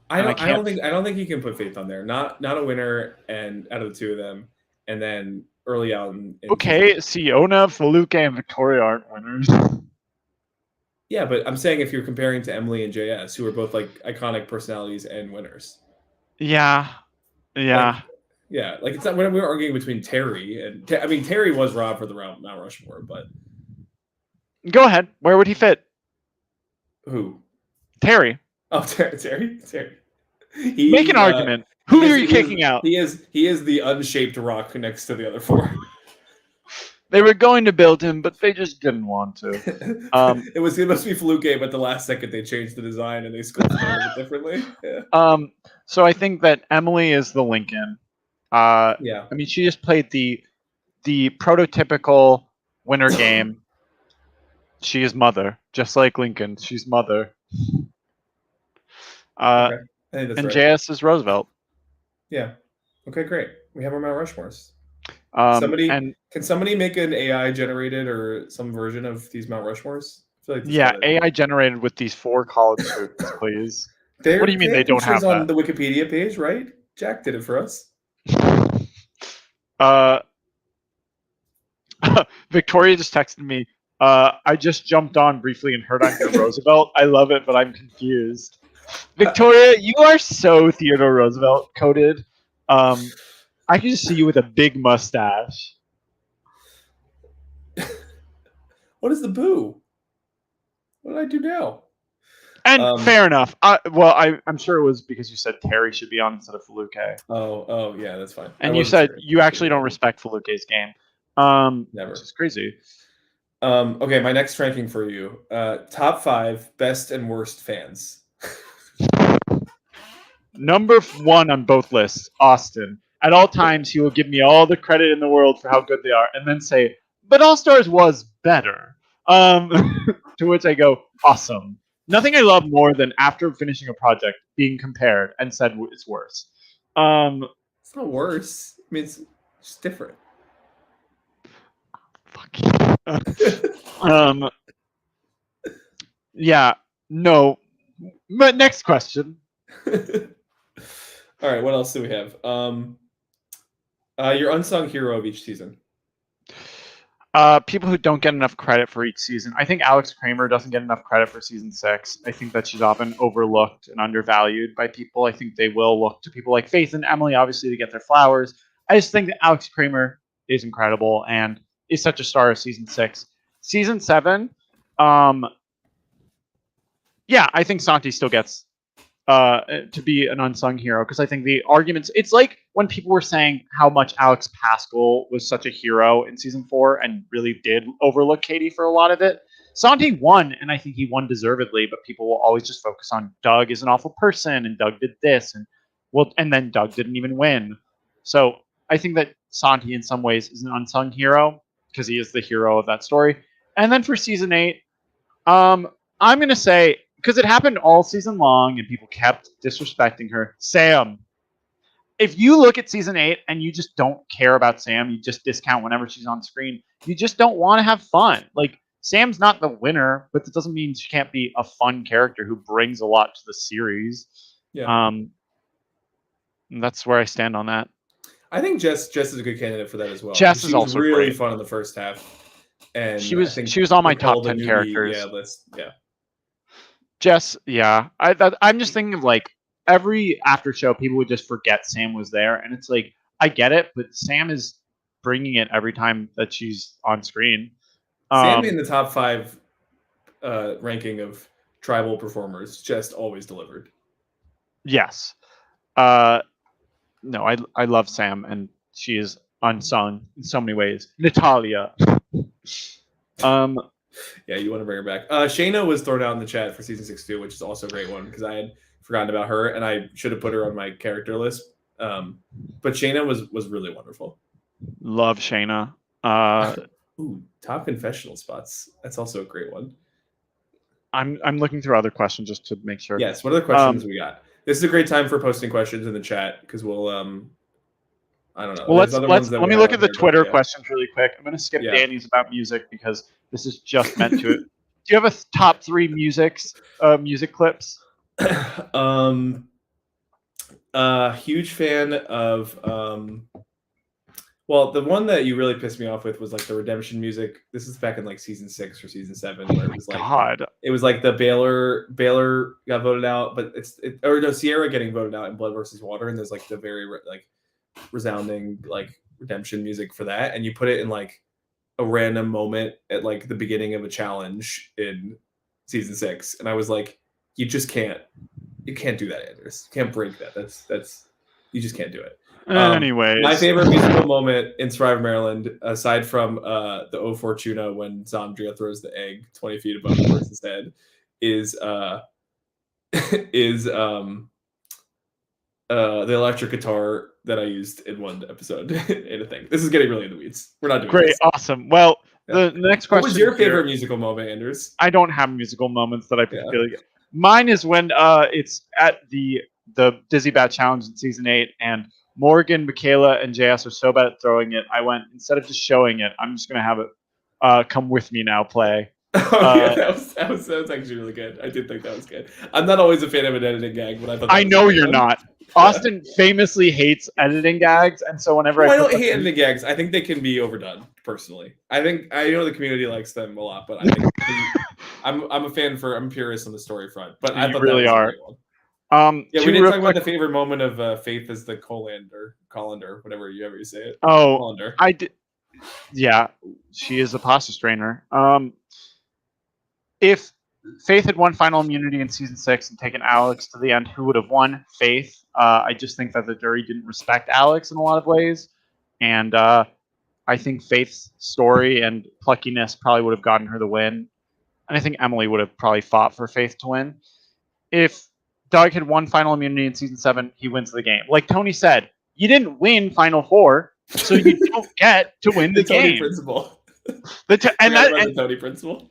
and I can't. I don't think you can put Faith on there. Not a winner and out of the two of them, and then early out in season. Okay, Siona, Feluke, and Victoria aren't winners. Yeah, but I'm saying if you're comparing to Emily and JS, who are both like iconic personalities and winners. Yeah, Like, yeah. yeah, like it's not when we're arguing between Terry and I mean Terry was robbed for the Mount Rushmore, but Go ahead. Where would he fit? who? Terry. Oh, Terry. Make an argument. Who are you kicking out? He is the unshaped rock next to the other four. They were going to build him, but they just didn't want to. It must be Fluke, but the last second they changed the design and they sculpted it a bit differently. Yeah. So I think that Emily is the Lincoln. Yeah. I mean, she just played the prototypical winner game. She is mother, just like Lincoln. She's mother. Okay. I think that's and right. JS is Roosevelt. Yeah. Okay, great. We have our Mount Rushmores. Can somebody make an AI generated or some version of these Mount Rushmores? I feel like yeah, AI generated with these 4 college students, please. What do you mean they don't have on that? the Wikipedia page, right? Jack did it for us. Victoria just texted me. I just jumped on briefly and heard I'm your Roosevelt. I love it, but I'm confused. Victoria, you are so Theodore Roosevelt coded. I can just see you with a big mustache. What is the boo? What did I do now? And fair enough. I'm sure it was because you said Terry should be on instead of Feluke. Oh, yeah, that's fine. And you said you actually don't respect Feluke's game. Never. Which is crazy. Okay, my next ranking for you. Top 5 best and worst fans. Number 1 on both lists, Austin. At all times, he will give me all the credit in the world for how good they are, and then say, "But All Stars was better." To which I go, "Awesome." Nothing I love more than after finishing a project being compared and said it's worse. It's not worse. I mean, it's just different. Fuck you. Yeah. No. But next question. All right, what else do we have? Your unsung hero of each season. People who don't get enough credit for each season. I think Alex Kramer doesn't get enough credit for season 6. I think that she's often overlooked and undervalued by people. I think they will look to people like Faith and Emily, obviously, to get their flowers. I just think that Alex Kramer is incredible and is such a star of season 6. Season 7, yeah, I think Santi still gets to be an unsung hero because I think the arguments. It's like when people were saying how much Alex Pascal was such a hero in season 4 and really did overlook Katie for a lot of it. Santi won, and I think he won deservedly. But people will always just focus on Doug is an awful person and Doug did this and then Doug didn't even win. So I think that Santi in some ways is an unsung hero because he is the hero of that story. And then for season 8, I'm gonna say because it happened all season long and people kept disrespecting her. Sam, if you look at season 8 and you just don't care about Sam, you just discount whenever she's on screen. You just don't want to have fun. Like Sam's not the winner, but that doesn't mean she can't be a fun character who brings a lot to the series. Yeah. That's where I stand on that. I think Jess is a good candidate for that as well. Jess is also really great. Fun in the first half, and she was on my top 10 characters. List. Yeah. Jess, yeah. I'm just thinking of like every after show, people would just forget Sam was there, and it's like I get it, but Sam is bringing it every time that she's on screen. Sam in the top 5 ranking of tribal performers, just always delivered. Yes. No, I love Sam, and she is unsung in so many ways. Natalia. Yeah, you want to bring her back. Shayna was thrown out in the chat for season 6 too, which is also a great one because I had forgotten about her and I should have put her on my character list. But Shayna was really wonderful. Love Shayna. Ooh, top confessional spots. That's also a great one. I'm looking through other questions just to make sure. Yes. What other questions we got? This is a great time for posting questions in the chat because we'll I don't know. Well, There's other ones that let we me had look on at the here, but Twitter yeah. questions really quick. I'm going to skip Yeah. Danny's about music because this is just meant to. Do you have a top 3 music clips? Huge fan of well, the one that you really pissed me off with was like the redemption music. This is back in like season 6 or season 7 where it was like it was like the Baylor got voted out, but or no, Sierra getting voted out in Blood versus Water, and there's like the very like resounding like redemption music for that, and you put it in like a random moment at like the beginning of a challenge in season 6, and I was like, you can't do that, Anders. You can't break that. That's you just can't do it. Anyways, my favorite musical moment in Survivor Maryland, aside from the O Fortuna when Zandria throws the egg 20 feet above the person's head, is the electric guitar that I used in one episode in a thing. This is getting really in the weeds. We're not doing great, this. Awesome. Well, the next question. What was your favorite musical moment, Anders? I don't have musical moments that I particularly get. Mine is when it's at the Dizzy Bat Challenge in season 8, and Morgan, Michaela, and JS are so bad at throwing it. I went, instead of just showing it, I'm just gonna have it come with me now play. Yeah, that was actually really good. I did think that was good. I'm not always a fan of an editing gag, but I thought I know you're not. Austin famously hates editing gags, and so whenever I don't hate editing gags, I think they can be overdone. Personally, I know the community likes them a lot, but I think I'm a fan I'm purist on the story front. But I thought really that was a great one. Yeah, we didn't talk about the favorite moment of Faith as the colander, whatever you say it. Oh, colander. I did. Yeah, she is a pasta strainer. If Faith had won final immunity in season 6 and taken Alex to the end, who would have won? Faith. I just think that the jury didn't respect Alex in a lot of ways, and I think Faith's story and pluckiness probably would have gotten her the win. And I think Emily would have probably fought for Faith to win. If Doug had won final immunity in season 7, he wins the game. Like Tony said, you didn't win final 4, so you don't get to win the game. Tony principle. The Tony principle.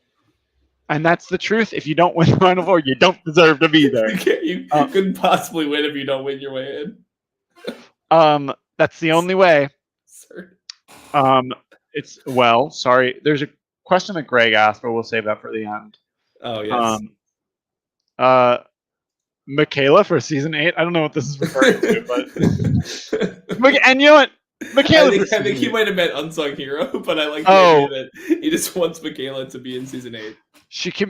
And that's the truth. If you don't win the final 4, you don't deserve to be there. You couldn't possibly win if you don't win your way in. That's the only way. Sir. Sorry. There's a question that Greg asked, but we'll save that for the end. Oh yes. Michaela for season 8. I don't know what this is referring to, but and you know what? Michaela. I think he might have meant Unsung Hero, but I like the idea that he just wants Michaela to be in season 8.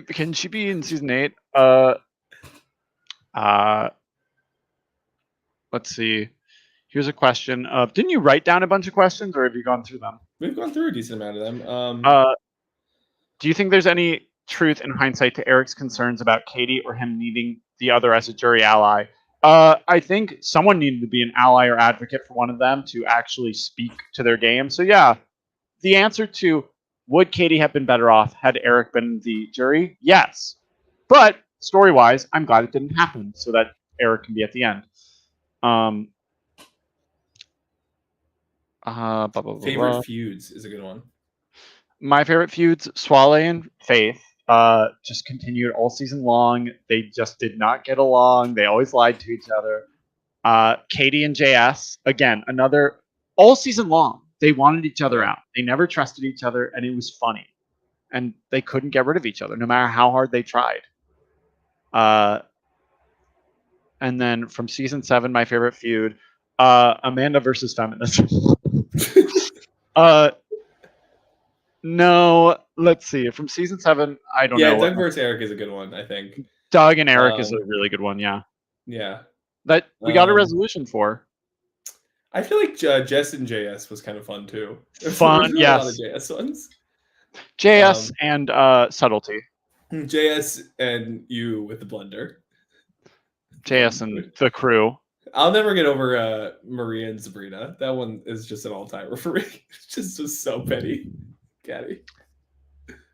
Can she be in season 8? Let's see. Here's a question. Didn't you write down a bunch of questions, or have you gone through them? We've gone through a decent amount of them. Do you think there's any truth in hindsight to Eric's concerns about Katie or him needing the other as a jury ally? I think someone needed to be an ally or advocate for one of them to actually speak to their game. So yeah, the answer to would Katie have been better off had Eric been the jury? Yes. But story-wise, I'm glad it didn't happen so that Eric can be at the end. Favorite feuds is a good one. My favorite feuds, Swale and Faith, just continued all season long. They just did not get along. They always lied to each other. Katie and JS, again, another all season long. They wanted each other out. They never trusted each other, and it was funny. And they couldn't get rid of each other, no matter how hard they tried. And then from season 7, my favorite feud, Amanda versus feminism. No, let's see. From season 7, I don't know. Yeah, Doug versus Eric is a good one, I think. Doug and Eric is a really good one, yeah. Yeah. That we got a resolution for. I feel like Jess and JS was kind of fun too. Fun, yes. A lot of JS ones. JS and subtlety. JS and you with the blender. JS and the crew. I'll never get over Maria and Sabrina. That one is just an all-timer for me. It just was so petty. Catty.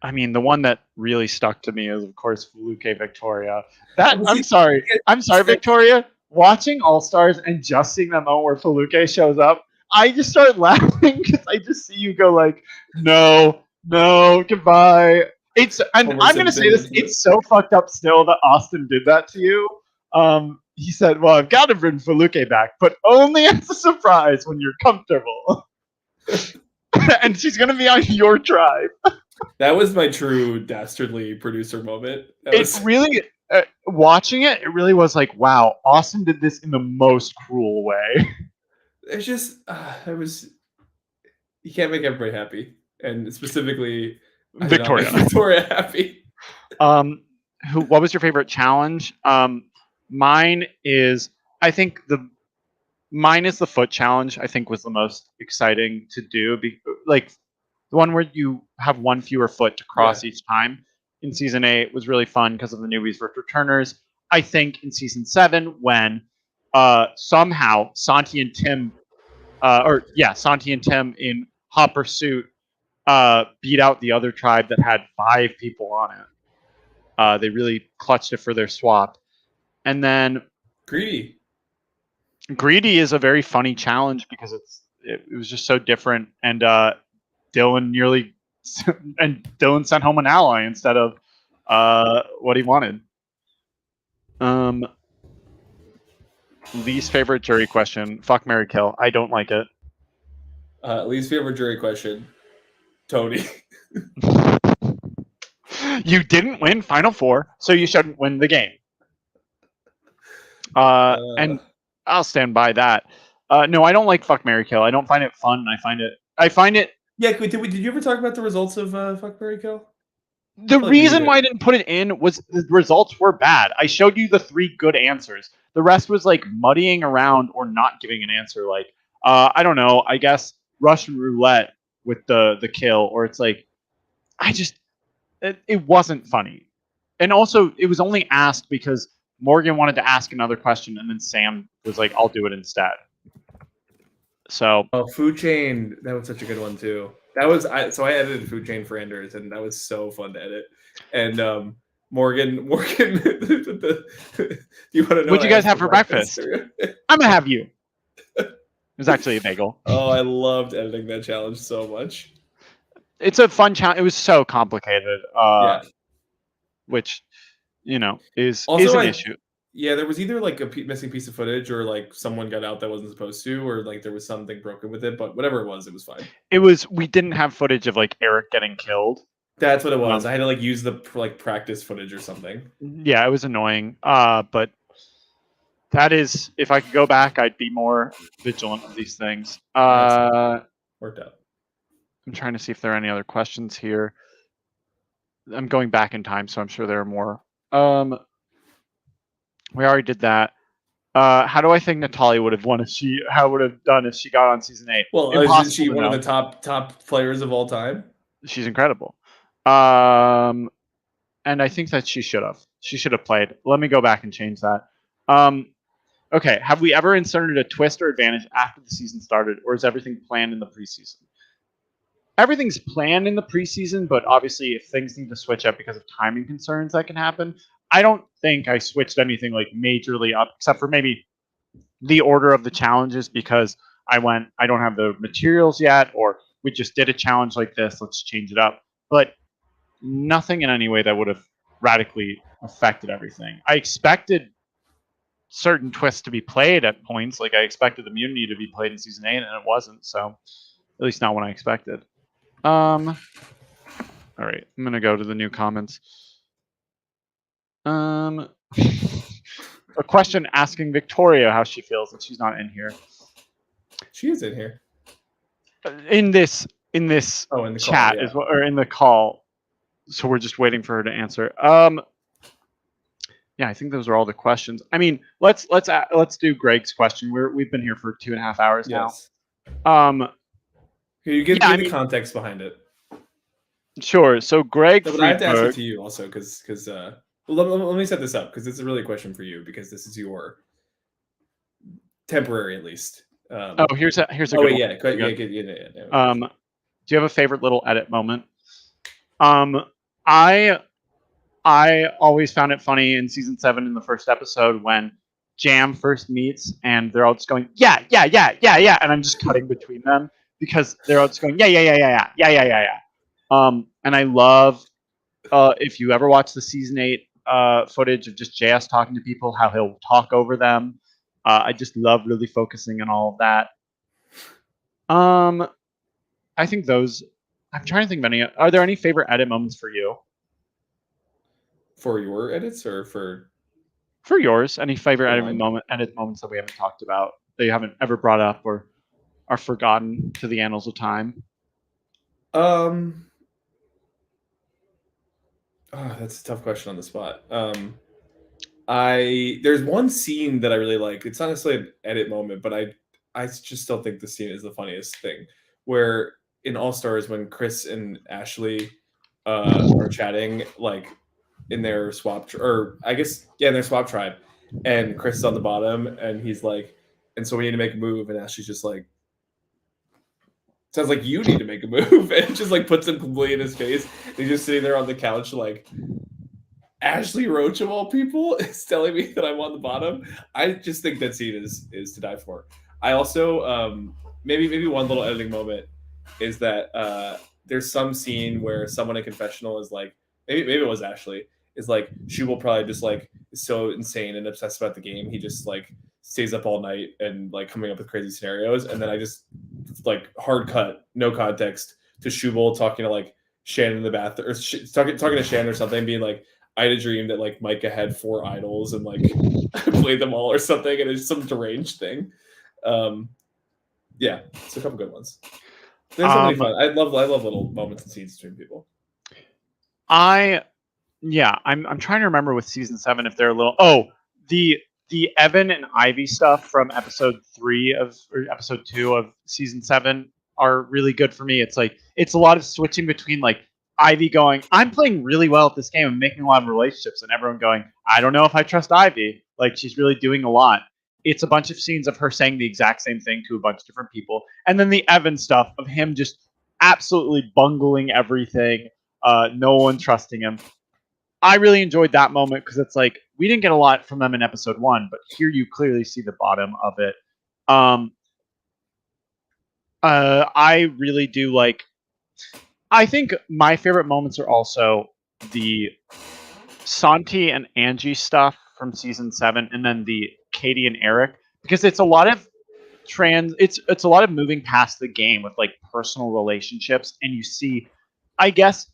I mean, the one that really stuck to me is, of course, Fluke Victoria. Obviously, I'm sorry, Victoria. Watching All Stars and just seeing that moment where Fluke shows up, I just start laughing because I just see you go like, no, no, goodbye. And Homer I'm gonna say this. Simpson. It's so fucked up still that Austin did that to you. He said, "Well, I've got to bring Fluke back, but only as a surprise when you're comfortable." And she's gonna be on your tribe. That was my true dastardly producer moment. That It was really, watching it, it really was like, wow, Austin did this in the most cruel way. it's just it was you can't make everybody happy, and specifically, I did not make Victoria. Victoria happy. What was your favorite challenge? Mine is, I think mine is the foot challenge. I think was the most exciting to do. Like the one where you have one fewer foot to cross Yeah, each time in season 8 was really fun because of the newbies versus returners. I think in season 7 when somehow Santi and Tim, Santi and Tim in hot pursuit beat out the other tribe that had 5 people on it. They really clutched it for their swap. And then greedy. Greedy is a very funny challenge because it was just so different. And Dylan Dylan sent home an ally instead of what he wanted. Least favorite jury question: fuck, marry, kill. I don't like it. Least favorite jury question: Tony. You didn't win Final Four, so you shouldn't win the game. And I'll stand by that. No, I don't like fuck, marry, kill. I don't find it fun. I find it. Yeah, did you ever talk about the results of Fuck, Marry, Kill? The reason why I didn't put it in was the results were bad. I showed you the 3 good answers. The rest was like muddying around or not giving an answer. Like, I don't know. I guess Russian roulette with the kill, or it's like, it wasn't funny. And also, it was only asked because Morgan wanted to ask another question, and then Sam was like, "I'll do it instead." So, Food Chain, that was such a good one too. That was so I edited Food Chain for Anders, and that was so fun to edit. And Morgan, you want to know what'd you guys have for breakfast? I'm gonna have you. It was actually a bagel. Oh, I loved editing that challenge so much. It's a fun challenge. It was so complicated, Yeah. which is Also, an issue. Yeah, there was either like a missing piece of footage, or like someone got out that wasn't supposed to, or like there was something broken with it. But whatever it was fine. We didn't have footage of like Eric getting killed. That's what it was. I had to like use the like practice footage or something. Yeah, it was annoying. But that is, if I could go back, I'd be more vigilant of these things. Worked out. I'm trying to see if there are any other questions here. I'm going back in time, so I'm sure there are more. We already did that. How do I think Natalia would have won how would have done if she got on season 8? Well, isn't she one of the top players of all time? She's incredible. And I think that she should have. She should have played. Let me go back and change that. Okay, have we ever inserted a twist or advantage after the season started, or is everything planned in the preseason? Everything's planned in the preseason, but obviously if things need to switch up because of timing concerns, that can happen. I don't think I switched anything like majorly up, except for maybe the order of the challenges, because I don't have the materials yet, or we just did a challenge like this, let's change it up. But nothing in any way that would have radically affected everything. I expected certain twists to be played at points, like I expected immunity to be played in season 8, and it wasn't, so at least not what I expected. All right, I'm gonna go to the new comments. A question asking Victoria how she feels that she's not in here. She is in here. In this in the chat, call, yeah. or in the call. So we're just waiting for her to answer. Yeah, I think those are all the questions. I mean, let's do Greg's question. We've been here for 2.5 hours now. Can you give the context behind it? Sure. So Greg, but I have to ask it to you also, because let me set this up, because it's a really question for you, because this is your temporary, at least. Here's a good one. Yeah. Do you have a favorite little edit moment? Um, I I always found it funny in season 7 in the first episode when Jam first meets and they're all just going, yeah, yeah, yeah, yeah, yeah, and I'm just cutting between them because they're all just going, yeah, yeah, yeah, yeah, yeah, yeah, yeah, yeah, yeah. And I love if you ever watch the season 8 footage of just JS talking to people, how he'll talk over them. I just love really focusing on all of that. I think those. I'm trying to think of any. Are there any favorite edit moments for you? For your edits or for For yours, any favorite mine? edit moments that we haven't talked about that you haven't ever brought up or are forgotten to the annals of time? Um, that's a tough question on the spot. There's one scene that I really like. It's not necessarily an edit moment, but I just still think the scene is the funniest thing. Where in All Stars, when Chris and Ashley are chatting, like in their or I guess yeah, in their swap tribe, and Chris is on the bottom, and he's like, and so we need to make a move, and Ashley's just like, sounds like you need to make a move, and just like puts him completely in his face. And he's just sitting there on the couch, like, Ashley Roach of all people is telling me that I'm on the bottom. I just think that scene is to die for. I also maybe one little editing moment is that there's some scene where someone in confessional is like, maybe it was Ashley, is like, she will probably just like is so insane and obsessed about the game, he just like stays up all night and like coming up with crazy scenarios, and then I just like hard cut, no context, to Shubal talking to like Shannon in the bathroom, or talking to Shannon or something, being like, I had a dream that like Micah had 4 idols and like I played them all or something, and it's some deranged thing. Yeah, it's a couple good ones. There's so many fun. I love little moments and scenes between people. I'm trying to remember with season 7 if they're a little. The Evan and Ivy stuff from episode 3 of or episode 2 of season 7 are really good for me. It's like it's a lot of switching between like Ivy going, I'm playing really well at this game and making a lot of relationships, and everyone going, I don't know if I trust Ivy. Like she's really doing a lot. It's a bunch of scenes of her saying the exact same thing to a bunch of different people, and then the Evan stuff of him just absolutely bungling everything. No one trusting him. I really enjoyed that moment because it's like we didn't get a lot from them in episode 1, but here you clearly see the bottom of it. I really do like. I think my favorite moments are also the Santi and Angie stuff from season 7, and then the Katie and Eric, because it's a lot of it's a lot of moving past the game with like personal relationships, and you see, I guess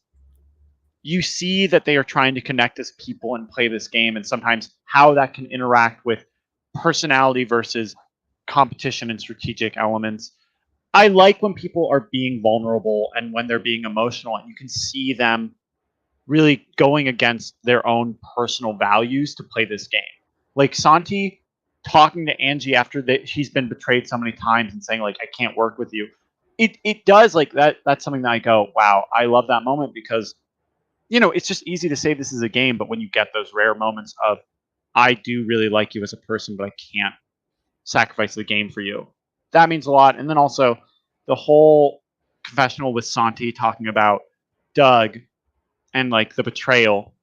you see that they are trying to connect as people and play this game, and sometimes how that can interact with personality versus competition and strategic elements. I like when people are being vulnerable and when they're being emotional, and you can see them really going against their own personal values to play this game. Like Santi talking to Angie after that he's been betrayed so many times and saying like I can't work with you. It does like that. That's something that I go, wow, I love that moment because it's just easy to say this is a game, but when you get those rare moments of I do really like you as a person, but I can't sacrifice the game for you, that means a lot. And then also the whole confessional with Santi talking about Doug and like the betrayal.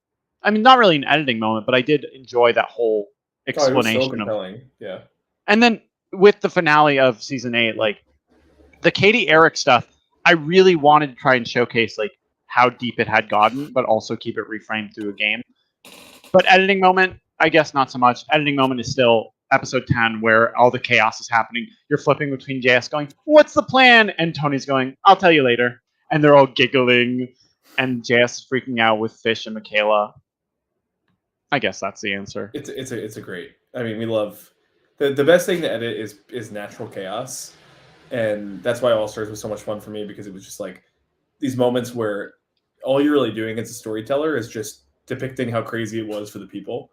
I mean, not really an editing moment, but I did enjoy that whole Oh, it was so explanation of. compelling. Yeah. And then with the finale of season 8, like the Katie Eric stuff, I really wanted to try and showcase like how deep it had gotten, but also keep it reframed through a game. But editing moment, I guess not so much. Editing moment is still episode 10 where all the chaos is happening. You're flipping between JS going, what's the plan? And Tony's going, I'll tell you later. And they're all giggling, and JS is freaking out with Fish and Michaela. I guess that's the answer. It's a great. I mean, we love the best thing to edit is natural chaos, and that's why All Stars was so much fun for me, because it was just like these moments where all you're really doing as a storyteller is just depicting how crazy it was for the people,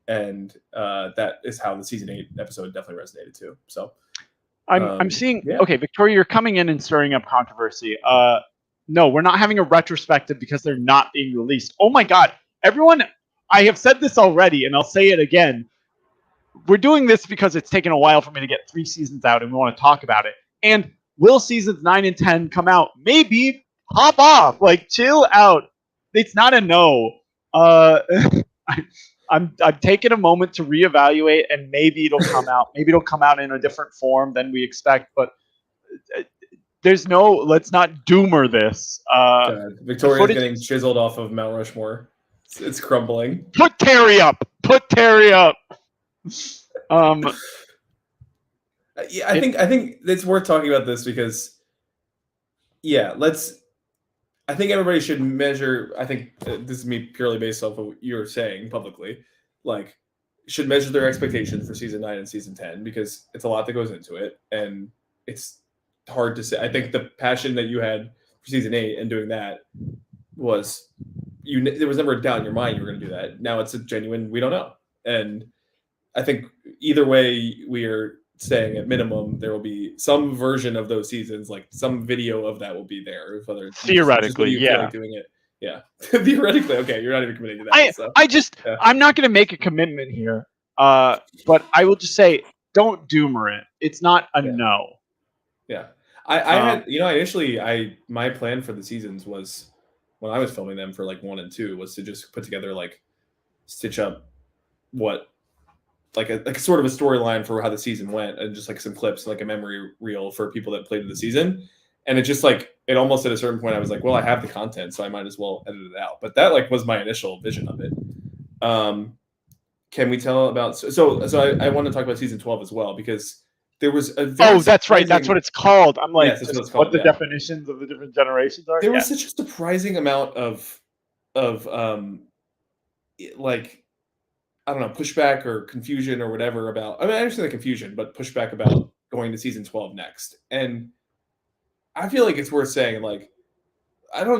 and that is how the season 8 episode definitely resonated too. So I'm seeing. yeah. Okay, Victoria, you're coming in and stirring up controversy. No, we're not having a retrospective because they're not being released. Oh my god, everyone! I have said this already, and I'll say it again. We're doing this because it's taken a while for me to get 3 seasons out, and we want to talk about it. And will seasons 9 and 10 come out? Maybe. Hop off, like chill out. it's not a no. Uh, I'm taking a moment to reevaluate, and maybe it'll come out. Maybe it'll come out in a different form than we expect. But there's no. Let's not doomer this. God, Victoria's getting chiseled off of Mount Rushmore. It's crumbling. Put Terry up. Put Terry up. Yeah, I think it's worth talking about this because, yeah, I think everybody should measure. I think this is me purely based off of what you're saying publicly. Like, should measure their expectations for season 9 and season 10 because it's a lot that goes into it, and it's hard to say. I think the passion that you had for season 8 and doing that was there was never a doubt in your mind you were going to do that. Now it's a genuine we don't know, and I think either way we are saying at minimum there will be some version of those seasons, like some video of that will be there. Whether theoretically, you feel like doing it, yeah, theoretically, okay, you're not even committing to that. I'm not going to make a commitment here, but I will just say don't doomer it. It's not a no. Yeah, I had initially my plan for the seasons was when I was filming them for like 1 and 2 was to just put together like stitch up what. Like a sort of a storyline for how the season went, and just like some clips, like a memory reel for people that played in the season. And it just like it almost at a certain point, I was like, well, I have the content, so I might as well edit it out. But that like was my initial vision of it. Can we tell about? So I want to talk about season 12 as well because there was a. That's right. That's what it's called. I'm like, what the definitions of the different generations are. There was such a surprising amount of like. I don't know, pushback or confusion or whatever about, I mean, I understand the confusion, but pushback about going to season 12 next. And I feel like it's worth saying, like,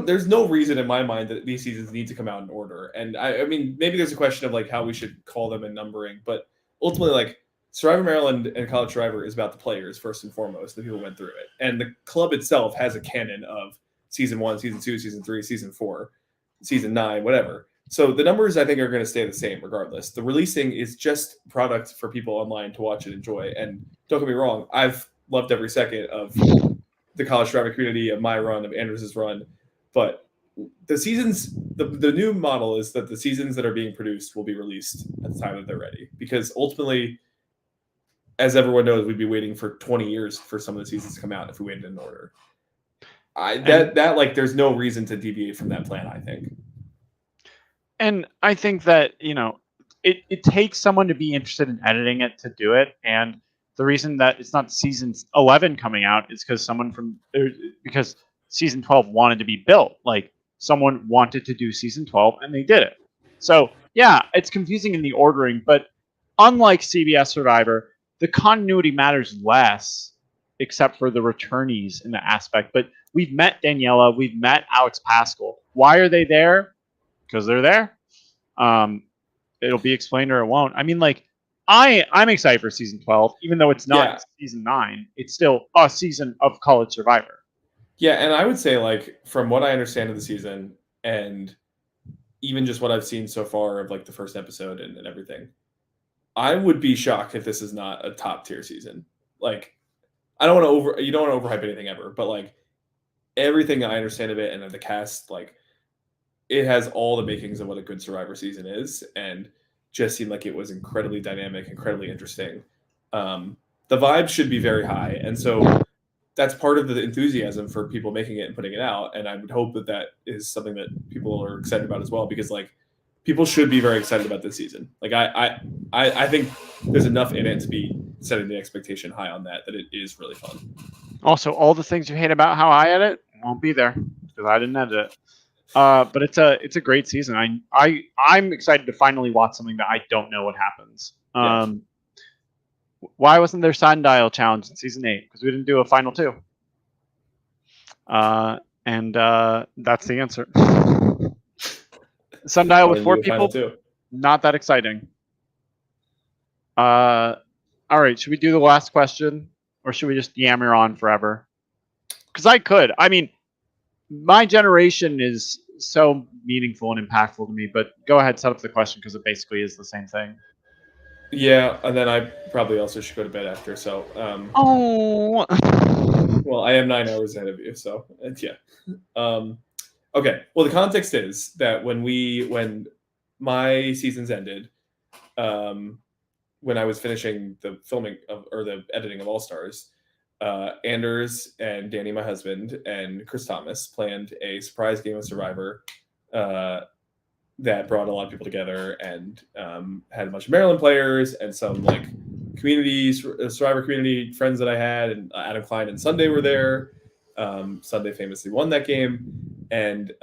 there's no reason in my mind that these seasons need to come out in order. And I mean, maybe there's a question of like how we should call them in numbering, but ultimately, like, Survivor Maryland and College Survivor is about the players first and foremost, the people who went through it. And the club itself has a canon of season 1, season 2, season 3, season 4, season 9, whatever. So the numbers, I think, are going to stay the same regardless. The releasing is just product for people online to watch and enjoy. And don't get me wrong, I've loved every second of the College Survivor community, of my run, of Andrews's run. But the seasons, the new model is that the seasons that are being produced will be released at the time that they're ready. Because ultimately, as everyone knows, we'd be waiting for 20 years for some of the seasons to come out if we waited in order. There's no reason to deviate from that plan, I think. And I think that, it takes someone to be interested in editing it to do it. And the reason that it's not season 11 coming out is because season 12 wanted to be built. Like someone wanted to do season 12 and they did it. So yeah, it's confusing in the ordering, but unlike CBS Survivor, the continuity matters less except for the returnees in the aspect. But we've met Daniela, we've met Alex Pascal. Why are they there? Because they're there. It'll be explained or it won't. I mean, like, I'm excited for season 12, even though it's not season 9. It's still a season of College Survivor. Yeah, and I would say, like, from what I understand of the season, and even just what I've seen so far of like the first episode and everything, I would be shocked if this is not a top tier season. Like, you don't want to overhype anything ever, but like everything I understand of it and of the cast, like, it has all the makings of what a good Survivor season is, and just seemed like it was incredibly dynamic, incredibly interesting. The vibe should be very high, and so that's part of the enthusiasm for people making it and putting it out. And I would hope that that is something that people are excited about as well, because like people should be very excited about this season. Like I think there's enough in it to be setting the expectation high on that it is really fun. Also, all the things you hate about how I edit won't be there because I didn't edit it. But it's a great season. I'm excited to finally watch something that I don't know what happens. Why wasn't there Sundial challenge in season 8? Because we didn't do a final 2. And that's the answer. Sundial with 4 people, not that exciting. All right, should we do the last question, or should we just yammer on forever? Because I could. I mean, my generation is so meaningful and impactful to me, but go ahead, set up the question, because it basically is the same thing. Yeah, and then I probably also should go to bed after, so... Oh! Well, I am 9 hours ahead of you, so, yeah. Okay. Well, the context is that when my seasons ended, when I was finishing the filming or the editing of All Stars, Anders and Danny, my husband, and Chris Thomas planned a surprise game of Survivor that brought a lot of people together and had a bunch of Maryland players and some like communities, Survivor community friends that I had, and Adam Klein and Sunday were there. Sunday famously won that game, and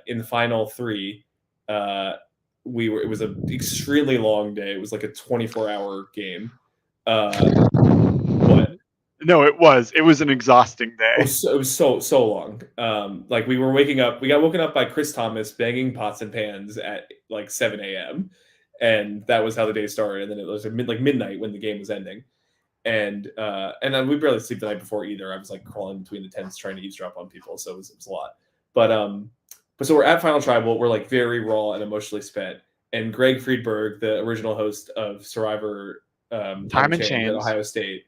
in the final three, it was an extremely long day. It was like a 24-hour game. What? No, it was an exhausting day. It was so long. Like we got woken up by Chris Thomas banging pots and pans at like 7 a.m. and that was how the day started. And then it was like midnight when the game was ending. And then we barely sleep the night before either. I was like crawling between the tents trying to eavesdrop on people, so it was a lot. But so we're at Final Tribal. We're like very raw and emotionally spent. And Greg Friedberg, the original host of Survivor Time and Chance at Ohio State,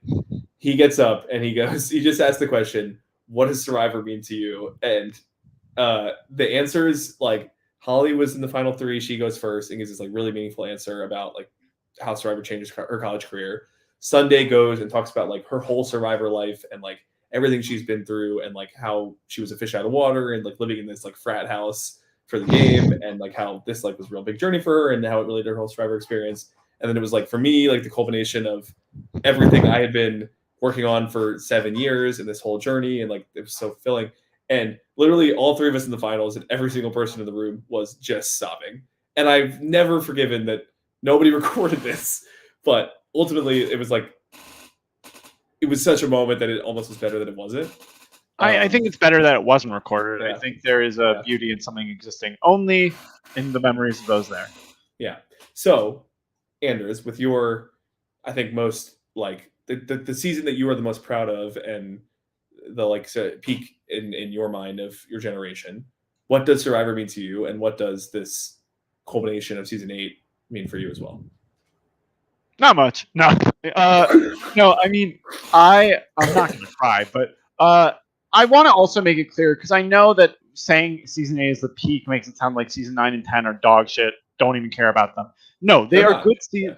he gets up and he just asked the question, what does Survivor mean to you? And the answer is like Holly was in the final three. She goes first and gives this like really meaningful answer about like how Survivor changes her college career. Sunday goes and talks about like her whole Survivor life and like everything she's been through and like how she was a fish out of water and like living in this like frat house for the game and like how this like was a real big journey for her and how it related to her whole Survivor experience. And then it was like for me like the culmination of everything I had been working on for 7 years in this whole journey, and like it was so fulfilling. And literally all three of us in the finals and every single person in the room was just sobbing. And I've never forgiven that nobody recorded this, but ultimately it was like it was such a moment that it almost was better that it wasn't. I think it's better that it wasn't recorded. Yeah. I think there is a beauty in something existing only in the memories of those there. Yeah. So, Anders, with your, I think most like the season that you are the most proud of and the like peak in your mind of your generation, what does Survivor mean to you, and what does this culmination of season 8 mean for you as well? Not much. No. No, I mean, I'm not going to cry, but I want to also make it clear, because I know that saying season 8 is the peak makes it sound like season 9 and 10 are dog shit. Don't even care about them. No, they're are not good.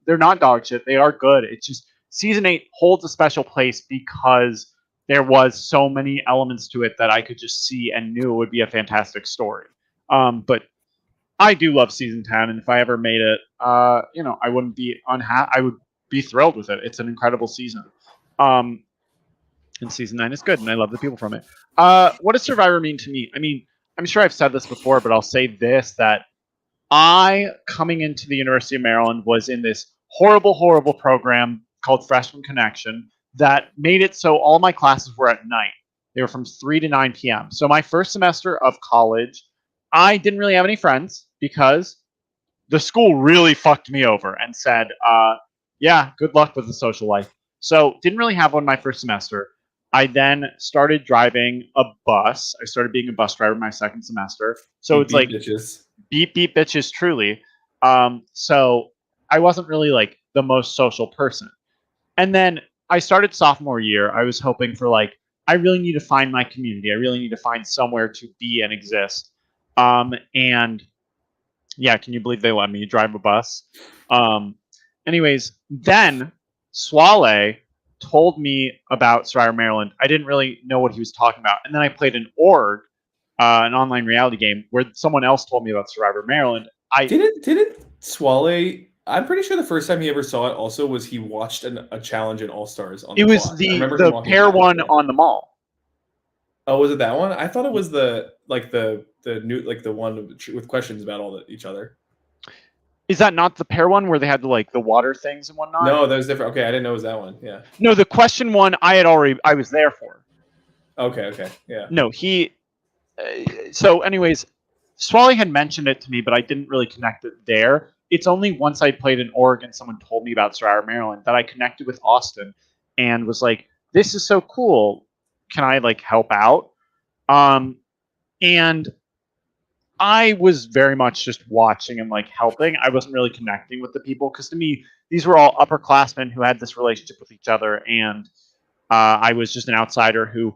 They're not dog shit. They are good. It's just season 8 holds a special place because there was so many elements to it that I could just see and knew it would be a fantastic story. But I do love season 10, and if I ever made it, I wouldn't be unhappy. I would be thrilled with it. It's an incredible season. And season 9 is good, and I love the people from it. What does Survivor mean to me? I mean, I'm sure I've said this before, but I'll say this, that I, coming into the University of Maryland, was in this horrible, horrible program called Freshman Connection that made it so all my classes were at night. They were from 3 to 9 p.m. So my first semester of college, I didn't really have any friends because the school really fucked me over and said, yeah, good luck with the social life. So didn't really have one my first semester. I then started driving a bus. I started being a bus driver my second semester. So it's like bitches. Beep bitches, truly. So I wasn't really like the most social person. And then I started sophomore year. I was hoping for like, I really need to find my community. I really need to find somewhere to be and exist. And yeah, can you believe they let me drive a bus? Anyways, then Swale told me about Survivor Maryland. I didn't really know what he was talking about. And then I played an org, an online reality game, where someone else told me about Survivor Maryland. Didn't Swale? I'm pretty sure the first time he ever saw it also was he watched a challenge in All Stars on. It was the pair one on the mall. Oh, was it that one? I thought it was the new like the one with questions about each other. Is that not the pair one where they had the water things and whatnot? No, that was different. Okay, I didn't know it was that one. Yeah. No, the question one I was there for. Okay, yeah. No, he. So, anyways, Swally had mentioned it to me, but I didn't really connect it there. It's only once I played in Oregon, someone told me about Survivor Maryland, that I connected with Austin and was like, "This is so cool. Can I help out?" And I was very much just watching and helping. I wasn't really connecting with the people because to me, these were all upperclassmen who had this relationship with each other, and I was just an outsider who,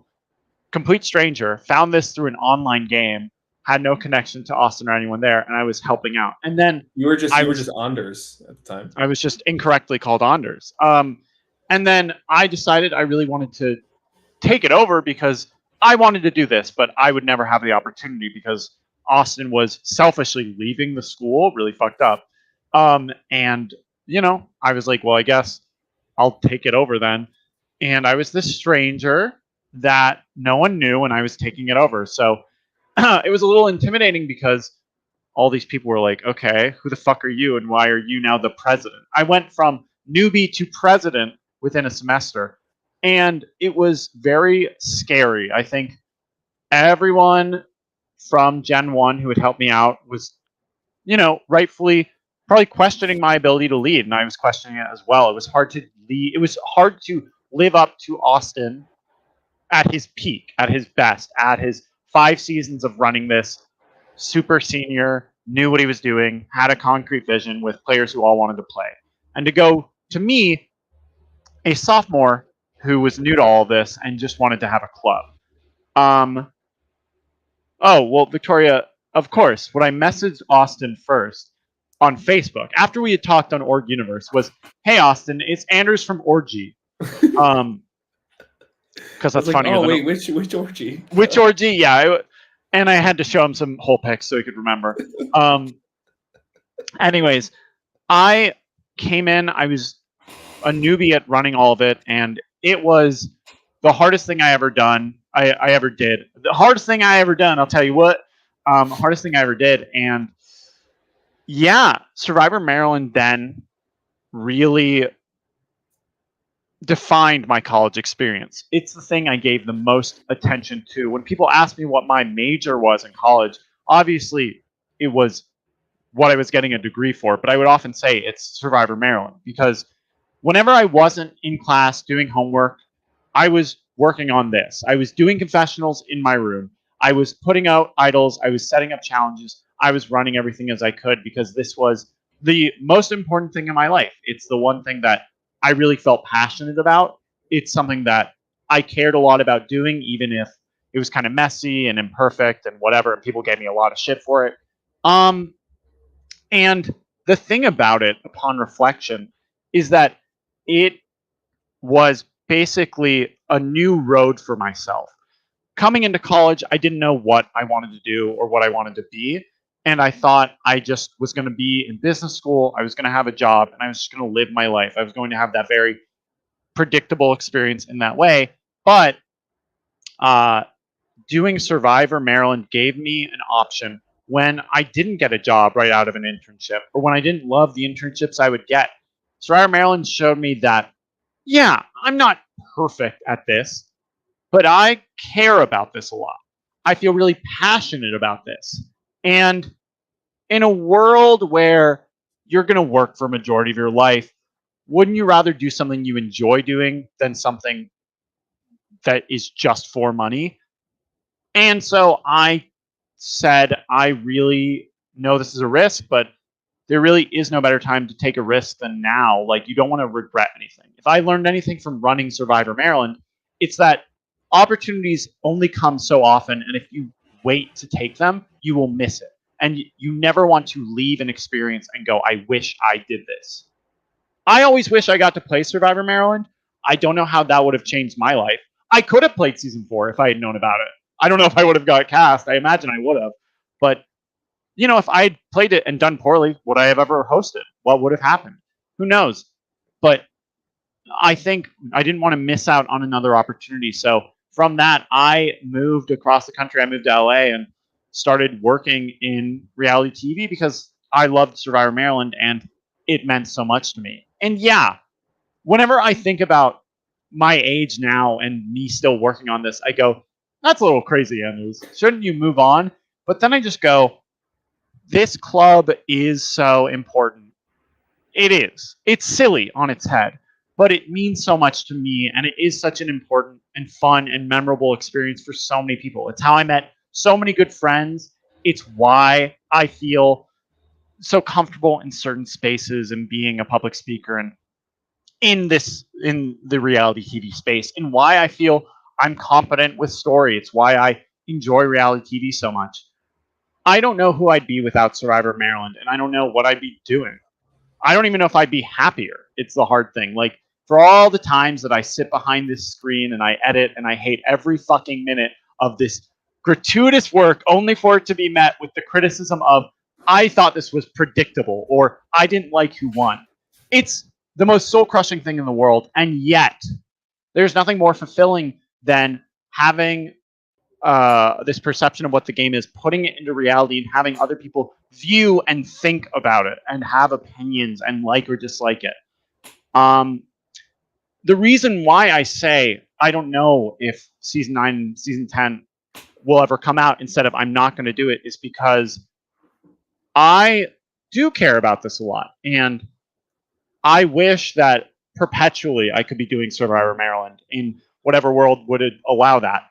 complete stranger, found this through an online game had no connection to Austin or anyone there, and I was helping out. And then You were just I you were was just Anders at the time. I was just incorrectly called Anders. And then I decided I really wanted to take it over because I wanted to do this, but I would never have the opportunity because Austin was selfishly leaving the school, really fucked up. And I was like, well, I guess I'll take it over then. And I was this stranger that no one knew, and I was taking it over. So it was a little intimidating because all these people were like, okay, who the fuck are you, and why are you now the president? I went from newbie to president within a semester, and it was very scary. I think everyone from Gen 1 who had helped me out was, rightfully probably questioning my ability to lead, and I was questioning it as well. It was hard to lead. It was hard to live up to Austin at his peak, at his best, at his 5 seasons of running this, super senior, knew what he was doing, had a concrete vision with players who all wanted to play. And to go to me, a sophomore who was new to all of this and just wanted to have a club. Oh, well, Victoria, of course, what I messaged Austin first on Facebook after we had talked on Org Universe was, hey, Austin, it's Anders from Orgy. Because that's like, funnier oh than wait, which orgy? which orgy? Yeah, and I had to show him some whole pics so he could remember. Anyways, I came in. I was a newbie at running all of it, and it was the hardest thing I ever done. I ever did. The hardest thing I ever done. I'll tell you what. Hardest thing I ever did, and yeah, Survivor Maryland then really defined my college experience. It's the thing I gave the most attention to. When people ask me what my major was in college, obviously it was what I was getting a degree for, but I would often say it's Survivor Maryland because whenever I wasn't in class doing homework, I was working on this. I was doing confessionals in my room. I was putting out idols. I was setting up challenges. I was running everything as I could because this was the most important thing in my life. It's the one thing that I really felt passionate about. It's something that I cared a lot about doing, even if it was kind of messy and imperfect and whatever, and people gave me a lot of shit for it. And the thing about it, upon reflection, is that it was basically a new road for myself. Coming into college, I didn't know what I wanted to do or what I wanted to be. And I thought I just was going to be in business school. I was going to have a job and I was just going to live my life. I was going to have that very predictable experience in that way. But doing Survivor Maryland gave me an option when I didn't get a job right out of an internship or when I didn't love the internships I would get. Survivor Maryland showed me that, yeah, I'm not perfect at this, but I care about this a lot. I feel really passionate about this. And in a world where you're going to work for a majority of your life, wouldn't you rather do something you enjoy doing than something that is just for money? And so I said, I really know this is a risk, but there really is no better time to take a risk than now. Like, you don't want to regret anything. If I learned anything from running Survivor Maryland, it's that opportunities only come so often. And if you wait to take them, you will miss it. And you never want to leave an experience and go, I wish I did this. I always wish I got to play Survivor Maryland. I don't know how that would have changed my life. I could have played season 4 if I had known about it. I don't know if I would have got cast. I imagine I would have. But, if I had played it and done poorly, would I have ever hosted? What would have happened? Who knows? But I think I didn't want to miss out on another opportunity. So from that, I moved across the country. I moved to LA and started working in reality TV because I loved Survivor Maryland and it meant so much to me. And yeah, whenever I think about my age now and me still working on this, I go, that's a little crazy, Andrews. Shouldn't you move on? But then I just go, this club is so important. It is. It's silly on its head, but it means so much to me, and it is such an important and fun and memorable experience for so many people. It's how I met so many good friends. It's why I feel so comfortable in certain spaces and being a public speaker and in the reality TV space, and why I feel I'm competent with story. It's why I enjoy reality TV so much. I don't know who I'd be without Survivor Maryland, and I don't know what I'd be doing. I don't even know if I'd be happier. It's the hard thing. Like, for all the times that I sit behind this screen and I edit and I hate every fucking minute of this gratuitous work only for it to be met with the criticism of, I thought this was predictable or I didn't like who won. It's the most soul crushing thing in the world. And yet, there's nothing more fulfilling than having this perception of what the game is, putting it into reality, and having other people view and think about it and have opinions and like or dislike it. The reason why I say I don't know if season 9 and season 10 will ever come out instead of I'm not going to do it is because I do care about this a lot. And I wish that perpetually I could be doing Survivor Maryland in whatever world would allow that.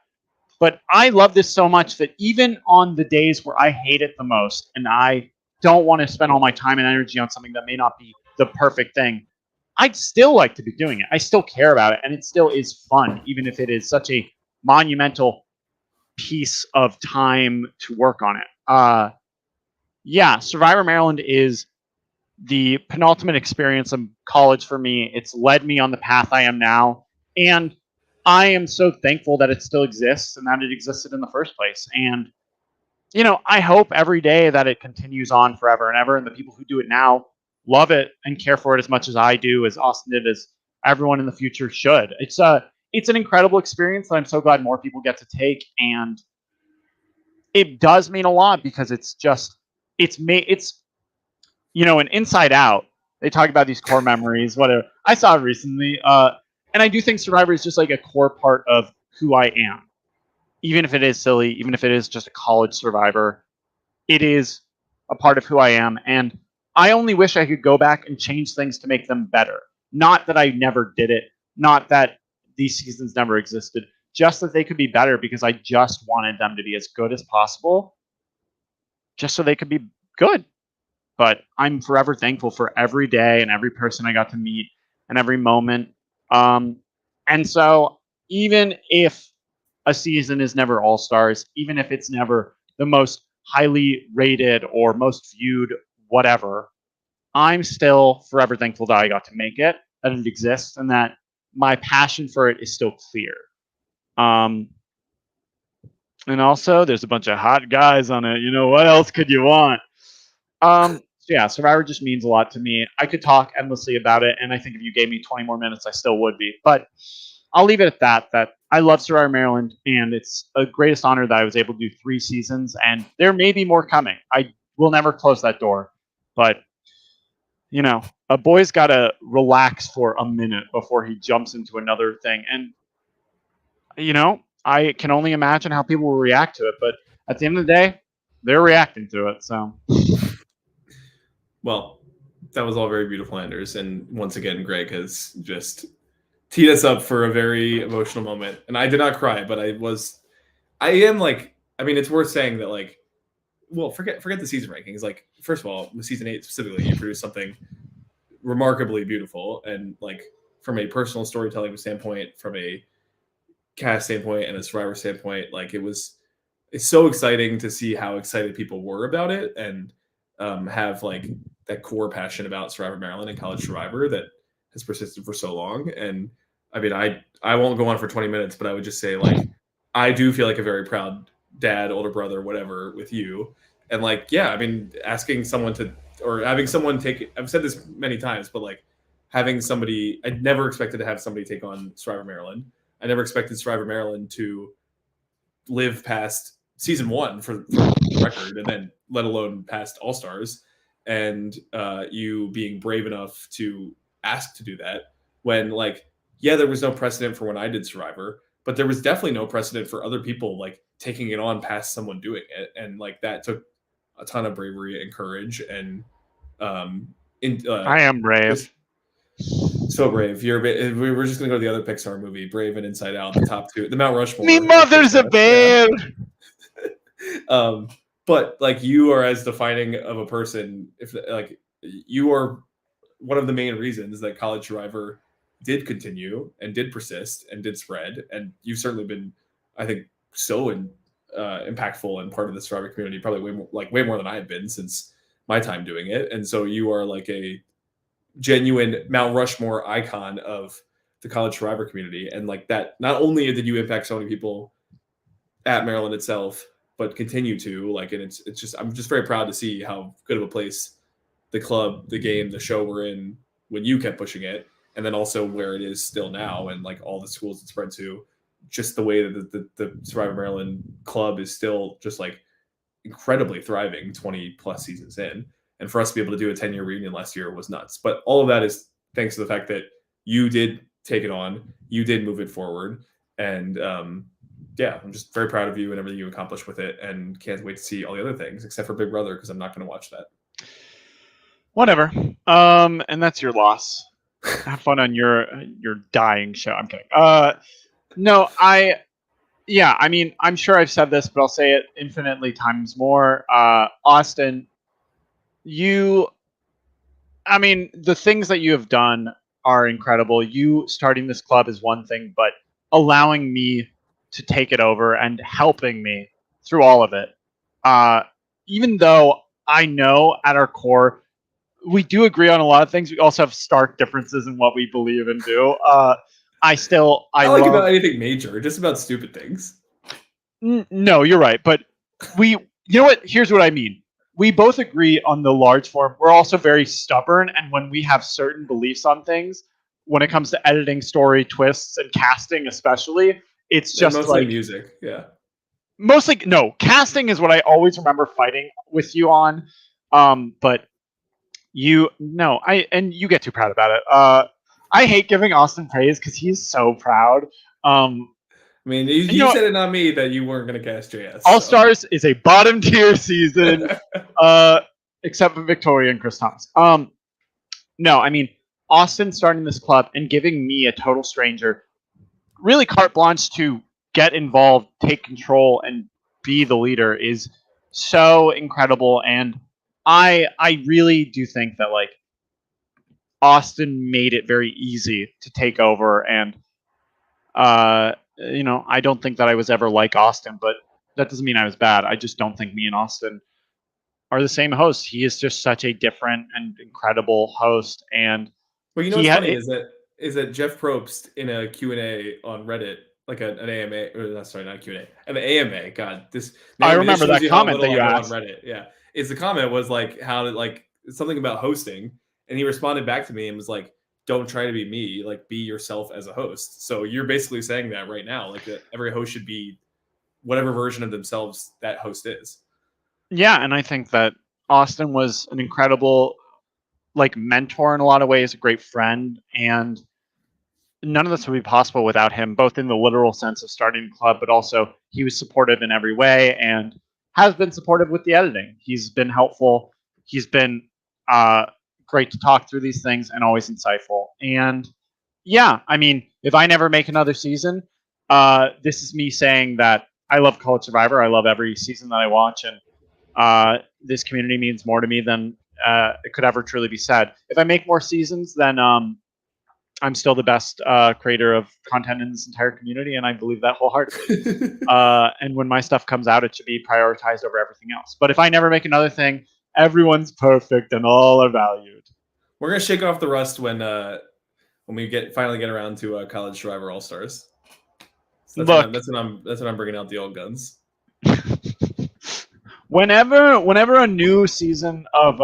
But I love this so much that even on the days where I hate it the most and I don't want to spend all my time and energy on something that may not be the perfect thing, I'd still like to be doing it. I still care about it, and it still is fun, even if it is such a monumental piece of time to work on it. Yeah, Survivor Maryland is the penultimate experience of college for me. It's led me on the path I am now. And I am so thankful that it still exists and that it existed in the first place. And, you know, I hope every day that it continues on forever and ever. And the people who do it now love it and care for it as much as I do, as Austin did, as everyone in the future should. It's an incredible experience that I'm so glad more people get to take. And it does mean a lot because it's you know, in Inside Out, they talk about these core memories, whatever. I saw it recently, and I do think Survivor is just like a core part of who I am. Even if it is silly, even if it is just a college Survivor, it is a part of who I am. And I only wish I could go back and change things to make them better. Not that I never did it, not that these seasons never existed, just that they could be better because I just wanted them to be as good as possible, just so they could be good. But I'm forever thankful for every day and every person I got to meet and every moment. And so even if a season is never all stars, even if it's never the most highly rated or most viewed, whatever, I'm still forever thankful that I got to make it, that it exists, and that my passion for it is still clear. Um, and also, there's a bunch of hot guys on it. You know, what else could you want? So yeah, Survivor just means a lot to me. I could talk endlessly about it, and I think if you gave me 20 more minutes, I still would be. But I'll leave it at that. That I love Survivor Maryland, and it's a greatest honor that I was able to do 3 seasons, and there may be more coming. I will never close that door, but you know, a boy's got to relax for a minute before he jumps into another thing, and you know, I can only imagine how people will react to it. But at the end of the day, they're reacting to it. So. Well, that was all very beautiful, Anders. And once again, Greg has just teed us up for a very emotional moment. And I did not cry, but I am like, I mean, it's worth saying that, like, well, forget the season rankings. Like, first of all, with season 8 specifically, you produced something remarkably beautiful. And like, from a personal storytelling standpoint, from a cast standpoint and a Survivor standpoint, like, it's so exciting to see how excited people were about it and have like that core passion about Survivor Maryland and College Survivor that has persisted for so long. And I mean, I won't go on for 20 minutes, but I would just say, like, I do feel like a very proud dad, older brother, whatever, with you. And like, yeah, I mean, asking someone to, or having someone take, I've said this many times, but like having somebody, I never expected to have somebody take on Survivor Maryland. I never expected Survivor Maryland to live past season 1 for the record, and then let alone past All Stars, and you being brave enough to ask to do that when, like, yeah, there was no precedent for when I did Survivor, but there was definitely no precedent for other people like taking it on past someone doing it, and like that took a ton of bravery and courage, and I am brave. so brave. We were just gonna go to the other Pixar movie, Brave and Inside Out, the top 2, the Mount Rushmore. Me mother's a bear. Yeah. But like, you are as defining of a person. If like, you are one of the main reasons that College Survivor did continue and did persist and did spread, and you've certainly been, I think, so impactful and part of the Survivor community, probably way more than I have been since my time doing it. And so you are like a genuine Mount Rushmore icon of the college Survivor community. And like that, not only did you impact so many people at Maryland itself, but continue to like, and it's just, I'm just very proud to see how good of a place the club, the game, the show were in when you kept pushing it, and then also where it is still now, and like all the schools it spread to, just the way that the Survivor Maryland club is still just like incredibly thriving 20 plus seasons in. And for us to be able to do a 10-year reunion last year was nuts. But all of that is thanks to the fact that you did take it on, you did move it forward, and yeah, I'm just very proud of you and everything you accomplished with it, and can't wait to see all the other things, except for Big Brother, because I'm not going to watch that. Whatever. And that's your loss. Have fun on your dying show. I'm kidding. No, I mean, I'm sure I've said this, but I'll say it infinitely times more. Austin, I mean, the things that you have done are incredible. You starting this club is one thing, but allowing me to take it over and helping me through all of it. Even though I know at our core, we do agree on a lot of things, we also have stark differences in what we believe and do. I Not like love about anything major, just about stupid things. No, you're right. But you know what? Here's what I mean. We both agree on the large form. We're also very stubborn. And when we have certain beliefs on things, when it comes to editing, story, twists, and casting, especially, it's And just mostly like music, yeah. mostly no casting is what I always remember fighting with you on. But you you get too proud about it. I hate giving Austin praise because he's so proud. I mean, you said it, not me, that you weren't going to cast JS. All Stars is a bottom tier season, except for Victoria and Chris Thomas. No, I mean Austin starting this club and giving me, a total stranger, really carte blanche to get involved, take control, and be the leader is so incredible. And I really do think that like Austin made it very easy to take over. And I don't think that I was ever like Austin, but that doesn't mean I was bad. I just don't think me and Austin are the same host. He is just such a different and incredible host. And well, you know what's funny is that Jeff Probst in a Q&A on Reddit, like an AMA, or sorry, not Q&A, an AMA. God, I remember that comment that you asked on Reddit. Yeah, the comment was like something about hosting, and he responded back to me and was like, "Don't try to be me. Like, be yourself as a host." So you're basically saying that right now, like that every host should be whatever version of themselves that host is. Yeah, and I think that Austin was an incredible like mentor in a lot of ways, a great friend, and none of this would be possible without him, both in the literal sense of starting the club, but also he was supportive in every way and has been supportive with the editing. He's been helpful. He's been great to talk through these things and always insightful. And yeah, I mean, if I never make another season, this is me saying that I love College Survivor. I love every season that I watch, and this community means more to me than it could ever truly be said. If I make more seasons, then I'm still the best creator of content in this entire community, and I believe that wholeheartedly. And when my stuff comes out, it should be prioritized over everything else. But if I never make another thing, everyone's perfect and all are valued. We're gonna shake off the rust when we finally get around to College Survivor All Stars. So that's when I'm bringing out the old guns. Whenever a new season of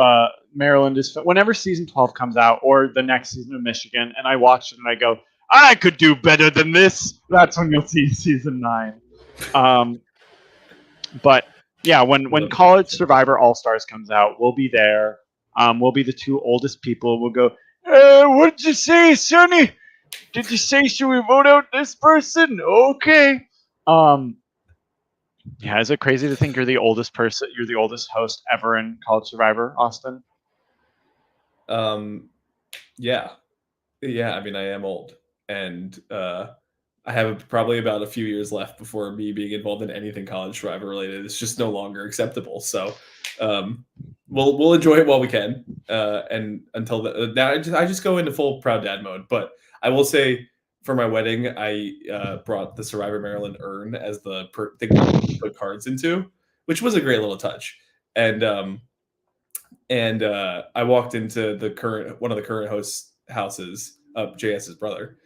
Maryland whenever season 12 comes out, or the next season of Michigan, and I watch it and I go, I could do better than this, that's when you'll see season 9. But yeah, when College Survivor All Stars comes out, we'll be there. We'll be the two oldest people. We'll go, what did you say, Sonny? Did you say, should we vote out this person? Okay. Yeah, is it crazy to think you're the oldest host ever in College Survivor, Austin? Yeah. I mean, I am old, and I have probably about a few years left before me being involved in anything College Survivor related. It's just no longer acceptable. So we'll enjoy it while we can, and until now, I just go into full proud dad mode. But I will say, for my wedding, I brought the Survivor Maryland urn as the thing to put cards into, which was a great little touch. And I walked into one of the current hosts' houses of JS's brother,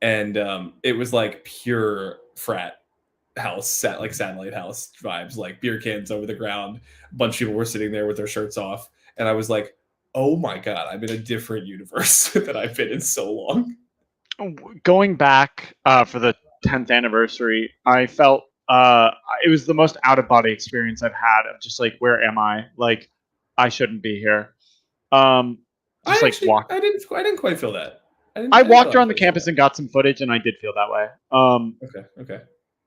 and it was like pure frat house, like satellite house vibes, like beer cans over the ground. A bunch of people were sitting there with their shirts off, and I was like, "Oh my god, I'm in a different universe that I've been in so long." Going back for the 10th anniversary, I felt it was the most out of body experience I've had of just like, where am I? Like, I shouldn't be here. Just like walk. I didn't quite feel that. I walked around the campus and got some footage, and I did feel that way. Okay.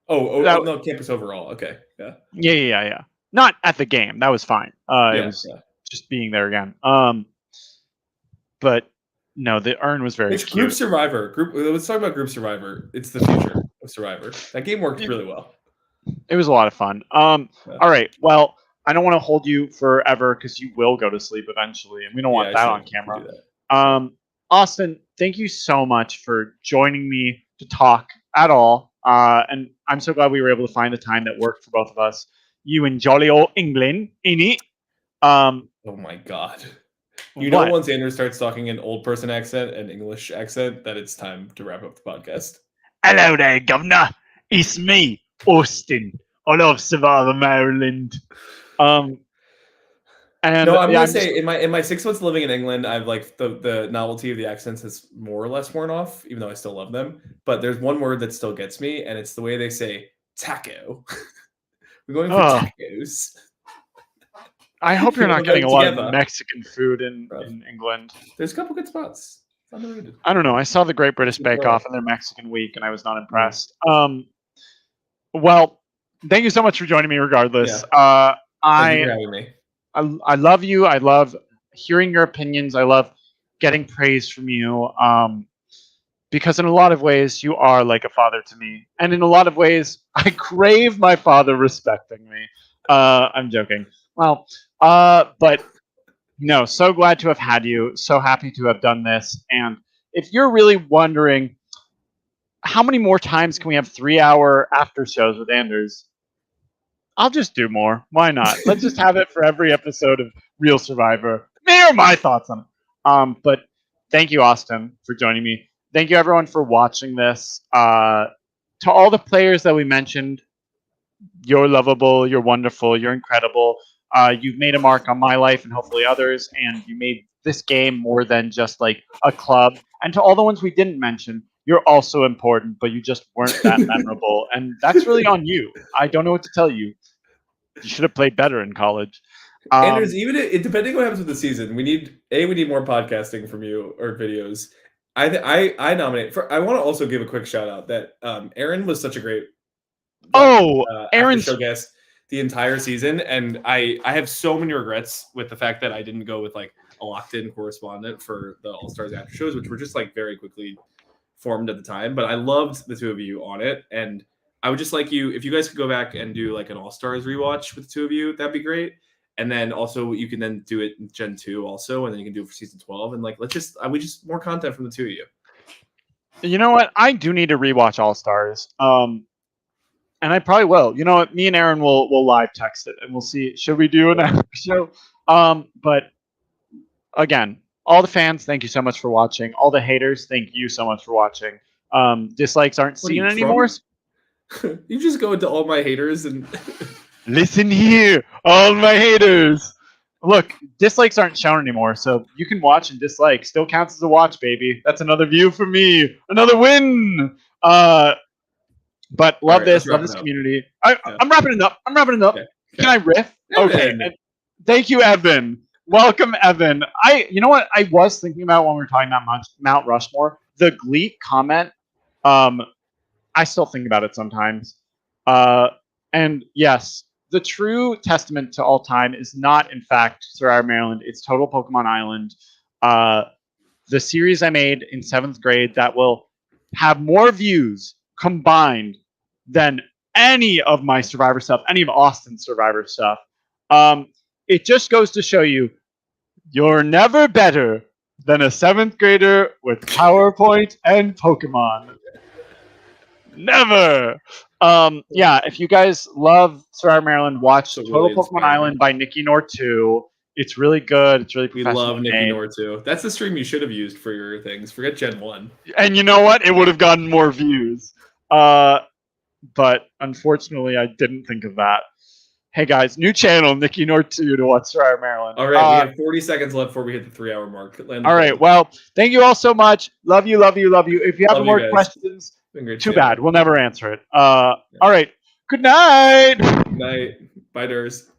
Oh, no, campus overall. Okay, yeah. Yeah. Not at the game. That was fine. It was just being there again. But no, the urn was very cute. Group Survivor. Let's talk about Group Survivor. It's the future of Survivor. That game worked really well. It was a lot of fun. All right. Well, I don't want to hold you forever because you will go to sleep eventually, and we don't want that on camera. Austin, thank you so much for joining me to talk at all. And I'm so glad we were able to find the time that worked for both of us. You in jolly old England, innit? Oh my god. You know, once Andrew starts talking an old person accent and English accent, that it's time to wrap up the podcast. Hello there, Governor. It's me, Austin. I love Survivor Maryland. And no, I'm gonna say in my 6 months living in England, I've like the novelty of the accents has more or less worn off, even though I still love them. But there's one word that still gets me, and it's the way they say taco. We're going for tacos. I hope you're not getting a lot of Mexican food in England. There's a couple good spots. It's underrated. I don't know. I saw the Great British Bake Off in their Mexican week, and I was not impressed. Well, thank you so much for joining me regardless. Yeah. Thank you for having me. I love you. I love hearing your opinions. I love getting praise from you. Because in a lot of ways, you are like a father to me. And in a lot of ways, I crave my father respecting me. I'm joking. Well, but no, so glad to have had you. So happy to have done this. And if you're really wondering, how many more times can we have 3-hour after shows with Anders? I'll just do more. Why not? Let's just have it for every episode of Real Survivor. Me or my thoughts on it. But thank you, Austin, for joining me. Thank you, everyone, for watching this. To all the players that we mentioned, you're lovable, you're wonderful, you're incredible. You've made a mark on my life and hopefully others, and you made this game more than just like a club. And to all the ones we didn't mention, you're also important, but you just weren't that memorable. And that's really on you. I don't know what to tell you. You should have played better in college. Anders, depending on what happens with the season, we need more podcasting from you or videos. I nominate for. I want to also give a quick shout out that Aaron was such a great Aaron's show guest the entire season, and I have so many regrets with the fact that I didn't go with like a locked in correspondent for the All Stars after shows, which were just like very quickly formed at the time. But I loved the two of you on it, and I would just like you, if you guys could go back and do like an All Stars rewatch with the two of you, that'd be great. And then also you can then do it in Gen 2 also, and then you can do it for season 12. And like, we just more content from the two of you. You know what? I do need to rewatch All Stars. And I probably will. You know what? Me and Aaron will live text it, and we'll see. Should we do an after show? But again, all the fans, thank you so much for watching. All the haters, thank you so much for watching. Dislikes aren't seen anymore. You just go into all my haters and listen here, all my haters. Look, dislikes aren't shown anymore, so you can watch and dislike. Still counts as a watch, baby. That's another view for me. Another win. But love this community. I'm wrapping it up. Okay. Can I riff? Okay. Thank you, Evan. Welcome, Evan. You know what I was thinking about when we were talking about Mount Rushmore? The Gleek comment. I still think about it sometimes. And yes, the true testament to all time is not, in fact, Survivor Maryland. It's Total Pokemon Island. The series I made in 7th grade that will have more views combined than any of my Survivor stuff, any of Austin's Survivor stuff. It just goes to show you, you're never better than a 7th grader with PowerPoint and Pokemon. Never. Yeah, if you guys love Survivor Maryland, watch So Total really Pokemon inspiring. Island by Nikki Nor 2. It's really good. It's really We professionally love Nikki made. Nor too. That's the stream you should have used for your things. Forget Gen 1. And you know what? It would have gotten more views. But unfortunately, I didn't think of that. Hey guys, new channel, Nikki Nor 2 to watch Survivor Maryland. All right, we have 40 seconds left before we hit the 3-hour mark. All right. Well, thank you all so much. Love you, love you, love you. If you have Love you more guys. questions, Been great too to see you. bad. We'll never answer it. All right. Good night. Good night. Bye, Durs.